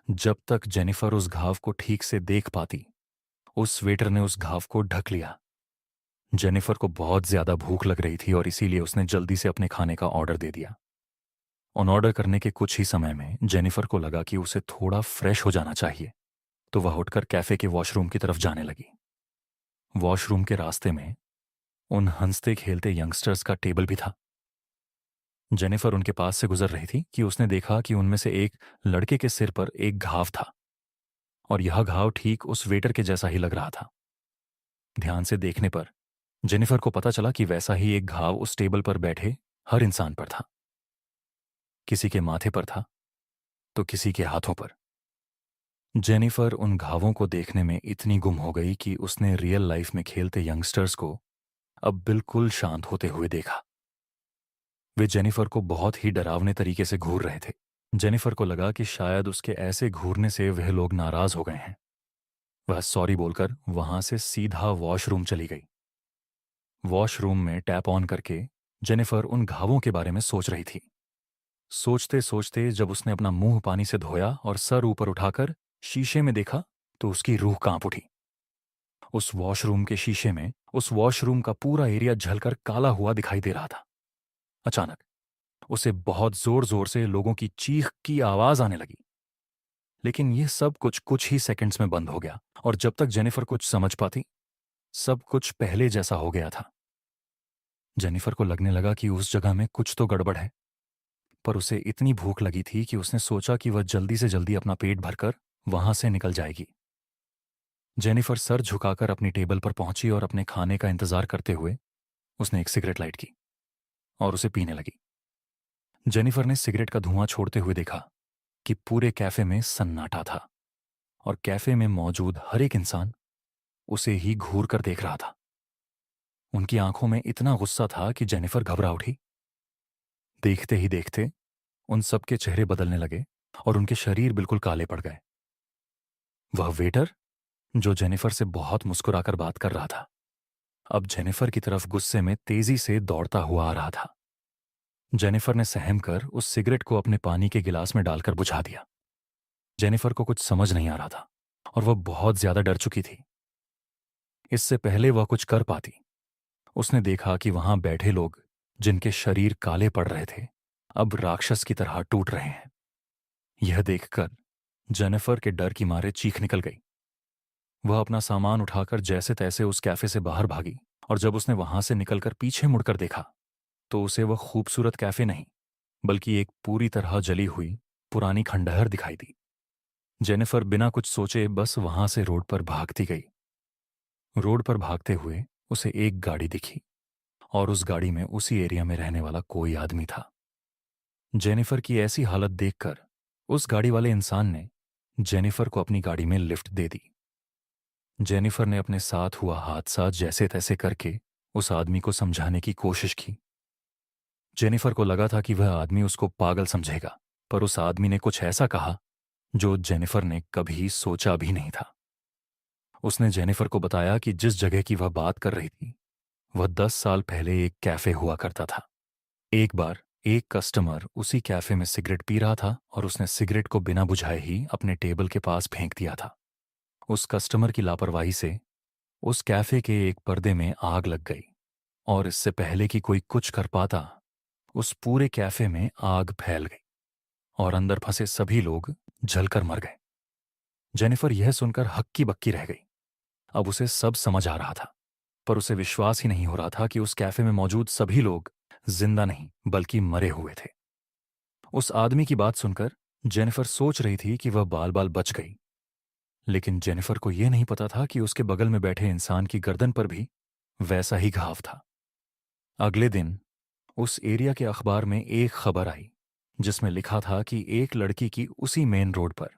जब तक जेनिफर उस घाव को ठीक से देख पाती, उस वेटर ने उस घाव को ढक लिया। जेनिफर को बहुत ज्यादा भूख लग रही थी और इसीलिए उसने जल्दी से अपने खाने का ऑर्डर दे दिया। ऑन ऑर्डर करने के कुछ ही समय में जेनिफर को लगा कि उसे थोड़ा फ्रेश हो जाना चाहिए, तो वह उठकर कैफे के वॉशरूम की तरफ जाने लगी। वॉशरूम के रास्ते में उन हंसते खेलते यंगस्टर्स का टेबल भी था। जेनिफर उनके पास से गुजर रही थी कि उसने देखा कि उनमें से एक लड़के के सिर पर एक घाव था और यह घाव ठीक उस वेटर के जैसा ही लग रहा था। ध्यान से देखने पर जेनिफर को पता चला कि वैसा ही एक घाव उस टेबल पर बैठे हर इंसान पर था। किसी के माथे पर था तो किसी के हाथों पर। जेनिफर उन घावों को देखने में इतनी गुम हो गई कि उसने रियल लाइफ में खेलते यंगस्टर्स को अब बिल्कुल शांत होते हुए देखा। वे जेनिफर को बहुत ही डरावने तरीके से घूर रहे थे। जेनिफर को लगा कि शायद उसके ऐसे घूरने से वह लोग नाराज हो गए हैं। वह सॉरी बोलकर वहां से सीधा वॉशरूम चली गई। वॉशरूम में टैप ऑन करके जेनिफर उन घावों के बारे में सोच रही थी। सोचते सोचते जब उसने अपना मुंह पानी से धोया और सर ऊपर उठाकर शीशे में देखा तो उसकी रूह कांप उठी। उस वॉशरूम के शीशे में उस वॉशरूम का पूरा एरिया झलकर काला हुआ दिखाई दे रहा था। अचानक उसे बहुत जोर जोर से लोगों की चीख की आवाज आने लगी, लेकिन यह सब कुछ कुछ ही सेकंड्स में बंद हो गया और जब तक जेनिफर कुछ समझ पाती, सब कुछ पहले जैसा हो गया था। जेनिफर को लगने लगा कि उस जगह में कुछ तो गड़बड़ है, पर उसे इतनी भूख लगी थी कि उसने सोचा कि वह जल्दी से जल्दी अपना पेट भरकर वहां से निकल जाएगी। जेनिफर सर झुकाकर अपनी टेबल पर पहुंची और अपने खाने का इंतजार करते हुए उसने एक सिगरेट लाइट की और उसे पीने लगी। जेनिफर ने सिगरेट का धुआं छोड़ते हुए देखा कि पूरे कैफे में सन्नाटा था और कैफे में मौजूद हर एक इंसान उसे ही घूर कर देख रहा था। उनकी आंखों में इतना गुस्सा था कि जेनिफर घबरा उठी। देखते ही देखते उन सबके चेहरे बदलने लगे और उनके शरीर बिल्कुल काले पड़ गए। वह वेटर जो जेनिफर से बहुत मुस्कुराकर बात कर रहा था, अब जेनिफर की तरफ गुस्से में तेजी से दौड़ता हुआ आ रहा था। जेनिफर ने सहम कर उस सिगरेट को अपने पानी के गिलास में डालकर बुझा दिया। जेनिफर को कुछ समझ नहीं आ रहा था और वह बहुत ज्यादा डर चुकी थी। इससे पहले वह कुछ कर पाती, उसने देखा कि वहां बैठे लोग जिनके शरीर काले पड़ रहे थे अब राक्षस की तरह टूट रहे हैं। यह देखकर जेनिफर के डर की मारे चीख निकल गई। वह अपना सामान उठाकर जैसे तैसे उस कैफे से बाहर भागी और जब उसने वहां से निकलकर पीछे मुड़कर देखा तो उसे वह खूबसूरत कैफे नहीं बल्कि एक पूरी तरह जली हुई पुरानी खंडहर दिखाई दी। जेनिफर बिना कुछ सोचे बस वहां से रोड पर भागती गई। रोड पर भागते हुए उसे एक गाड़ी दिखी और उस गाड़ी में उसी एरिया में रहने वाला कोई आदमी था। जेनिफर की ऐसी हालत देखकर उस गाड़ी वाले इंसान ने जेनिफर को अपनी गाड़ी में लिफ्ट दे दी। जेनिफर ने अपने साथ हुआ हादसा जैसे तैसे करके उस आदमी को समझाने की कोशिश की। जेनिफर को लगा था कि वह आदमी उसको पागल समझेगा, पर उस आदमी ने कुछ ऐसा कहा जो जेनिफर ने कभी सोचा भी नहीं था। उसने जेनिफर को बताया कि जिस जगह की वह बात कर रही थी वह 10 साल पहले एक कैफे हुआ करता था। एक बार एक कस्टमर उसी कैफे में सिगरेट पी रहा था और उसने सिगरेट को बिना बुझाए ही अपने टेबल के पास फेंक दिया था। उस कस्टमर की लापरवाही से उस कैफे के एक पर्दे में आग लग गई और इससे पहले कि कोई कुछ कर पाता उस पूरे कैफे में आग फैल गई और अंदर फंसे सभी लोग जलकर मर गए। जेनिफर यह सुनकर हक्की बक्की रह गई। अब उसे सब समझ आ रहा था, पर उसे विश्वास ही नहीं हो रहा था कि उस कैफे में मौजूद सभी लोग जिंदा नहीं बल्कि मरे हुए थे। उस आदमी की बात सुनकर जेनिफर सोच रही थी कि वह बाल बाल बच गई, लेकिन जेनिफर को यह नहीं पता था कि उसके बगल में बैठे इंसान की गर्दन पर भी वैसा ही घाव था। अगले दिन उस एरिया के अखबार में एक खबर आई जिसमें लिखा था कि एक लड़की की उसी मेन रोड पर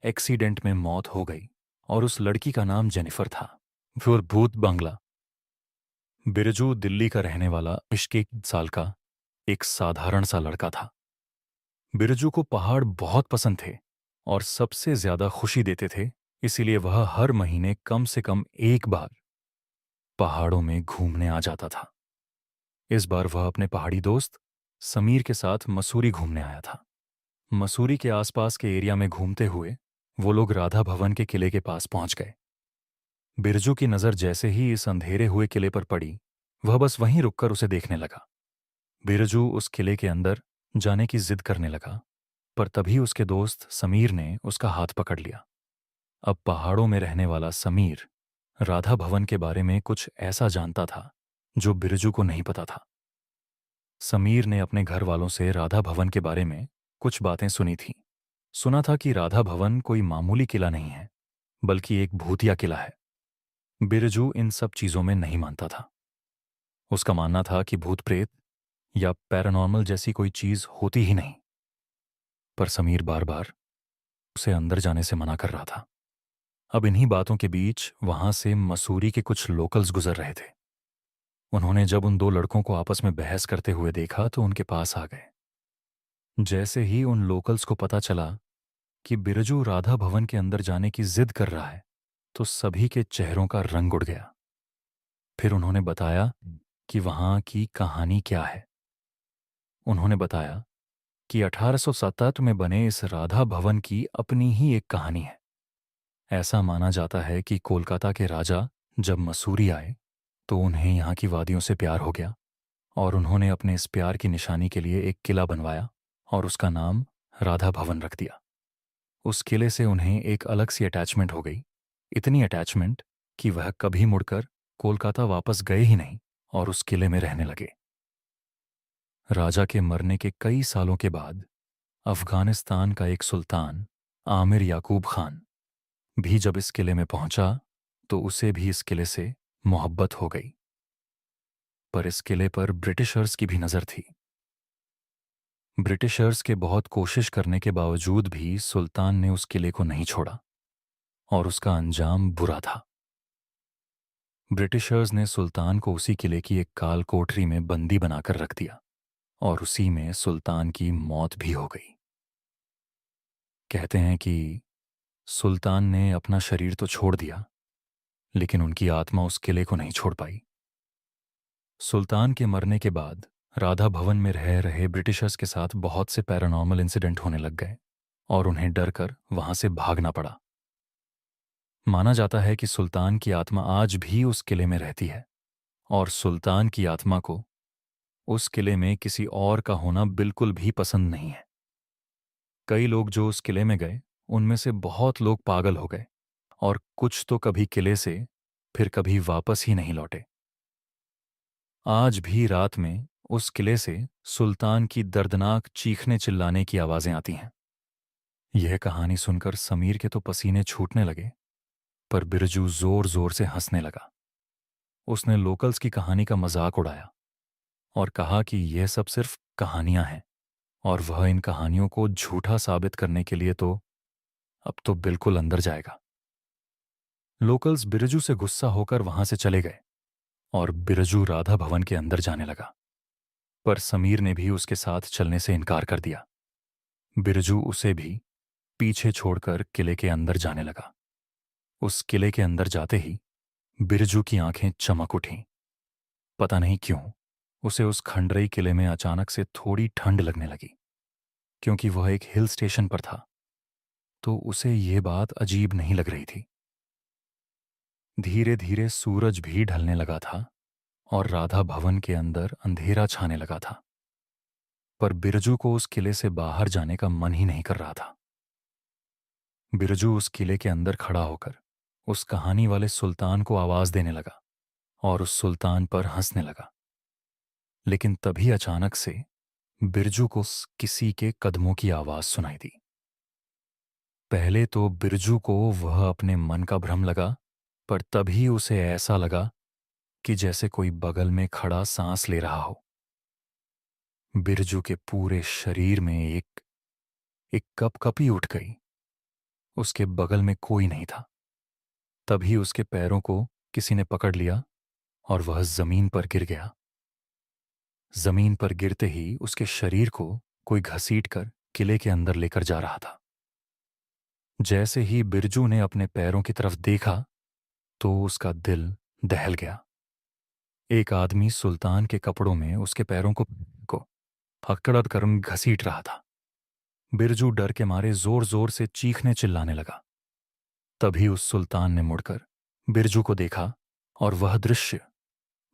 एक्सीडेंट में मौत हो गई और उस लड़की का नाम जेनिफर था। फिर भूत बंगला। बिरजू दिल्ली का रहने वाला 21 साल का एक साधारण सा लड़का था। बिरजू को पहाड़ बहुत पसंद थे और सबसे ज्यादा खुशी देते थे, इसीलिए वह हर महीने कम से कम एक बार पहाड़ों में घूमने आ जाता था। इस बार वह अपने पहाड़ी दोस्त समीर के साथ मसूरी घूमने आया था। मसूरी के आसपास के एरिया में घूमते हुए वो लोग राधा भवन के किले के पास पहुंच गए। बिरजू की नजर जैसे ही इस अंधेरे हुए किले पर पड़ी, वह बस वहीं रुककर उसे देखने लगा। बिरजू उस किले के अंदर जाने की जिद करने लगा, पर तभी उसके दोस्त समीर ने उसका हाथ पकड़ लिया। अब पहाड़ों में रहने वाला समीर राधा भवन के बारे में कुछ ऐसा जानता था जो बिरजू को नहीं पता था। समीर ने अपने घर वालों से राधा भवन के बारे में कुछ बातें सुनी थीं। सुना था कि राधा भवन कोई मामूली किला नहीं है, बल्कि एक भूतिया किला है। बिरजू इन सब चीजों में नहीं मानता था। उसका मानना था कि भूत प्रेत या पैरानॉर्मल जैसी कोई चीज होती ही नहीं। पर समीर बार बार उसे अंदर जाने से मना कर रहा था। अब इन्हीं बातों के बीच वहां से मसूरी के कुछ लोकल्स गुजर रहे थे। उन्होंने जब उन दो लड़कों को आपस में बहस करते हुए देखा तो उनके पास आ गए। जैसे ही उन लोकल्स को पता चला कि बिरजू राधा भवन के अंदर जाने की जिद कर रहा है, तो सभी के चेहरों का रंग उड़ गया। फिर उन्होंने बताया कि वहां की कहानी क्या है। उन्होंने बताया कि 1807 में बने इस राधा भवन की अपनी ही एक कहानी है। ऐसा माना जाता है कि कोलकाता के राजा जब मसूरी आए तो उन्हें यहाँ की वादियों से प्यार हो गया और उन्होंने अपने इस प्यार की निशानी के लिए एक किला बनवाया और उसका नाम राधा भवन रख दिया। उस किले से उन्हें एक अलग सी अटैचमेंट हो गई, इतनी अटैचमेंट कि वह कभी मुड़कर कोलकाता वापस गए ही नहीं और उस किले में रहने लगे। राजा के मरने के कई सालों के बाद अफगानिस्तान का एक सुल्तान आमिर याकूब खान भी जब इस किले में पहुंचा तो उसे भी इस किले से मोहब्बत हो गई। पर इस किले पर ब्रिटिशर्स की भी नजर थी। ब्रिटिशर्स के बहुत कोशिश करने के बावजूद भी सुल्तान ने उस किले को नहीं छोड़ा और उसका अंजाम बुरा था। ब्रिटिशर्स ने सुल्तान को उसी किले की एक काल कोठरी में बंदी बनाकर रख दिया और उसी में सुल्तान की मौत भी हो गई। कहते हैं कि सुल्तान ने अपना शरीर तो छोड़ दिया, लेकिन उनकी आत्मा उस किले को नहीं छोड़ पाई। सुल्तान के मरने के बाद राधा भवन में रह रहे ब्रिटिशर्स के साथ बहुत से पैरानॉर्मल इंसिडेंट होने लग गए और उन्हें डर कर वहां से भागना पड़ा। माना जाता है कि सुल्तान की आत्मा आज भी उस किले में रहती है और सुल्तान की आत्मा को उस किले में किसी और का होना बिल्कुल भी पसंद नहीं है। कई लोग जो उस किले में गए उनमें से बहुत लोग पागल हो गए और कुछ तो कभी किले से फिर कभी वापस ही नहीं लौटे। आज भी रात में उस किले से सुल्तान की दर्दनाक चीखने चिल्लाने की आवाजें आती हैं। यह कहानी सुनकर समीर के तो पसीने छूटने लगे, पर बिरजू जोर जोर से हंसने लगा। उसने लोकल्स की कहानी का मजाक उड़ाया और कहा कि यह सब सिर्फ कहानियां हैं और वह इन कहानियों को झूठा साबित करने के लिए तो अब तो बिल्कुल अंदर जाएगा। लोकल्स बिरजू से गुस्सा होकर वहां से चले गए और बिरजू राधा भवन के अंदर जाने लगा, पर समीर ने भी उसके साथ चलने से इनकार कर दिया। बिरजू उसे भी पीछे छोड़कर किले के अंदर जाने लगा। उस किले के अंदर जाते ही बिरजू की आंखें चमक उठीं। पता नहीं क्यों उसे उस खंडरई किले में अचानक से थोड़ी ठंड लगने लगी। क्योंकि वह एक हिल स्टेशन पर था तो उसे यह बात अजीब नहीं लग रही थी। धीरे धीरे सूरज भी ढलने लगा था और राधा भवन के अंदर अंधेरा छाने लगा था, पर बिरजू को उस किले से बाहर जाने का मन ही नहीं कर रहा था। बिरजू उस किले के अंदर खड़ा होकर उस कहानी वाले सुल्तान को आवाज देने लगा और उस सुल्तान पर हंसने लगा। लेकिन तभी अचानक से बिरजू को किसी के कदमों की आवाज सुनाई दी। पहले तो बिरजू को वह अपने मन का भ्रम लगा, पर तभी उसे ऐसा लगा कि जैसे कोई बगल में खड़ा सांस ले रहा हो। बिरजू के पूरे शरीर में एक कपकपी उठ गई। उसके बगल में कोई नहीं था। तभी उसके पैरों को किसी ने पकड़ लिया और वह जमीन पर गिर गया। जमीन पर गिरते ही उसके शरीर को कोई घसीटकर किले के अंदर लेकर जा रहा था। जैसे ही बिरजू ने अपने पैरों की तरफ देखा तो उसका दिल दहल गया। एक आदमी सुल्तान के कपड़ों में उसके पैरों को पकड़ कर घसीट रहा था। बिरजू डर के मारे जोर जोर से चीखने चिल्लाने लगा। तभी उस सुल्तान ने मुड़कर बिरजू को देखा और वह दृश्य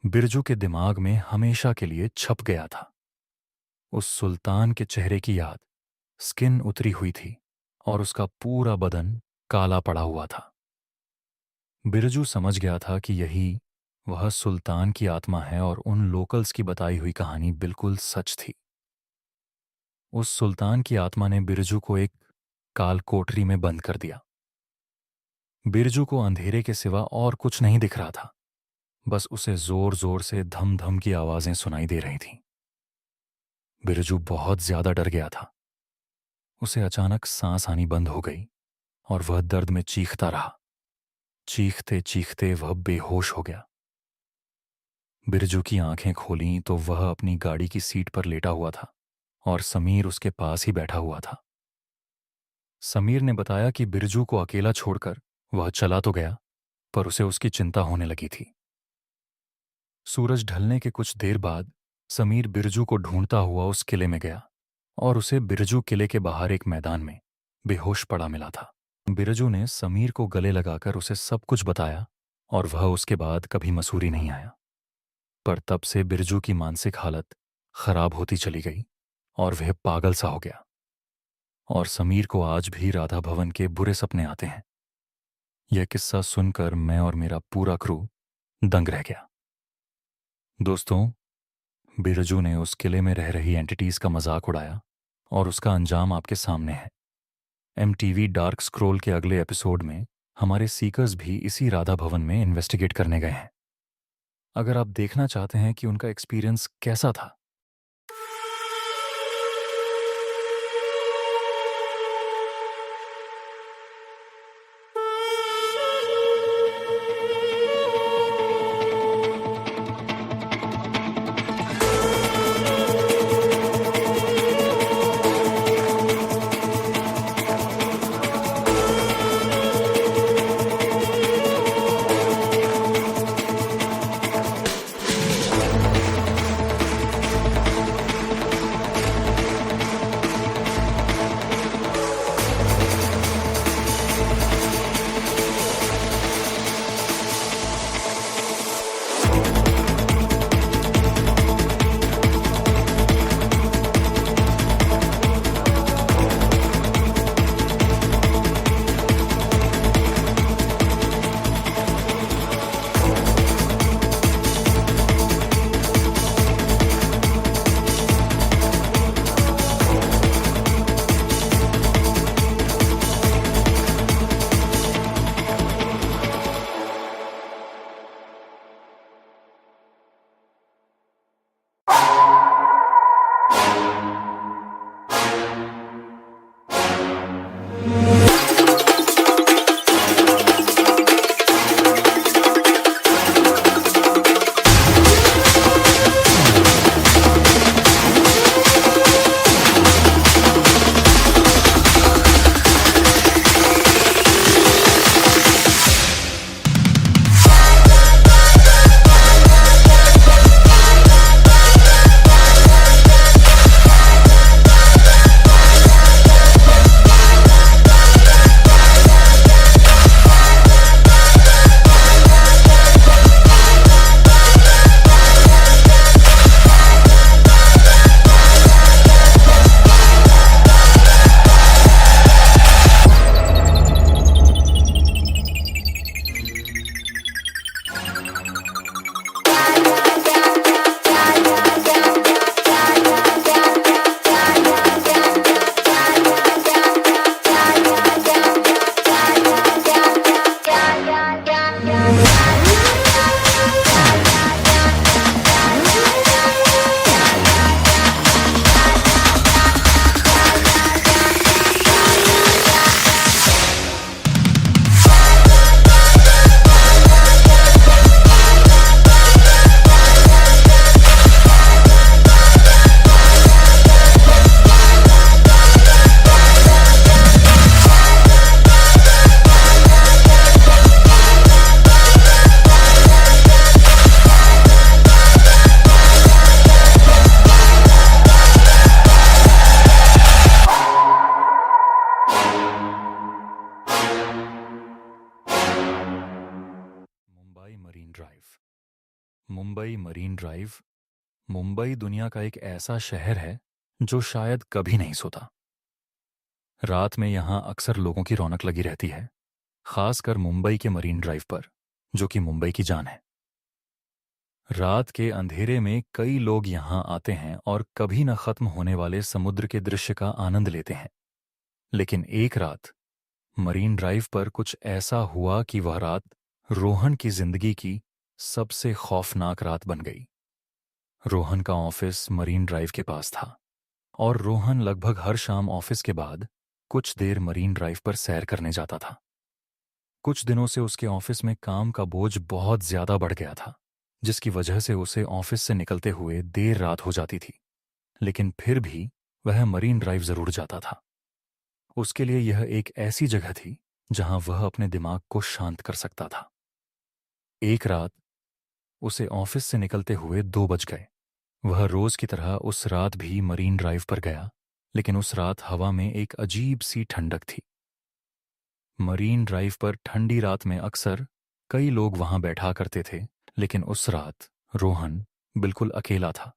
बिरजू के दिमाग में हमेशा के लिए छप गया था। उस सुल्तान के चेहरे की याद स्किन उतरी हुई थी और उसका पूरा बदन काला पड़ा हुआ था। बिरजू समझ गया था कि यही वह सुल्तान की आत्मा है और उन लोकल्स की बताई हुई कहानी बिल्कुल सच थी। उस सुल्तान की आत्मा ने बिरजू को एक काल कोठरी में बंद कर दिया। बिरजू को अंधेरे के सिवा और कुछ नहीं दिख रहा था, बस उसे जोर जोर से धम धम की आवाजें सुनाई दे रही थीं। बिरजू बहुत ज्यादा डर गया था। उसे अचानक सांस आनी बंद हो गई और वह दर्द में चीखता रहा। चीखते चीखते वह बेहोश हो गया। बिरजू की आंखें खोलीं तो वह अपनी गाड़ी की सीट पर लेटा हुआ था और समीर उसके पास ही बैठा हुआ था। समीर ने बताया कि बिरजू को अकेला छोड़कर वह चला तो गया, पर उसे उसकी चिंता होने लगी थी। सूरज ढलने के कुछ देर बाद समीर बिरजू को ढूंढता हुआ उस किले में गया और उसे बिरजू किले के बाहर एक मैदान में बेहोश पड़ा मिला था। बिरजू ने समीर को गले लगाकर उसे सब कुछ बताया और वह उसके बाद कभी मसूरी नहीं आया। पर तब से बिरजू की मानसिक हालत खराब होती चली गई और वह पागल सा हो गया। और समीर को आज भी राधा भवन के बुरे सपने आते हैं। यह किस्सा सुनकर मैं और मेरा पूरा क्रू दंग रह गया। दोस्तों, बिरजू ने उस किले में रह रही एंटिटीज का मजाक उड़ाया और उसका अंजाम आपके सामने है। MTV डार्क स्क्रोल के अगले एपिसोड में हमारे सीकर्स भी इसी राधा भवन में इन्वेस्टिगेट करने गए हैं। अगर आप देखना चाहते हैं कि उनका एक्सपीरियंस कैसा था, मुंबई मरीन ड्राइव। मुंबई दुनिया का एक ऐसा शहर है जो शायद कभी नहीं सोता। रात में यहां अक्सर लोगों की रौनक लगी रहती है, खासकर मुंबई के मरीन ड्राइव पर, जो कि मुंबई की जान है। रात के अंधेरे में कई लोग यहां आते हैं और कभी न खत्म होने वाले समुद्र के दृश्य का आनंद लेते हैं। लेकिन एक रात मरीन ड्राइव पर कुछ ऐसा हुआ कि वह रात रोहन की जिंदगी की सबसे खौफनाक रात बन गई। रोहन का ऑफिस मरीन ड्राइव के पास था और रोहन लगभग हर शाम ऑफिस के बाद कुछ देर मरीन ड्राइव पर सैर करने जाता था। कुछ दिनों से उसके ऑफिस में काम का बोझ बहुत ज्यादा बढ़ गया था, जिसकी वजह से उसे ऑफिस से निकलते हुए देर रात हो जाती थी। लेकिन फिर भी वह मरीन ड्राइव जरूर जाता था। उसके लिए यह एक ऐसी जगह थी जहां वह अपने दिमाग को शांत कर सकता था। एक रात उसे ऑफिस से निकलते हुए 2 बज गए। वह रोज की तरह उस रात भी मरीन ड्राइव पर गया, लेकिन उस रात हवा में एक अजीब सी ठंडक थी। मरीन ड्राइव पर ठंडी रात में अक्सर कई लोग वहां बैठा करते थे, लेकिन उस रात रोहन बिल्कुल अकेला था।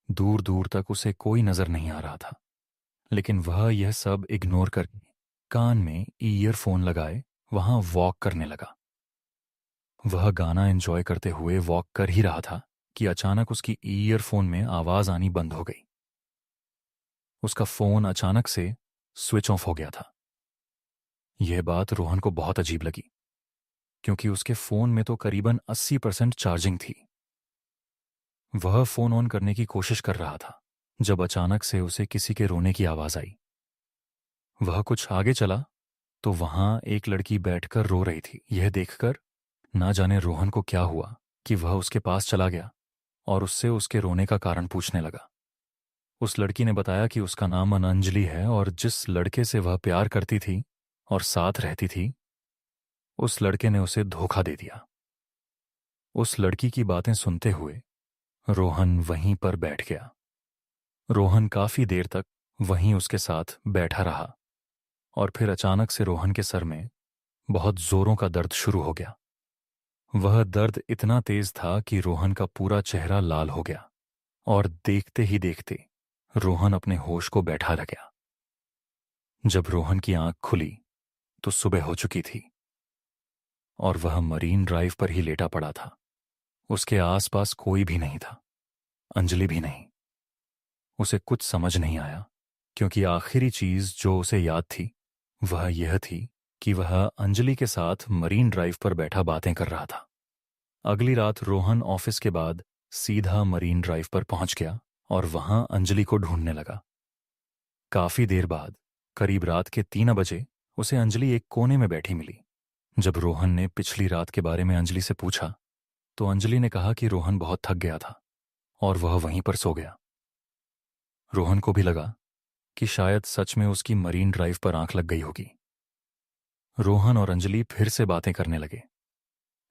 दूर दूर तक उसे कोई नजर नहीं आ रहा था, लेकिन वह यह सब इग्नोर करके कान में ईयरफोन लगाए वहां वॉक करने लगा। वह गाना एंजॉय करते हुए वॉक कर ही रहा था कि अचानक उसकी ईयरफोन में आवाज आनी बंद हो गई। उसका फोन अचानक से स्विच ऑफ हो गया था। यह बात रोहन को बहुत अजीब लगी, क्योंकि उसके फोन में तो करीबन 80% चार्जिंग थी। वह फोन ऑन करने की कोशिश कर रहा था जब अचानक से उसे किसी के रोने की आवाज आई। वह कुछ आगे चला तो वहां एक लड़की बैठकर रो रही थी। यह देखकर ना जाने रोहन को क्या हुआ कि वह उसके पास चला गया और उससे उसके रोने का कारण पूछने लगा। उस लड़की ने बताया कि उसका नाम अंजलि है और जिस लड़के से वह प्यार करती थी और साथ रहती थी, उस लड़के ने उसे धोखा दे दिया। उस लड़की की बातें सुनते हुए रोहन वहीं पर बैठ गया। रोहन काफी देर तक वहीं उसके साथ बैठा रहा और फिर अचानक से रोहन के सर में बहुत जोरों का दर्द शुरू हो गया। वह दर्द इतना तेज था कि रोहन का पूरा चेहरा लाल हो गया और देखते ही देखते रोहन अपने होश को बैठा रह गया। जब रोहन की आंख खुली तो सुबह हो चुकी थी और वह मरीन ड्राइव पर ही लेटा पड़ा था। उसके आसपास कोई भी नहीं था, अंजलि भी नहीं। उसे कुछ समझ नहीं आया, क्योंकि आखिरी चीज जो उसे याद थी वह यह थी कि वह अंजलि के साथ मरीन ड्राइव पर बैठा बातें कर रहा था। अगली रात रोहन ऑफिस के बाद सीधा मरीन ड्राइव पर पहुंच गया और वहां अंजलि को ढूंढने लगा। काफी देर बाद करीब रात के 3 बजे उसे अंजलि एक कोने में बैठी मिली। जब रोहन ने पिछली रात के बारे में अंजलि से पूछा तो अंजलि ने कहा कि रोहन बहुत थक गया था और वह वहीं पर सो गया। रोहन को भी लगा कि शायद सच में उसकी मरीन ड्राइव पर आंख लग गई होगी। रोहन और अंजलि फिर से बातें करने लगे,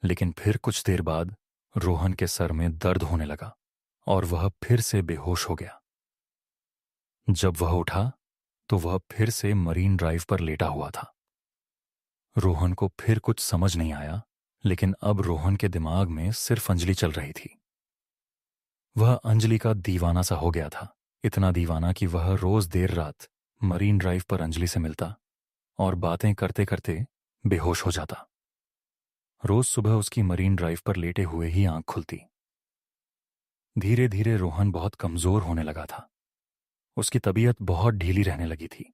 लेकिन फिर कुछ देर बाद रोहन के सर में दर्द होने लगा और वह फिर से बेहोश हो गया। जब वह उठा तो वह फिर से मरीन ड्राइव पर लेटा हुआ था। रोहन को फिर कुछ समझ नहीं आया, लेकिन अब रोहन के दिमाग में सिर्फ अंजलि चल रही थी। वह अंजलि का दीवाना सा हो गया था, इतना दीवाना कि वह रोज देर रात मरीन ड्राइव पर अंजलि से मिलता और बातें करते करते बेहोश हो जाता। रोज सुबह उसकी मरीन ड्राइव पर लेटे हुए ही आंख खुलती। धीरे धीरे रोहन बहुत कमजोर होने लगा था। उसकी तबीयत बहुत ढीली रहने लगी थी।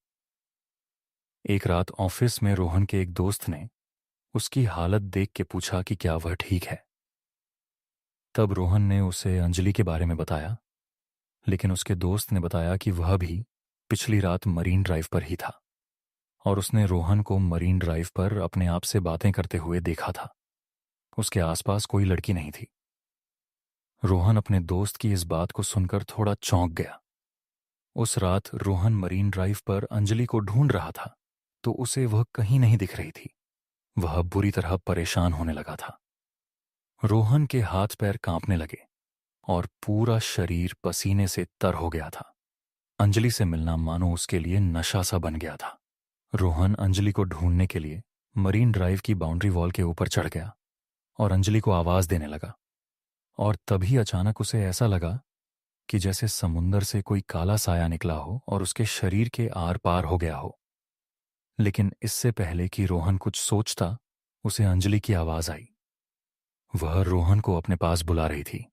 एक रात ऑफिस में रोहन के एक दोस्त ने उसकी हालत देख के पूछा कि क्या वह ठीक है। तब रोहन ने उसे अंजलि के बारे में बताया, लेकिन उसके दोस्त ने बताया कि वह भी पिछली रात मरीन ड्राइव पर ही था और उसने रोहन को मरीन ड्राइव पर अपने आप से बातें करते हुए देखा था। उसके आसपास कोई लड़की नहीं थी। रोहन अपने दोस्त की इस बात को सुनकर थोड़ा चौंक गया। उस रात रोहन मरीन ड्राइव पर अंजलि को ढूंढ रहा था तो उसे वह कहीं नहीं दिख रही थी। वह बुरी तरह परेशान होने लगा था। रोहन के हाथ पैर कांपने लगे और पूरा शरीर पसीने से तर हो गया था। अंजलि से मिलना मानो उसके लिए नशा सा बन गया था। रोहन अंजलि को ढूंढने के लिए मरीन ड्राइव की बाउंड्री वॉल के ऊपर चढ़ गया और अंजलि को आवाज देने लगा और तभी अचानक उसे ऐसा लगा कि जैसे समुंदर से कोई काला साया निकला हो और उसके शरीर के आर पार हो गया हो। लेकिन इससे पहले कि रोहन कुछ सोचता, उसे अंजलि की आवाज आई। वह रोहन को अपने पास बुला रही थी।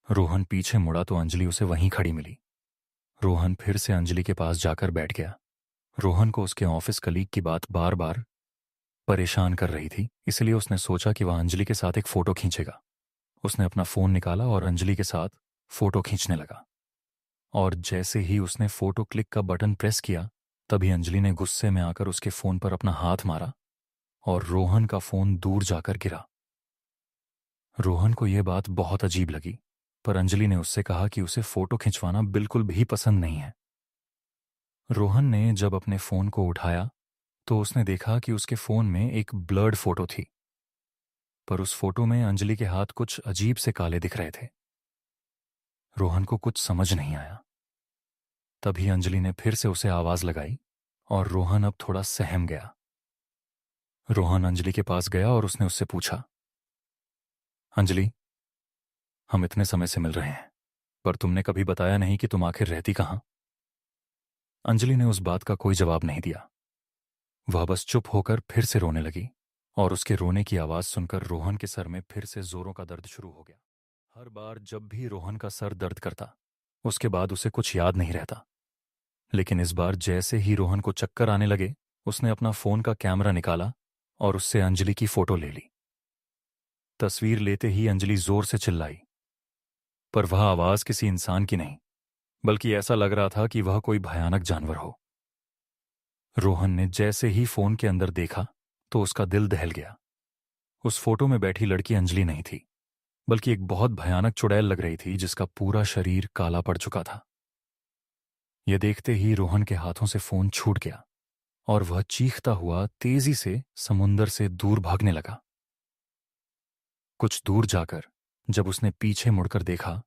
रोहन पीछे मुड़ा तो अंजलि उसे वहीं खड़ी मिली। रोहन फिर से अंजलि के पास जाकर बैठ गया। रोहन को उसके ऑफिस कलीग की बात बार बार परेशान कर रही थी, इसलिए उसने सोचा कि वह अंजलि के साथ एक फोटो खींचेगा। उसने अपना फोन निकाला और अंजलि के साथ फोटो खींचने लगा। और जैसे ही उसने फोटो क्लिक का बटन प्रेस किया, तभी अंजलि ने गुस्से में आकर उसके फोन पर अपना हाथ मारा और रोहन का फोन दूर जाकर गिरा। रोहन को यह बात बहुत अजीब लगी, पर अंजलि ने उससे कहा कि उसे फोटो खिंचवाना बिल्कुल भी पसंद नहीं है। रोहन ने जब अपने फोन को उठाया तो उसने देखा कि उसके फोन में एक ब्लर्ड फोटो थी, पर उस फोटो में अंजलि के हाथ कुछ अजीब से काले दिख रहे थे। रोहन को कुछ समझ नहीं आया। तभी अंजलि ने फिर से उसे आवाज लगाई और रोहन अब थोड़ा सहम गया। रोहन अंजलि के पास गया और उसने उससे पूछा, अंजलि, हम इतने समय से मिल रहे हैं, पर तुमने कभी बताया नहीं कि तुम आखिर रहती कहाँ? अंजलि ने उस बात का कोई जवाब नहीं दिया। वह बस चुप होकर फिर से रोने लगी और उसके रोने की आवाज सुनकर रोहन के सर में फिर से जोरों का दर्द शुरू हो गया। हर बार जब भी रोहन का सर दर्द करता, उसके बाद उसे कुछ याद नहीं रहता। लेकिन इस बार जैसे ही रोहन को चक्कर आने लगे, उसने अपना फोन का कैमरा निकाला और उससे अंजलि की फोटो ले ली। तस्वीर लेते ही अंजलि जोर से चिल्लाई, पर वह आवाज किसी इंसान की नहीं, बल्कि ऐसा लग रहा था कि वह कोई भयानक जानवर हो। रोहन ने जैसे ही फोन के अंदर देखा तो उसका दिल दहल गया। उस फोटो में बैठी लड़की अंजलि नहीं थी, बल्कि एक बहुत भयानक चुड़ैल लग रही थी जिसका पूरा शरीर काला पड़ चुका था। यह देखते ही रोहन के हाथों से फोन छूट गया और वह चीखता हुआ तेजी से समुंदर से दूर भागने लगा। कुछ दूर जाकर जब उसने पीछे मुड़कर देखा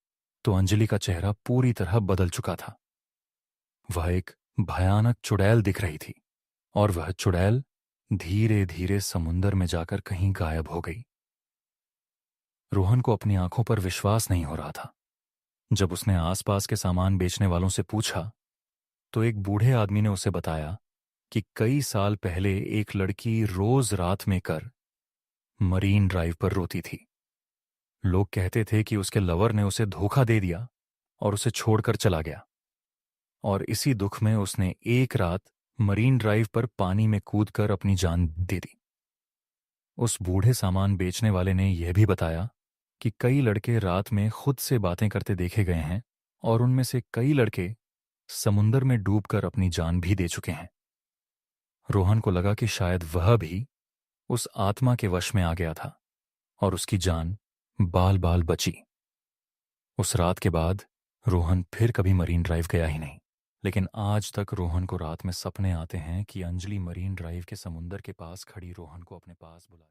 तो अंजलि का चेहरा पूरी तरह बदल चुका था। वह एक भयानक चुड़ैल दिख रही थी और वह चुड़ैल धीरे धीरे समुंदर में जाकर कहीं गायब हो गई। रोहन को अपनी आंखों पर विश्वास नहीं हो रहा था। जब उसने आसपास के सामान बेचने वालों से पूछा तो एक बूढ़े आदमी ने उसे बताया कि कई साल पहले एक लड़की रोज रात में कर मरीन ड्राइव पर रोती थी। लोग कहते थे कि उसके लवर ने उसे धोखा दे दिया और उसे छोड़कर चला गया, और इसी दुख में उसने एक रात मरीन ड्राइव पर पानी में कूदकर अपनी जान दे दी। उस बूढ़े सामान बेचने वाले ने यह भी बताया कि कई लड़के रात में खुद से बातें करते देखे गए हैं और उनमें से कई लड़के समुंदर में डूबकर अपनी जान भी दे चुके हैं। रोहन को लगा कि शायद वह भी उस आत्मा के वश में आ गया था और उसकी जान बाल बाल बची। उस रात के बाद रोहन फिर कभी मरीन ड्राइव गया ही नहीं, लेकिन आज तक रोहन को रात में सपने आते हैं कि अंजलि मरीन ड्राइव के समुंदर के पास खड़ी रोहन को अपने पास बुला